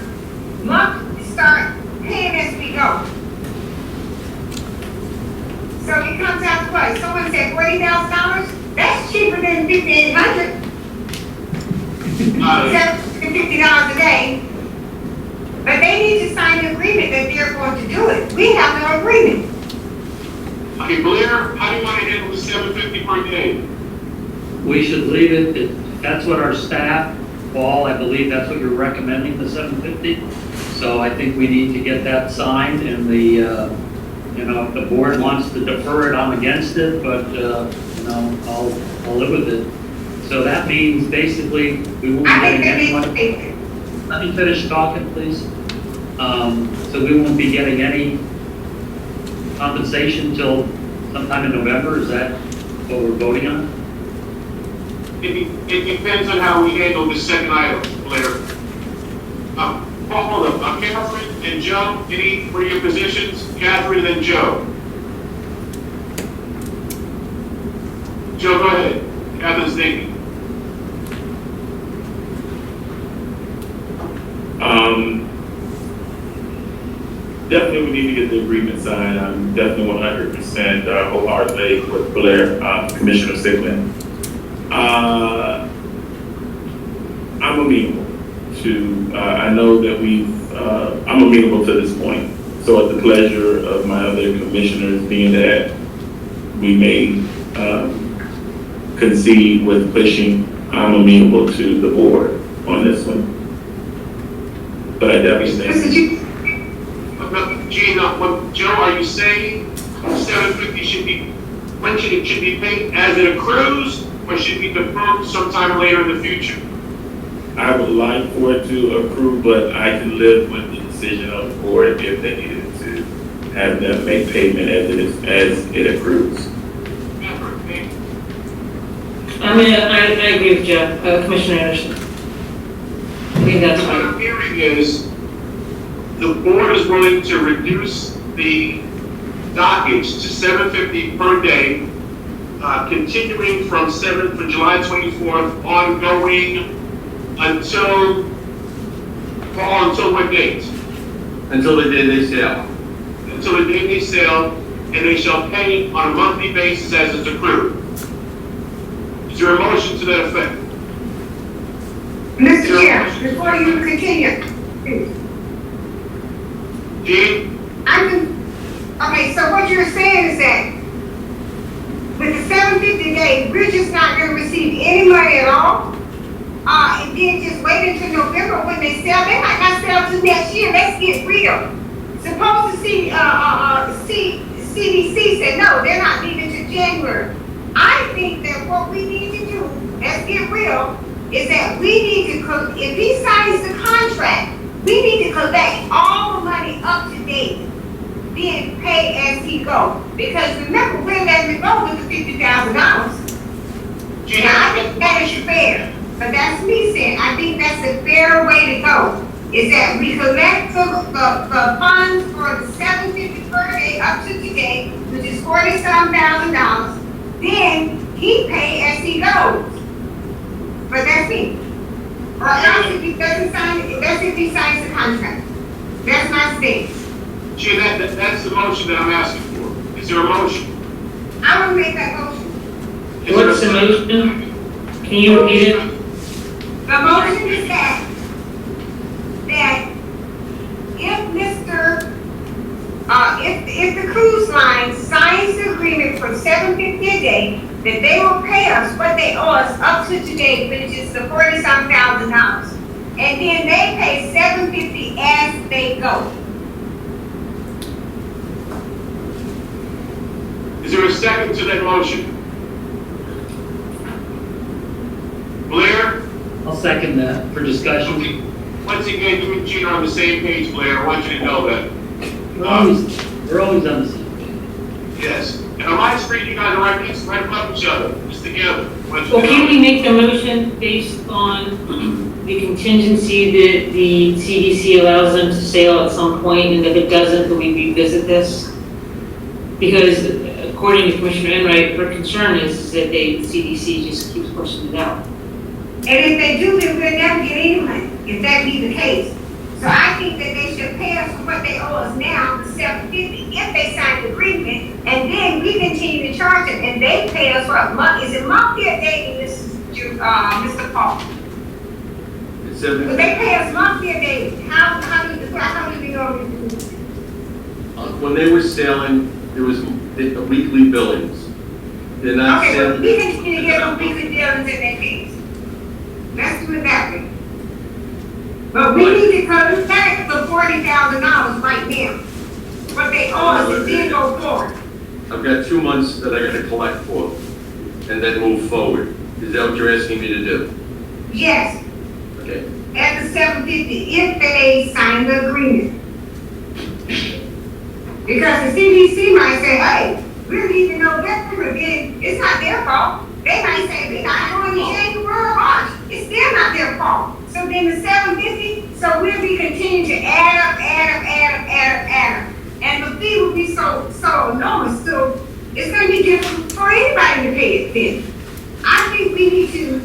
Speaker 4: paying as we go. So it comes out to what? Someone said $40,000. That's cheaper than $5,800. $750 a day. But they need to sign an agreement that they're going to do it. We have no agreement.
Speaker 2: Okay, Blair, how do you want to handle the $750 per day?
Speaker 9: We should leave it, that's what our staff, Paul, I believe that's what you're recommending, the $750. So I think we need to get that signed and the, if the board wants to defer it, I'm against it, but, I'll live with it. So that means basically we won't be getting any money. Let me finish talking, please. So we won't be getting any compensation till sometime in November, is that what we're voting on?
Speaker 2: It depends on how we handle the second item, Blair. Hold up, Catherine and Joe, what are your positions? Catherine and Joe. Joe, go ahead. Catherine's thinking.
Speaker 8: Definitely we need to get the agreement signed. I'm definitely 100% wholeheartedly with Blair, Commissioner Sigmund. I'm amenable to, I know that I'm amenable to this point. So at the pleasure of my other commissioners, being that we may concede with pushing, I'm amenable to the board on this one. But I definitely think.
Speaker 2: Gene, Joe, are you saying 750 should be, when should it be paid? As it accrues, or should it be deferred sometime later in the future?
Speaker 8: I would like for it to accrue, but I can live with the decision of the board if they needed to have them make payment as it accrues.
Speaker 3: I agree with Jeff, Commissioner Anderson. I think that's
Speaker 2: What
Speaker 3: fine.
Speaker 2: I'm hearing is the board is willing to reduce the dockage to $750 per day, continuing from July 24th, ongoing until what date?
Speaker 18: Until the day they sail.
Speaker 2: Until the day they sail, and they shall pay on a monthly basis as it's accrued. Is there a motion to that effect?
Speaker 4: Mr. Chair, before you continue, please.
Speaker 2: Gene?
Speaker 4: Okay, so what you're saying is that if we're just not gonna receive any money at all, and then just wait until November when they sell, they might not sell till next year, let's get real. Suppose the CDC said, no, they're not leaving till January. I think that what we need to do, let's get real, is that we need to, if he signs the contract, we need to collect all the money up to date, then pay as he go. Because remember, we're letting it go with the $50,000. And I think that is fair, but that's me saying, I think that's the fair way to go, is that we collect the funds for the $750 per day up to today, which is $47,000, then he pay as he goes. But that's me. Or else if he doesn't sign it, that's if he signs the contract. That's my stance.
Speaker 2: Chair, that's the motion that I'm asking for. Is there a motion?
Speaker 4: I will make that motion.
Speaker 3: What's the motion? Can you repeat it?
Speaker 4: The motion is that if the cruise line signs the agreement for $750 a day, that they will pay us what they owe us up to today, which is the $47,000. And then they pay $750 as they go.
Speaker 2: Is there a second to that motion? Blair?
Speaker 9: I'll second that for discussion.
Speaker 2: Okay. Once again, you and Gina are on the same page, Blair. I want you to know that.
Speaker 9: We're always on the same page.
Speaker 2: Yes. And on my screen, you guys are right above each other, just together.
Speaker 3: Well, can we make the motion based on the contingency that the CDC allows them to sail at some point, and if it doesn't, then we revisit this? Because according to Commissioner Enright, her concern is that the CDC just keeps pushing it out.
Speaker 4: And if they do, then we'll never get any money, if that be the case. So I think that they should pay us for what they owe us now, the $750, if they sign the agreement, and then we continue to charge them, and they pay us what month? Is it monthly or daily, Mr. Paul?
Speaker 18: It's
Speaker 4: But they pay us monthly or daily. How do we normally do it?
Speaker 18: when they were sailing, there was weekly billings. They're not
Speaker 4: Okay,
Speaker 18: sailing.
Speaker 4: but we continue to get them weekly billings in their case. Let's do it that way. But we need to collect the $40,000 right now. What they owe us and then go forward.
Speaker 18: I've got 2 months that I gotta collect for, and then move forward. Is that what you're asking me to do?
Speaker 4: Yes,
Speaker 18: Okay.
Speaker 4: at the $750, if they sign the agreement. Because the CDC might say, hey, we're leaving November, then it's not their fault. They might say, we're not going to January or March. It's still not their fault. So then the $750, so we'll be continuing to add up. And the fee will be so enormous, so it's going to be difficult for anybody to pay it then. I think we need to,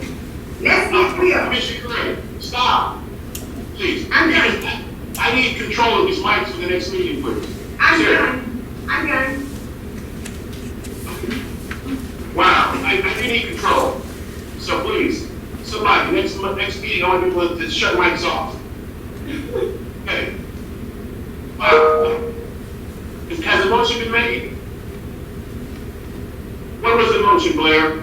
Speaker 4: let's get real.
Speaker 2: Commissioner Gray, stop. Please.
Speaker 4: I'm done.
Speaker 2: I need control of these mics for the next meeting, please.
Speaker 4: I'm
Speaker 2: Sarah.
Speaker 4: done.
Speaker 2: Wow, I need control. So please, somebody, next meeting, I want people to shut mics off. Okay. Has a motion been made? What was the motion, Blair?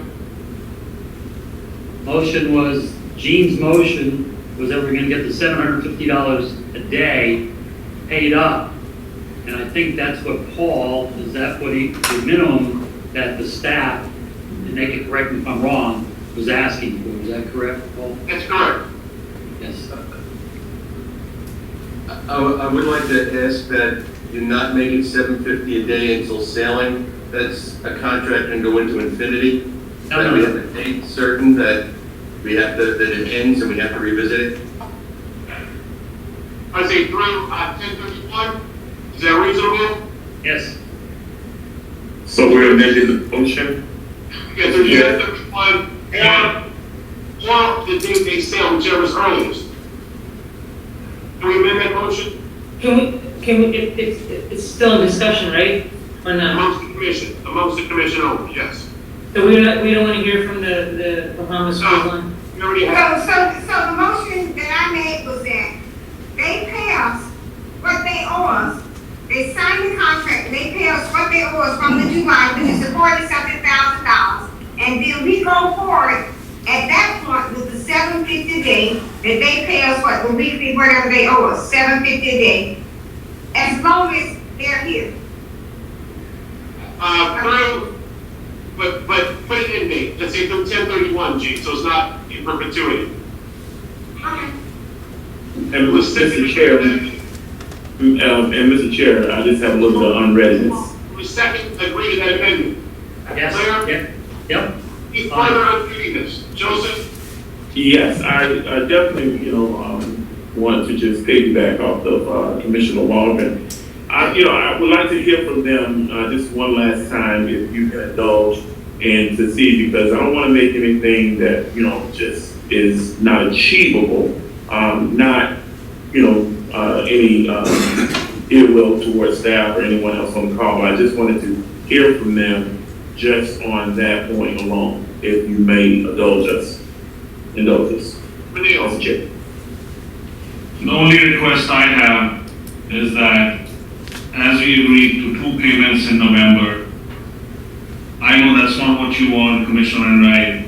Speaker 9: Motion was, Gene's motion was that we're gonna get the $750 a day paid up. And I think that's what Paul, is that what the minimum that the staff, and they can correct me if I'm wrong, was asking for. Is that correct, Paul?
Speaker 2: That's correct.
Speaker 9: Yes.
Speaker 18: I would like to ask that you not make it $750 a day until sailing. That's a contract and go into infinity. That we have a date certain that we have to, that it ends and we have to revisit it.
Speaker 2: I say through 1031. Is that reasonable?
Speaker 9: Yes.
Speaker 8: So we're amending the motion?
Speaker 2: Yeah, through 1031 or the date they sail, whichever is earliest. Do we amend that motion?
Speaker 3: It's still in discussion, right? Or not?
Speaker 2: Amongst the commission only, yes.
Speaker 3: So we don't want to hear from the Bahamas cruise line?
Speaker 2: We already have.
Speaker 4: So the motion that I made was that they pay us what they owe us. They sign the contract and they pay us what they owe us from the July, which is the $40-something thousand. And and then we go forward at that point with the $7.50 a day, that they pay us what, the weekly, whatever they owe us, $7.50 a day, as long as they're here.
Speaker 2: But put it in May, let's say through 10/31, G, so it's not in perpetuity.
Speaker 4: Okay.
Speaker 8: And Mr. Chair, I just have a little bit of unreadness.
Speaker 2: The second, agree to that amendment.
Speaker 9: Yes,
Speaker 2: Clear?
Speaker 9: yep.
Speaker 2: Any further on reading this? Joseph?
Speaker 8: Yes, I definitely, want to just piggyback off of Commissioner Waldron. I would like to hear from them just one last time, if you can indulge, and to see, because I don't want to make anything that, just is not achievable, not, any ill will towards staff or anyone else on the call, but I just wanted to hear from them just on that point alone, if you may indulge us. Mr. Chair.
Speaker 20: The only request I have is that as we agreed to 2 payments in November, I know that's not what you want, Commissioner Enright,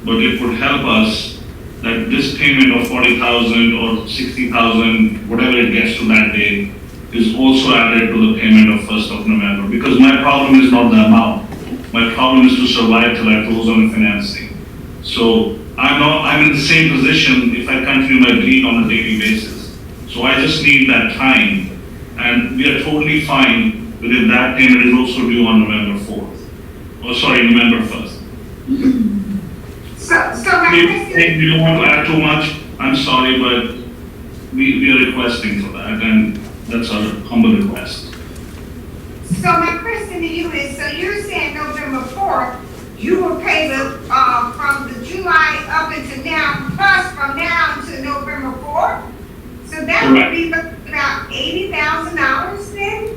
Speaker 20: but it would help us that this payment of 40,000 or 60,000, whatever it gets to that day, is also added to the payment of 1st of November. Because my problem is not the amount. My problem is to survive till I close on the financing. So I'm in the same position if I continue my bleed on a daily basis. So I just need that time. And we are totally fine with if that payment is also due on November 1st.
Speaker 4: So my question.
Speaker 20: If you don't want to add too much, I'm sorry, but we are requesting for that, and that's our humble request.
Speaker 4: So my question to you is, so you're saying November 4th, you will pay the, from the July up until now, plus from now to November 4th? So that would be about $80,000 then?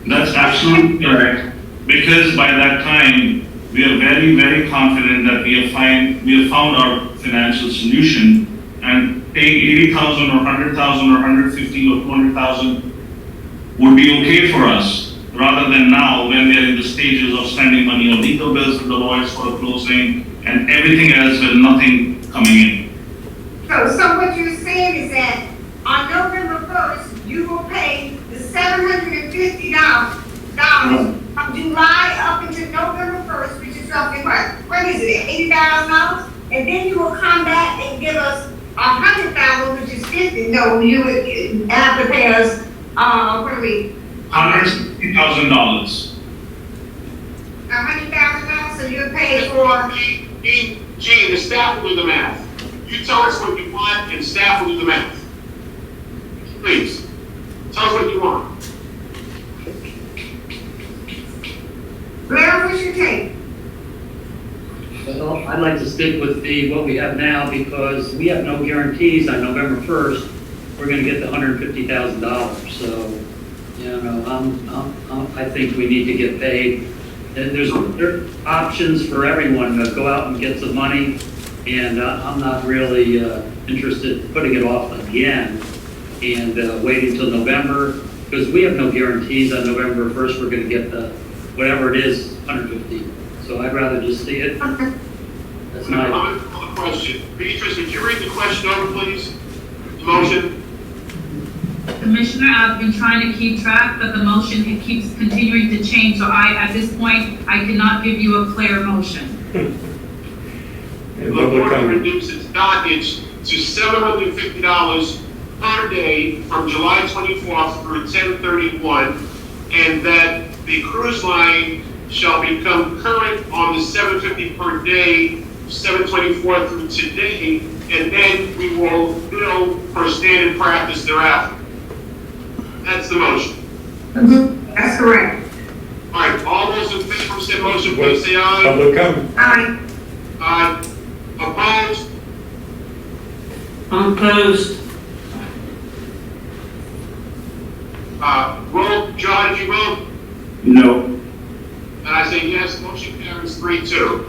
Speaker 20: That's absolutely correct, because by that time, we are very, very confident that we have found our financial solution, and paying 80,000 or 100,000 or 150 or 200,000 would be okay for us, rather than now when we are in the stages of spending money on legal bills with the lawyers for a closing and everything else with nothing coming in.
Speaker 4: So what you're saying is that on November 1st, you will pay the $750 from July up until November 1st, which is roughly what is it, $80,000? And then you will come back and give us $100,000, which is $50,000. No, you would have to pay us, what are we?
Speaker 20: $160,000.
Speaker 4: $100,000, so you'll pay for.
Speaker 2: Gee, the staff will do the math. You tell us what you want, and staff will do the math. Please, tell us what you want.
Speaker 4: Blair, what's your take?
Speaker 9: Well, I'd like to stick with what we have now, because we have no guarantees on November 1st, we're gonna get the $150,000. So, I think we need to get paid. And there are options for everyone to go out and get some money, and I'm not really interested in putting it off again and waiting till November, because we have no guarantees on November 1st we're gonna get the, whatever it is, 150. So I'd rather just see it. That's my.
Speaker 2: I'm going to call the question. Beatrice, would you read the question over, please? The motion.
Speaker 12: Commissioner, I've been trying to keep track, but the motion, it keeps continuing to change, so at this point, I cannot give you a clear motion.
Speaker 2: The board will reduce its dockage to $750 per day from July 24th through 10/31, and that the cruise line shall become current on the $750 per day, 7/24 through today, and then we will bill for standard practice thereafter. That's the motion.
Speaker 4: That's correct.
Speaker 2: All right, all those in favor of said motion, please say aye.
Speaker 11: Public comment.
Speaker 4: Aye.
Speaker 2: Aye. Opposed?
Speaker 3: I'm opposed.
Speaker 2: Roll, John, did you vote?
Speaker 8: No.
Speaker 2: And I say yes, motion carries 3-2.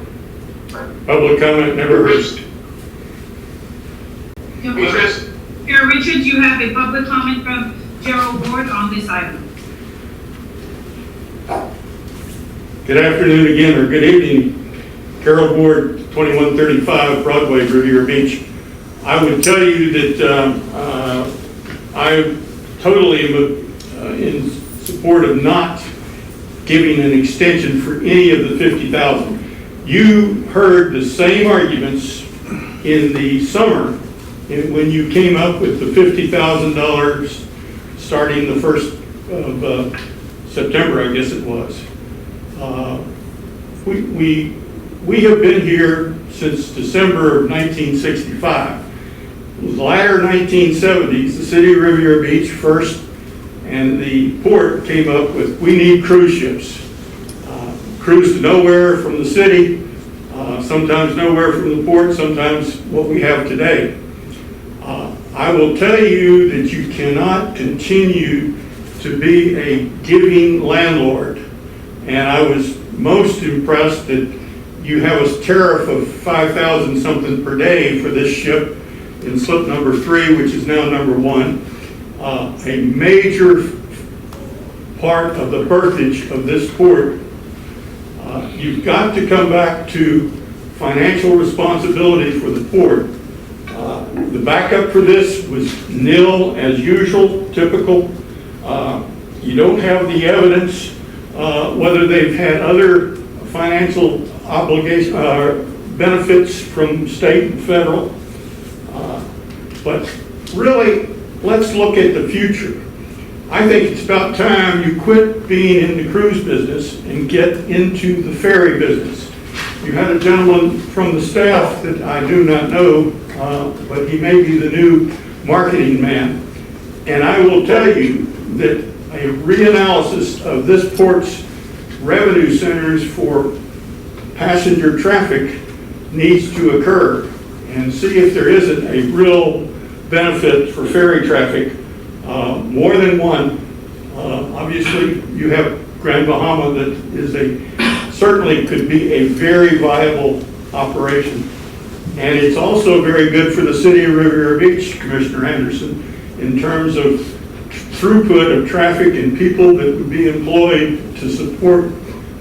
Speaker 11: Public comment never heard.
Speaker 2: Beatrice?
Speaker 12: Here, Richard, you have a public comment from Gerald Ward on this item.
Speaker 11: Good afternoon again, or good evening, Carroll Board, 2135 Broadway, Riviera Beach. I would tell you that I totally am in support of not giving an extension for any of the 50,000. You heard the same arguments in the summer when you came up with the $50,000 starting the 1st of September, I guess it was. We have been here since December of 1965. It was latter 1970s, the city of Riviera Beach first and the port came up with, we need cruise ships. Cruise to nowhere from the city, sometimes nowhere from the port, sometimes what we have today. I will tell you that you cannot continue to be a giving landlord. And I was most impressed that you have a tariff of 5,000 something per day for this ship in slip number 3, which is now number 1. A major part of the berthage of this port. You've got to come back to financial responsibility for the port. The backup for this was nil as usual, typical. You don't have the evidence whether they've had other financial obligation benefits from state and federal. But really, let's look at the future. I think it's about time you quit being in the cruise business and get into the ferry business. You had a gentleman from the staff that I do not know, but he may be the new marketing man. And I will tell you that a reanalysis of this port's revenue centers for passenger traffic needs to occur and see if there isn't a real benefit for ferry traffic, more than one. Obviously, you have Grand Bahama that is certainly could be a very viable operation. And it's also very good for the city of Riviera Beach, Commissioner Anderson, in terms of throughput of traffic and people that would be employed to support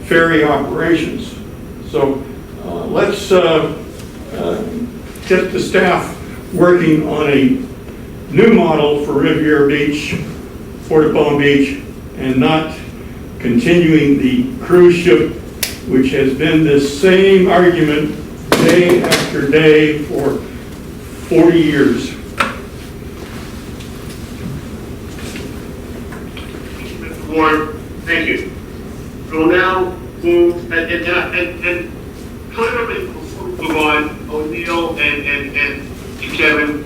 Speaker 11: ferry operations. So let's get the staff working on a new model for Riviera Beach, Port of Palm Beach, and not continuing the cruise ship, which has been this same argument day after day for 40 years.
Speaker 2: Mr. Ward, thank you. We'll now move, and clearly, before we move on, O'Neill and Kevin,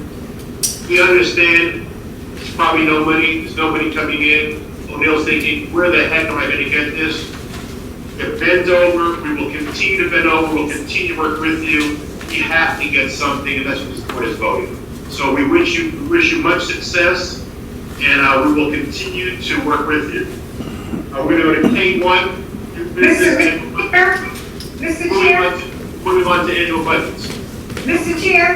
Speaker 2: we understand there's probably there's nobody coming in. O'Neill's thinking, where the heck am I going to get this? If Ben's over, we will continue to bend over, we'll continue to work with you. You have to get something, and that's what this board is voting. So we wish you much success, and we will continue to work with you. We're going to go to K1.
Speaker 4: Mr. Chair?
Speaker 2: Moving on to annual budgets.
Speaker 4: Mr. Chair?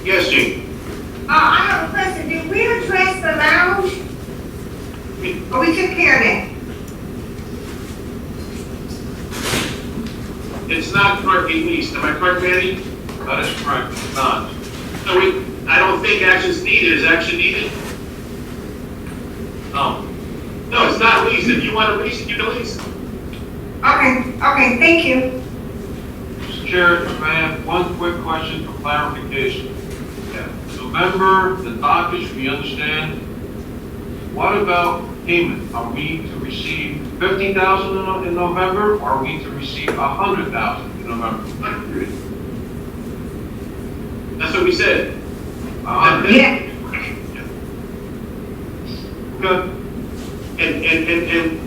Speaker 2: Yes, Jean?
Speaker 4: I have a question. Did we address the lounge? Or we took care of that?
Speaker 2: It's not currently leased. Am I correct, Manny?
Speaker 1: That is correct, it's not.
Speaker 2: So I don't think action's needed. Is action needed?
Speaker 1: No.
Speaker 2: No, it's not leased. If you want to lease it, you can lease it.
Speaker 4: Okay, thank you.
Speaker 1: Mr. Chair, may I have one quick question for clarification? November, the dockage, we understand. What about payment? Are we to receive $50,000 in November, or are we to receive $100,000 in November?
Speaker 2: That's what we said.
Speaker 4: Yeah.
Speaker 2: Good. And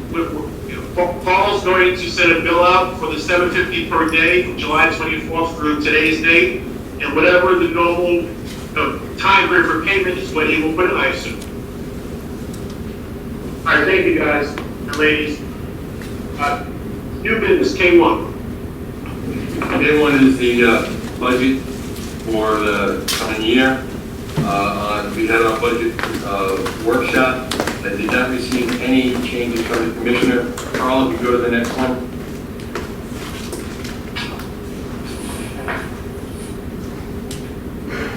Speaker 2: Paul's going to send a bill out for the $750 per day from July 24th through today's date, and whatever the normal time period for payment is what he will put in, I assume. All right, thank you guys and ladies. New business, K1.
Speaker 18: K1 is the budget for the coming year. We had our budget workshop. I did not receive any changes from the commissioner. Carl, if you go to the next one.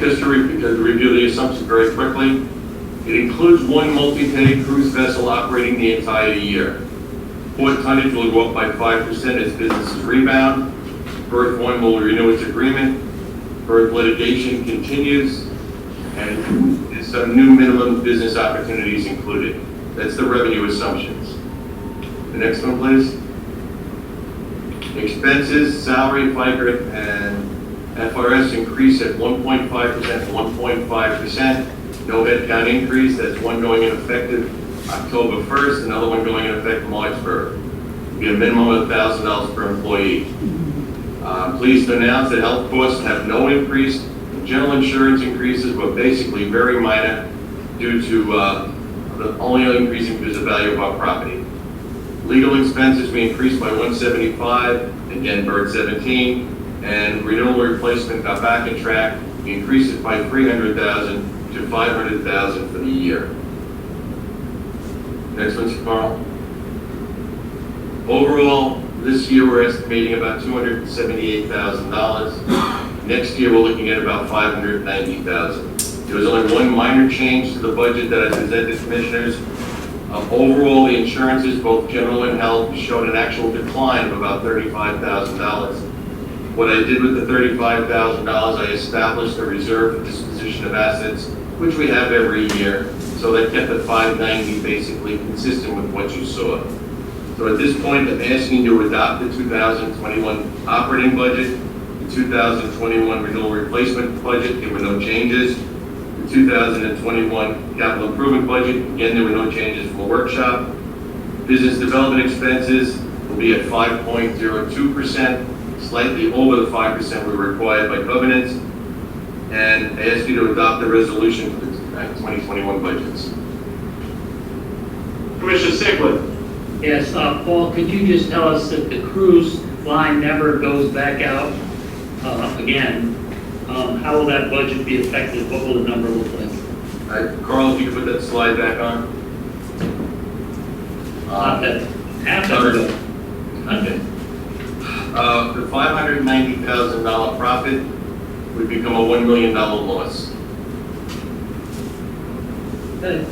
Speaker 18: Just to review the assumptions very quickly, it includes one multi-pay cruise vessel operating the entire year. Port tonnage will go up by 5% as businesses rebound. Berth 1 will renew its agreement. Berth litigation continues, and there's some new minimum business opportunities included. That's the revenue assumptions. The next one, please. Expenses, salary, FICA, and FRS increase at 1.5% and 1.5%. No headcount increase. That's one going in effective October 1st, another one going in effect March 1st. It'll be a minimum of $1,000 per employee. Pleased to announce that health costs have no increase. General insurance increases were basically very minor due to the only increasing because of the value of our property. Legal expenses, we increased by 175, again, bird 17, and renewal replacement got back in track. We increased it by 300,000 to 500,000 for the year. Next one's Carl. Overall, this year we're estimating about $278,000. Next year we're looking at about $590,000. There was only one minor change to the budget that I presented to commissioners. Overall, the insurances, both general and health, showed an actual decline of about $35,000. What I did with the $35,000, I established a reserve for disposition of assets, which we have every year. So that kept the $590 basically consistent with what you saw. So at this point, I'm asking you to adopt the 2021 operating budget, the 2021 renewal replacement budget. There were no changes. The 2021 capital improvement budget, again, there were no changes from a workshop. Business development expenses will be at 5.02%, slightly over the 5% we were required by covenants. And I ask you to adopt the resolution for the 2021 budgets.
Speaker 2: Commissioner Sigler.
Speaker 9: Yes, Paul, could you just tell us if the cruise line never goes back out again, how will that budget be affected? What will the number look like?
Speaker 18: Carl, if you could put that slide back on.
Speaker 9: Half of it.
Speaker 18: Okay. The $590,000 profit would become a $1 million loss.
Speaker 9: Okay.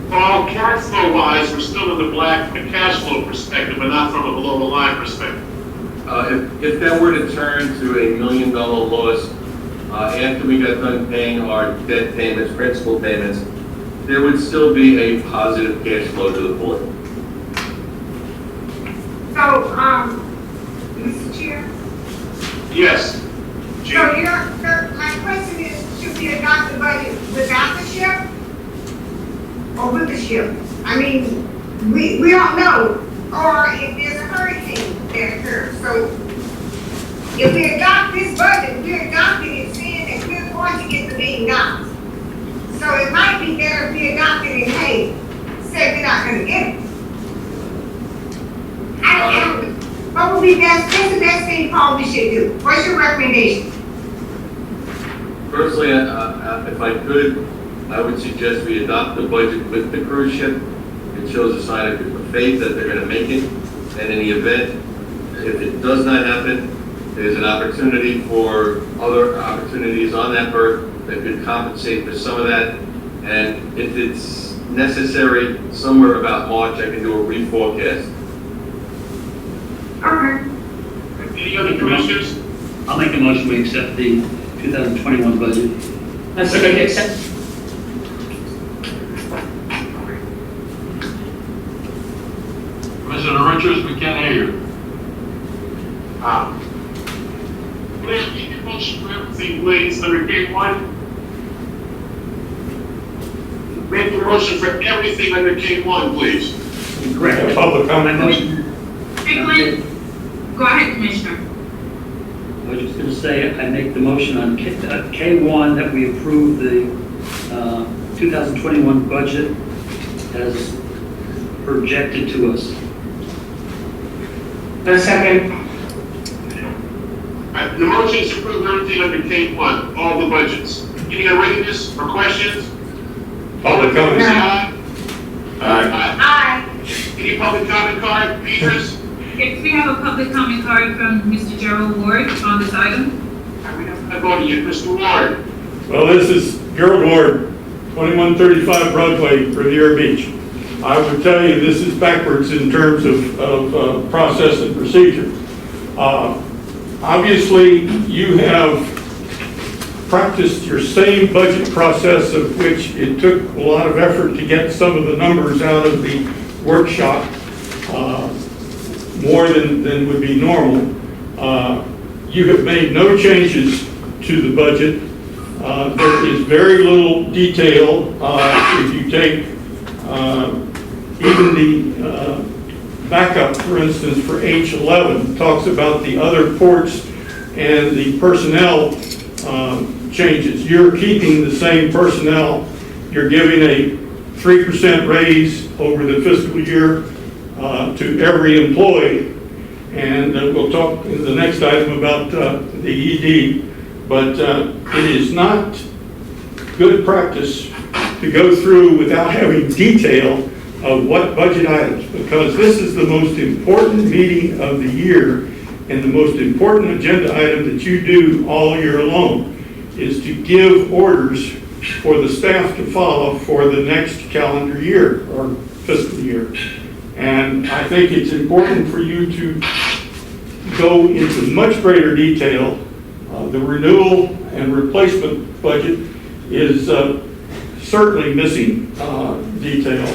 Speaker 2: Paul, cash flow wise, we're still in the black from a cash flow perspective, but not from a below the line perspective.
Speaker 18: If that were to turn to a $1 million loss, after we got done paying our debt payments, principal payments, there would still be a positive cash flow to the board.
Speaker 4: So, Mr. Chair?
Speaker 2: Yes.
Speaker 4: So my question is, should we adopt the budget without the ship? Or with the ship? I mean, we don't know. Or if there's a hurricane that occurs. So if we adopt this budget, we're adopting it saying that we're going to get the $1 million. So it might be better if we adopted it, hey, say we're not gonna get it. What would be best, what's the best thing, Paul, we should do? What's your recommendation?
Speaker 18: Personally, if I could, I would suggest we adopt the budget with the cruise ship. It shows a sign of faith that they're going to make it. And in the event, if it does not happen, there's an opportunity for other opportunities on that berth that could compensate for some of that. And if it's necessary, somewhere about March, I can do a reforecast.
Speaker 4: Okay.
Speaker 2: Any other commissioners?
Speaker 9: I'll make a motion we accept the 2021 budget.
Speaker 3: That's a good accept.
Speaker 1: Commissioner Richards, we can't hear you.
Speaker 2: Please keep your motion for everything, please, under K1. Make the motion for everything under K1, please.
Speaker 9: Correct.
Speaker 11: Public comment.
Speaker 12: Strickland? Go ahead, Commissioner.
Speaker 9: I was just going to say, I make the motion on K1 that we approve the 2021 budget as projected to us.
Speaker 3: A second.
Speaker 2: The motion is to approve everything under K1, all the budgets. Any readiness or questions?
Speaker 11: Public comment.
Speaker 2: Say aye.
Speaker 11: Aye.
Speaker 4: Aye.
Speaker 2: Any public comment card, Peters?
Speaker 12: If we have a public comment card from Mr. Gerald Ward on this item.
Speaker 2: We haven't voted yet, Mr. Ward.
Speaker 11: Well, this is Gerald Ward, 2135 Broadway, Riviera Beach. I would tell you this is backwards in terms of process and procedure. Obviously, you have practiced your same budget process, of which it took a lot of effort to get some of the numbers out of the workshop, more than would be normal. You have made no changes to the budget. There is very little detail. If you take even the backup, for instance, for H11, talks about the other ports and the personnel changes. You're keeping the same personnel. You're giving a 3% raise over the fiscal year to every employee. And we'll talk in the next item about the ED. But it is not good practice to go through without having detail of what budget items, because this is the most important meeting of the year and the most important agenda item that you do all year long is to give orders for the staff to follow for the next calendar year or fiscal year. And I think it's important for you to go into much greater detail. The renewal and replacement budget is certainly missing detail.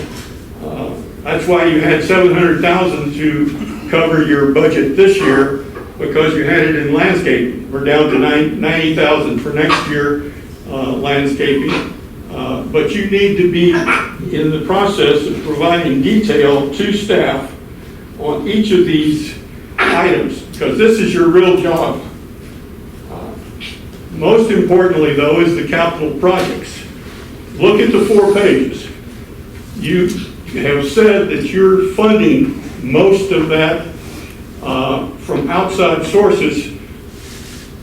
Speaker 11: That's why you had $700,000 to cover your budget this year, because you had it in landscaping. We're down to $90,000 for next year landscaping. But you need to be in the process of providing detail to staff on each of these items, because this is your real job. Most importantly, though, is the capital projects. Look at the 4 pages. You have said that you're funding most of that from outside sources.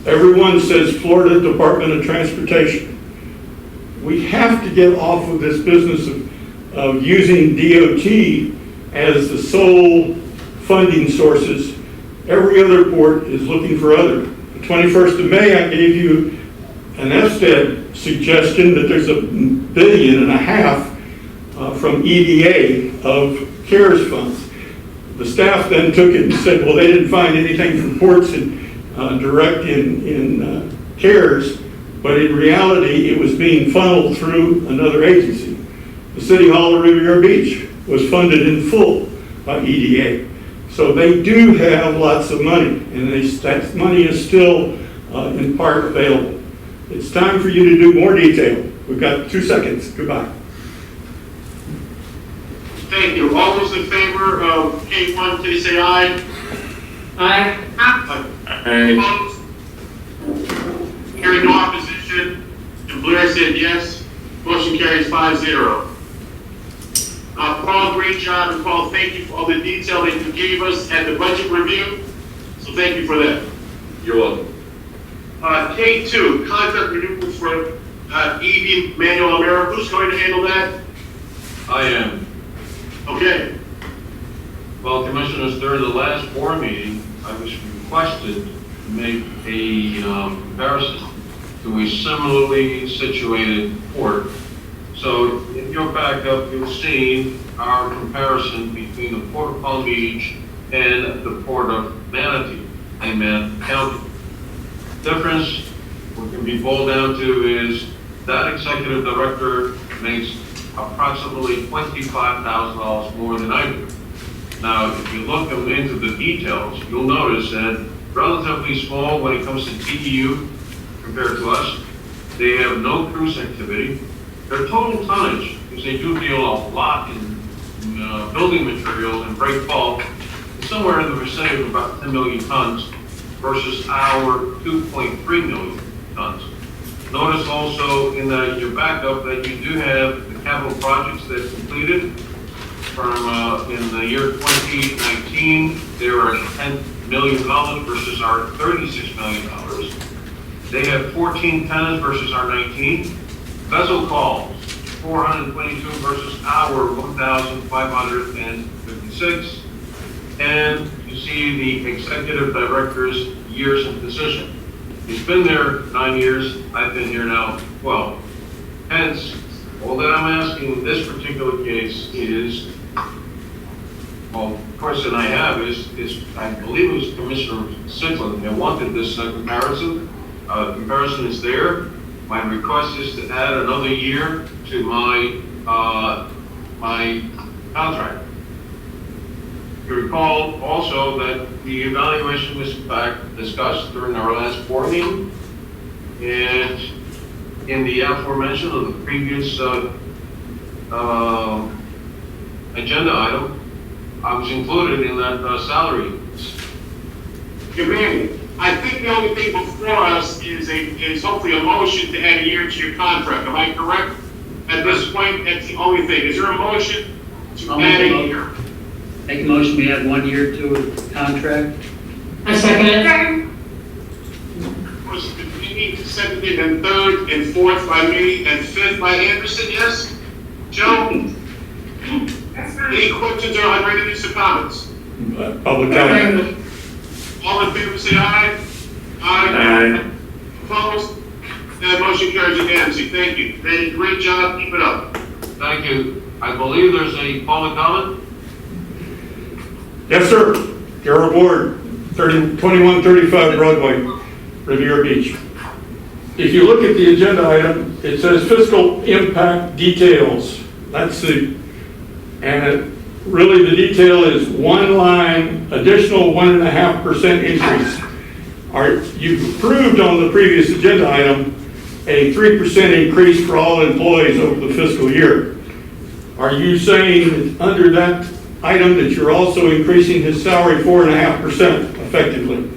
Speaker 11: Everyone says Florida Department of Transportation. We have to get off of this business of using DOT as the sole funding sources. Every other port is looking for other. The 21st of May, I gave you an FSTED suggestion that there's $1.5 billion from EDA of CARES funds. The staff then took it and said, well, they didn't find anything from ports and direct in CARES, but in reality, it was being funneled through another agency. The City Hall of Riviera Beach was funded in full by EDA. So they do have lots of money, and that money is still in part available. It's time for you to do more detail. We've got 2 seconds. Goodbye.
Speaker 2: Thank you. All those in favor of K1, please say aye.
Speaker 3: Aye.
Speaker 2: Opposed? Hearing no opposition, and Blair said yes. Motion carries 5-0. Paul, great job, and Paul, thank you for all the detail that you gave us at the budget review. So thank you for that.
Speaker 18: You're welcome.
Speaker 2: K2, contract renewal for EV Manuel Amera. Who's going to handle that?
Speaker 1: I am.
Speaker 2: Okay.
Speaker 1: Well, Commissioners, during the last board meeting, I was requested to make a comparison to a similarly situated port. So in your backup, you'll see our comparison between the Port of Palm Beach and the Port of Manatee, Hangman County. Difference, what can be boiled down to is that executive director makes approximately $25,000 more than I do. Now, if you look into the details, you'll notice that relatively small when it comes to TEU compared to us. They have no cruise activity. Their total tonnage, because they do deal a lot in building material and break bulk, is somewhere in the vicinity of about 10 million tons versus our 2.3 million tons. Notice also in your backup that you do have the capital projects that completed from in the year 2019. They were at $10 million versus our $36 million. They have 14 tenants versus our 19. Vessel calls, 422 versus our 1,556. And to see the executive director's years in position. He's been there 9 years, I've been here now 12. Hence, all that I'm asking in this particular case is, well, the question I have is I believe it was Commissioner Sickland that wanted this comparison. Comparison is there. My request is to add another year to my contract. You recall also that the evaluation was in fact discussed during our last board meeting, and in the aforementioned of the previous agenda item, I was included in that salary.
Speaker 2: Commander, I think the only thing before us is hopefully a motion to add a year to your contract. Am I correct? At this point, that's the only thing. Is there a motion to add a year?
Speaker 9: Make a motion, we add 1 year to a contract.
Speaker 3: I second it.
Speaker 2: Motion continuing, seconded, and third and fourth by me, and fifth by Anderson, yes? Joe? Any questions or unready comments?
Speaker 11: Public comment.
Speaker 2: All in favor, say aye. Aye. Opposed? That motion carries unanimously. Thank you. Manny, great job. Keep it up.
Speaker 1: Thank you. I believe there's a public comment.
Speaker 11: Yes, sir. Gerald Ward, 2135 Broadway, Riviera Beach. If you look at the agenda item, it says fiscal impact details. That's really the detail is one line, additional 1.5% increase. You've approved on the previous agenda item a 3% increase for all employees over the fiscal year. Are you saying under that item that you're also increasing his salary 4.5% effectively?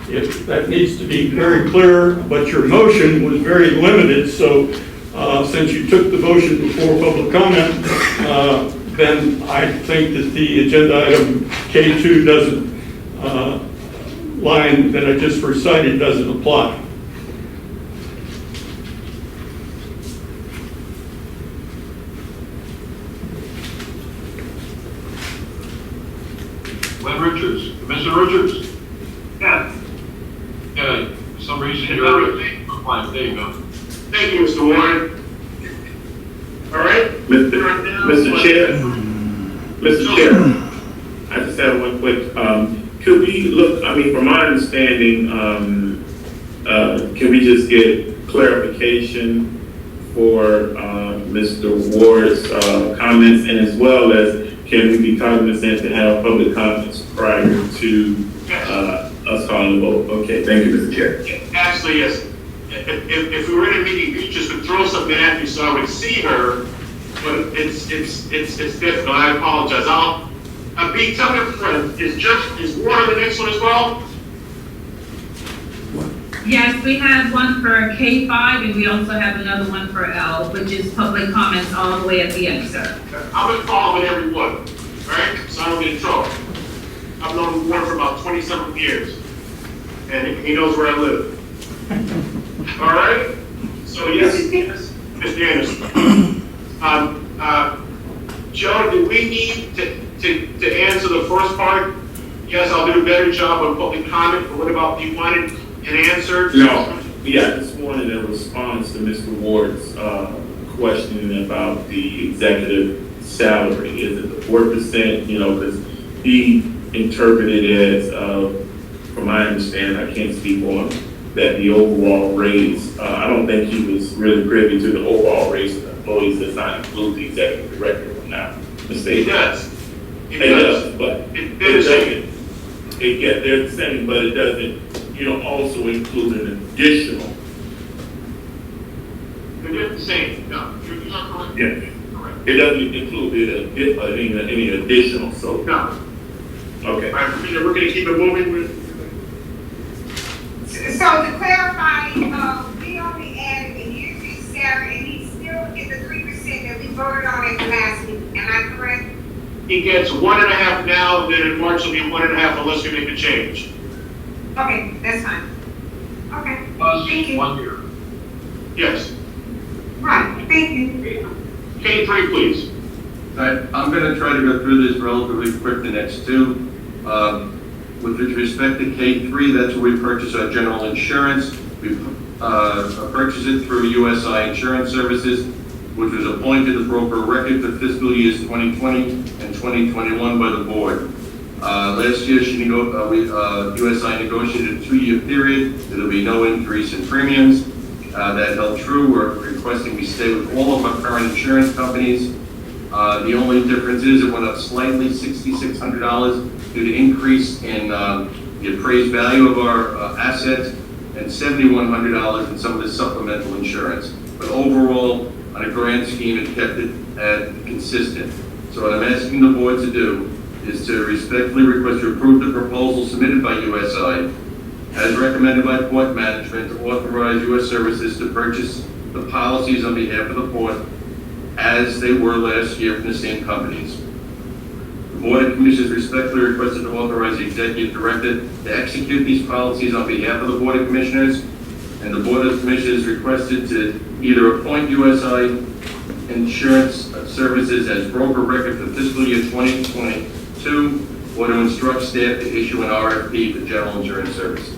Speaker 11: If that needs to be very clear, but your motion was very limited, so since you took the motion before public comment, then I think that the agenda item K2 doesn't, line that I just recited doesn't apply.
Speaker 1: Glenn Richards, Commissioner Richards.
Speaker 2: Yeah.
Speaker 1: Yeah, for some reason you're fine. There you go.
Speaker 2: Thank you, Mr. Warren. All right?
Speaker 8: Mr. Chair, I just have one quick, could we look, from my understanding, can we just get clarification for Mr. Ward's comments, and as well as can we be cognizant to have public comments prior to us calling the vote? Okay, thank you, Mr. Chair.
Speaker 2: Actually, yes. If we were in a meeting, you just would throw something at me so I would see her, but it's difficult. I apologize. B, tell me up front, is water the next one as well?
Speaker 12: Yes, we have one for K5, and we also have another one for L, which is public comments all the way at the end, sir.
Speaker 2: I'm going to follow with every one, right? So I don't get in trouble. I've known Warren for about 20-something years, and he knows where I live. All right? So yes, Mr. Anderson. Joe, do we need to answer the first part? Yes, I'll do a better job on public comment, but what about, do you want an answer?
Speaker 8: No, yeah, I just wanted a response to Mr. Ward's question about the executive salary. Is it the 4%, because he interpreted it as, from my understanding, I can't speak on that the overall raise, I don't think he was really privy to the overall raise of the employees does not include the executive director or not.
Speaker 2: It does.
Speaker 8: It does, but it doesn't. They're the same, but it doesn't, also include an additional.
Speaker 2: They're the same. No, you're correct.
Speaker 8: Yeah. Correct. It doesn't include any additional, so.
Speaker 2: No.
Speaker 8: Okay.
Speaker 2: All right, we're going to keep it moving with.
Speaker 4: So to clarify, we only added a year's salary, and he still gets the 3% that we voted on at the last meeting. Am I correct?
Speaker 2: He gets 1.5 now, and then in March will be 1.5 unless we make a change.
Speaker 4: Okay, that's fine. Okay.
Speaker 1: Thank you. 1 year.
Speaker 2: Yes.
Speaker 4: Right, thank you.
Speaker 2: K3, please.
Speaker 18: I'm going to try to go through this relatively quick, the next two. With respect to K3, that's where we purchase our general insurance. We purchase it through USI Insurance Services, which was appointed the broker of record for fiscal years 2020 and 2021 by the board. Last year, USI negotiated a 2-year period. There will be no increase in premiums. That held true. We're requesting we stay with all of our current insurance companies. The only difference is it went up slightly, $6,600, due to increase in the appraised value of our assets, and $7,100 in some of the supplemental insurance. But overall, on a grand scheme, it kept it consistent. So what I'm asking the board to do is to respectfully request to approve the proposal submitted by USI, as recommended by Port Management, to authorize U.S. Services to purchase the policies on behalf of the port as they were last year from the same companies. The Board of Commissioners respectfully requested to authorize the Executive Director to execute these policies on behalf of the Board of Commissioners, and the Board of Commissioners requested to either appoint USI Insurance Services as broker record for fiscal year 2022, or to instruct staff to issue an RFP for general insurance services.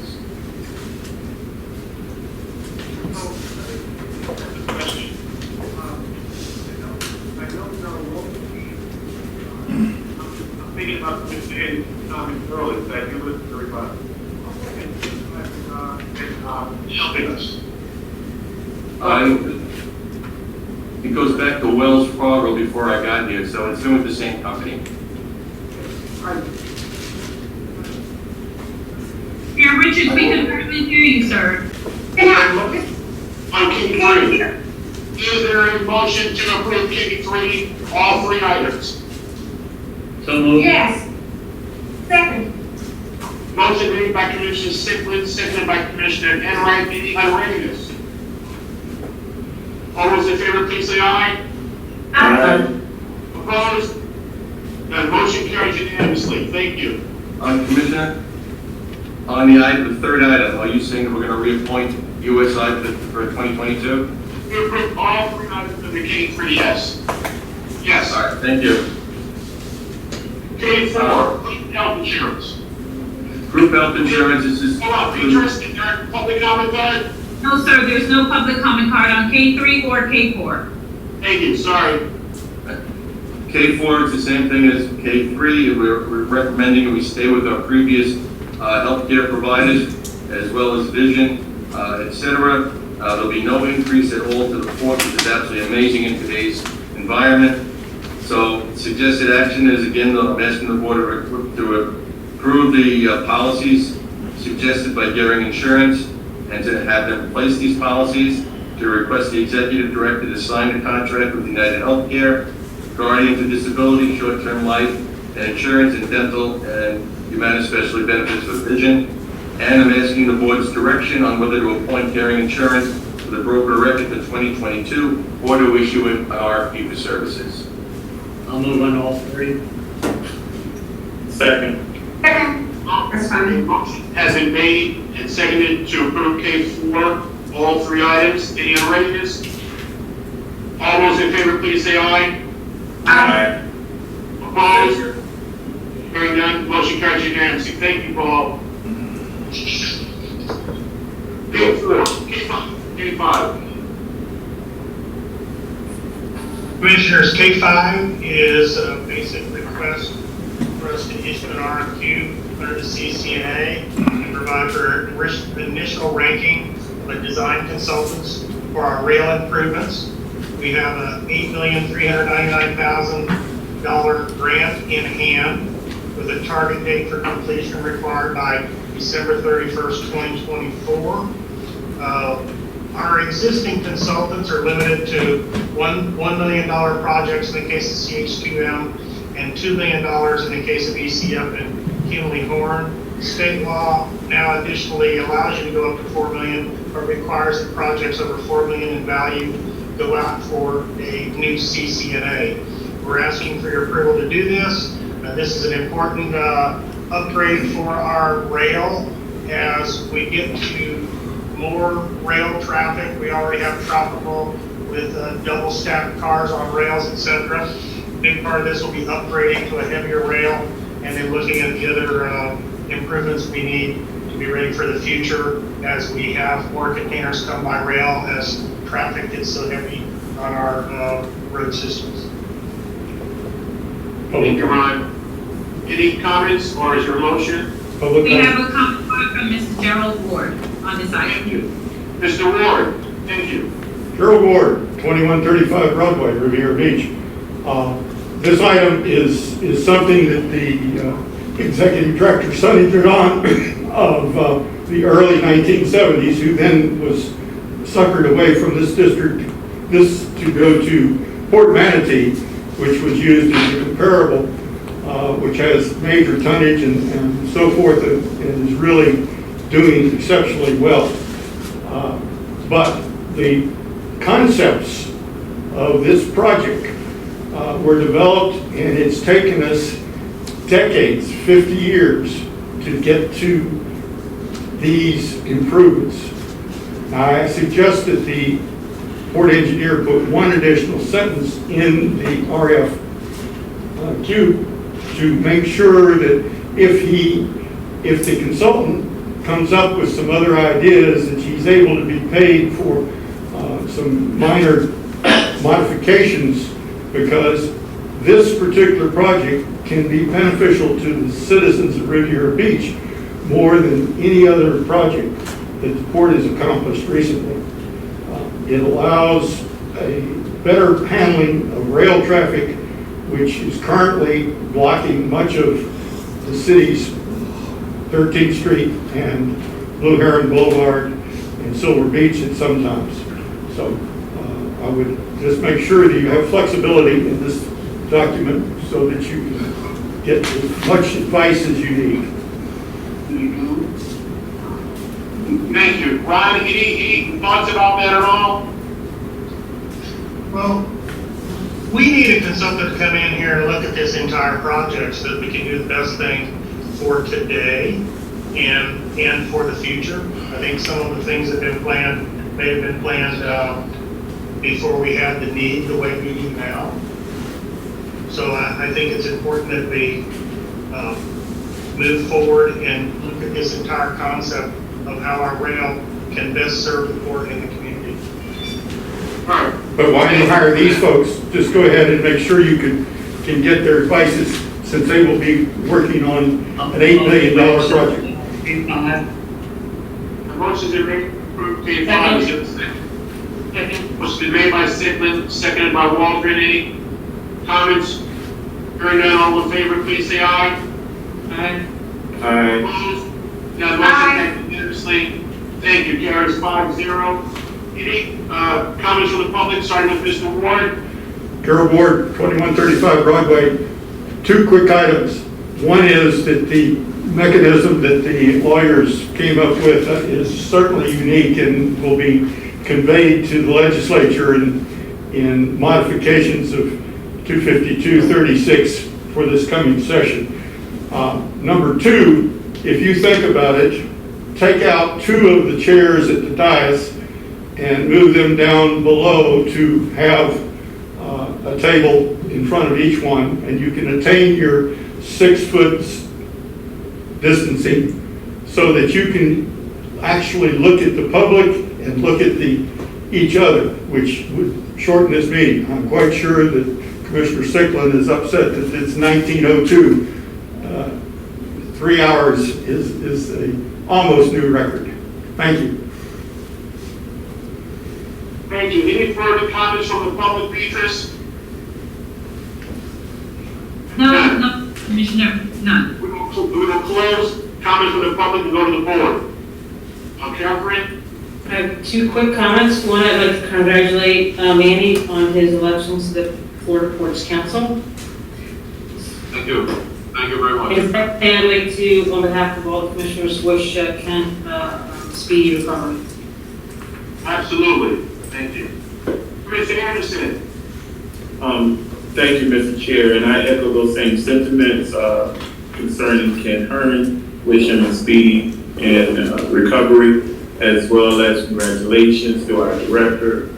Speaker 2: Thinking about Mr. Tommy earlier, that you would everybody helping us.
Speaker 18: It goes back to Wells Fargo before I got here, so it's been with the same company.
Speaker 12: Here, Richard, we can hardly hear you, sir.
Speaker 2: On K3, is there a motion to approve K3, all 3 items?
Speaker 9: So moved.
Speaker 4: Yes. Second.
Speaker 2: Motion made by Commissioner Sickland, seconded by Commissioner Enright. Any unreadiness? All those in favor, please say aye.
Speaker 4: Aye.
Speaker 2: Opposed? None. Motion carries unanimously. Thank you.
Speaker 18: Commissioner, on the item, the third item, are you saying that we're going to reappoint USI for 2022?
Speaker 2: We approve all 3 items of the K3, yes. Yes.
Speaker 18: All right, thank you.
Speaker 2: K4, group health insurance.
Speaker 18: Group health insurance, this is...
Speaker 2: Hold on, interest in their public comment card?
Speaker 12: No, sir, there's no public comment card on K3 or K4.
Speaker 2: Thank you, sorry.
Speaker 18: K4 is the same thing as K3. We're recommending we stay with our previous healthcare providers, as well as vision, etc. There'll be no increase at all to the port, which is absolutely amazing in today's environment. So suggested action is, again, I'm asking the board to approve the policies suggested by Gearing Insurance, and to have them place these policies, to request the Executive Director to sign a contract with United Healthcare, Guardian to Disability, Short-Term Life, and Insurance, and Dental, and Humana Specialty Benefits for Vision. And I'm asking the board's direction on whether to appoint Gearing Insurance for the broker record for 2022, or to issue an RFP for services.
Speaker 9: I'll move on all 3.
Speaker 2: Second.
Speaker 4: That's fine.
Speaker 2: Motion has been made and seconded to approve K4, all 3 items. Any unreadiness? All those in favor, please say aye.
Speaker 4: Aye.
Speaker 2: Opposed? Hearing none, motion carries unanimously. Thank you, Paul. K4, K5.
Speaker 13: Commissioners, K5 is a basic request for us to issue an RFQ under the CCNA and provide for initial ranking of design consultants for our rail improvements. We have a $8,399,000 grant in hand with a target date for completion required by December 31st, 2024. Our existing consultants are limited to $1 million projects in the case of CH2M and $2 million in the case of ECF and Kimley Horn. State law now additionally allows you to go up to $4 million, but requires that projects over $4 million in value go out for a new CCNA. We're asking for your approval to do this. This is an important upgrade for our rail as we get to more rail traffic. We already have tropical with double stacked cars on rails, etc. Big part of this will be upgrading to a heavier rail, and then looking at the other improvements we need to be ready for the future as we have more containers come by rail as traffic gets so heavy on our road systems.
Speaker 2: Thank you, Ron. Any comments, or is your motion?
Speaker 12: We have a comment from Mr. Gerald Ward on this item.
Speaker 2: Thank you. Mr. Ward, thank you.
Speaker 11: Gerald Ward, 2135 Broadway, Riviera Beach. This item is something that the executive director, Sonny Dredon, of the early 1970s, who then was suckered away from this district, to go to Port Manatee, which was used as a comparable, which has major tonnage and so forth, and is really doing exceptionally well. But the concepts of this project were developed, and it's taken us decades, 50 years, to get to these improvements. Now, I suggest that the port engineer put one additional sentence in the RFQ to make sure that if the consultant comes up with some other ideas, that he's able to be paid for some minor modifications, because this particular project can be beneficial to the citizens of Riviera Beach more than any other project that the port has accomplished recently. It allows a better handling of rail traffic, which is currently blocking much of the city's 13th Street and Blue Heron Boulevard and Silver Beach at some times. So I would just make sure that you have flexibility in this document so that you can get as much advice as you need.
Speaker 2: Thank you. Ron, any thoughts about that at all?
Speaker 13: Well, we need a consultant to come in here and look at this entire project so that we can do the best thing for today and for the future. I think some of the things that have been planned may have been planned before we had the need the way we do now. So I think it's important that we move forward and look at this entire concept of how our rail can best serve the port and the community.
Speaker 11: But why do you hire these folks? Just go ahead and make sure you can get their advices, since they will be working on an $8 million project.
Speaker 2: The motion's been made, approved, paid five, is there a second? Motion's been made by Sickman, seconded by Waldron. Any comments? Hearing none, all in favor, please say aye.
Speaker 12: Aye.
Speaker 2: Aye. Opposed? Now, the motion carries unanimously. Thank you, carries 5-0. Any comments from the public, starting with Mr. Ward?
Speaker 11: Gerald Ward, 2135 Broadway. Two quick items. One is that the mechanism that the lawyers came up with is certainly unique and will be conveyed to the legislature in modifications of 252-36 for this coming session. Number two, if you think about it, take out two of the chairs at the dais and move them down below to have a table in front of each one, and you can attain your 6 foot distancing so that you can actually look at the public and look at each other, which would shorten this meeting. I'm quite sure that Commissioner Sickland is upset that it's 1902. 3 hours is a almost new record. Thank you.
Speaker 2: Thank you. Any further comments from the public, Beatrice?
Speaker 12: No, Commissioner, none.
Speaker 2: We will close comments from the public and go to the board. Catherine?
Speaker 3: I have two quick comments. One, I'd like to congratulate Manny on his election to the Florida Ports Council.
Speaker 1: Thank you. Thank you very much.
Speaker 3: And I'd like to, on behalf of all the commissioners, wish Ken speedy recovery.
Speaker 2: Absolutely. Thank you. Commissioner Anderson?
Speaker 8: Thank you, Mr. Chair, and I echo those same sentiments concerning Ken Hearn, wish him a speedy and recovery, as well as congratulations to our director.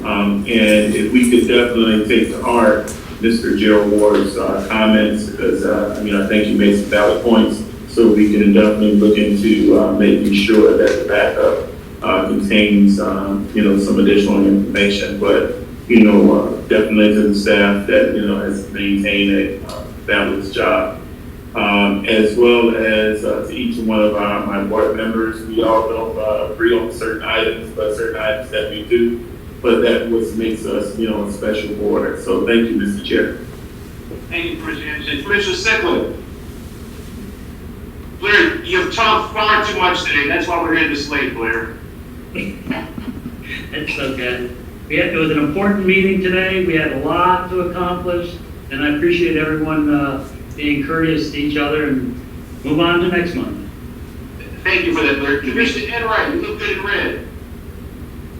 Speaker 8: And if we could definitely take to heart Mr. Gerald Ward's comments, because I think you made some valid points, So we can definitely look into making sure that the backup contains, some additional information. But, definitely to the staff that, has maintained a fabulous job. As well as to each one of my board members. We all don't agree on certain items, but certain items that we do. But that what makes us, a special board. So thank you, Mr. Chair.
Speaker 2: Thank you, Commissioner. Commissioner Sickler. Blair, you've talked far too much today. That's why we're here this late, Blair.
Speaker 9: It's okay. It was an important meeting today. We had a lot to accomplish, and I appreciate everyone being courteous to each other, and move on to next month.
Speaker 2: Thank you for that, Blair. Commissioner Enright, you look good in red.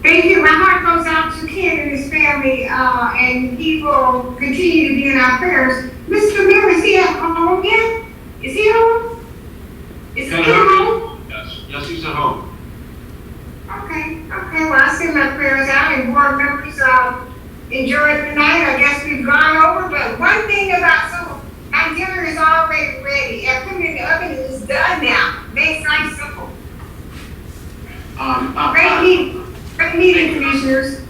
Speaker 4: Thank you. My heart goes out to Ken and his family, and he will continue to be in our prayers. Mr. Mayor, is he at home yet? Is he home? Is he at home?
Speaker 1: Yes, he's at home.
Speaker 4: Okay, well, I send my prayers out, and board members enjoyed the night. I guess we've gone over, but one thing about my dinner is already ready. I put it in the oven, and it's done now. Makes life simple. Great meeting, commissioners.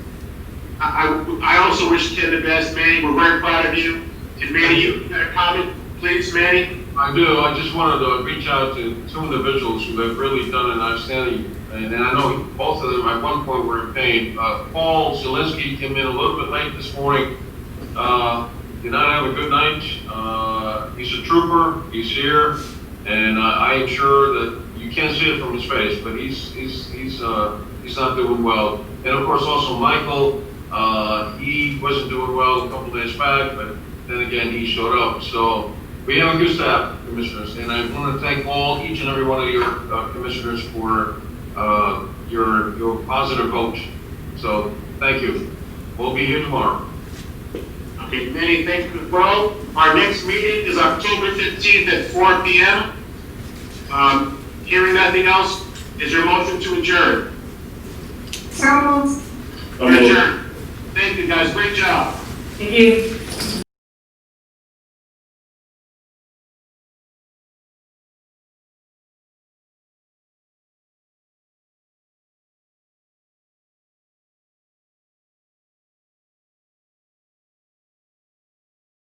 Speaker 2: I also wish Ken the best, Manny. We're very proud of you. And Manny, you got a comment, please, Manny?
Speaker 1: I do. I just wanted to reach out to two individuals who have really done an outstanding, and I know both of them at one point were in pain. Paul Zielinski came in a little bit late this morning. Did not have a good night. He's a trooper. He's here, and I am sure that you can't see it from his face, but he's not doing well. And of course, also Michael. He wasn't doing well a couple days back, but then again, he showed up. So we have a good staff, commissioners, and I want to thank each and every one of your commissioners for your positive vote. So thank you. We'll be here tomorrow.
Speaker 2: Okay, Manny, thank you as well. Our next meeting is October 15th at 4 p.m. Hearing nothing else, is there a motion to adjourn?
Speaker 4: So
Speaker 2: Adjourn. Thank you, guys. Great job.
Speaker 3: Thank you.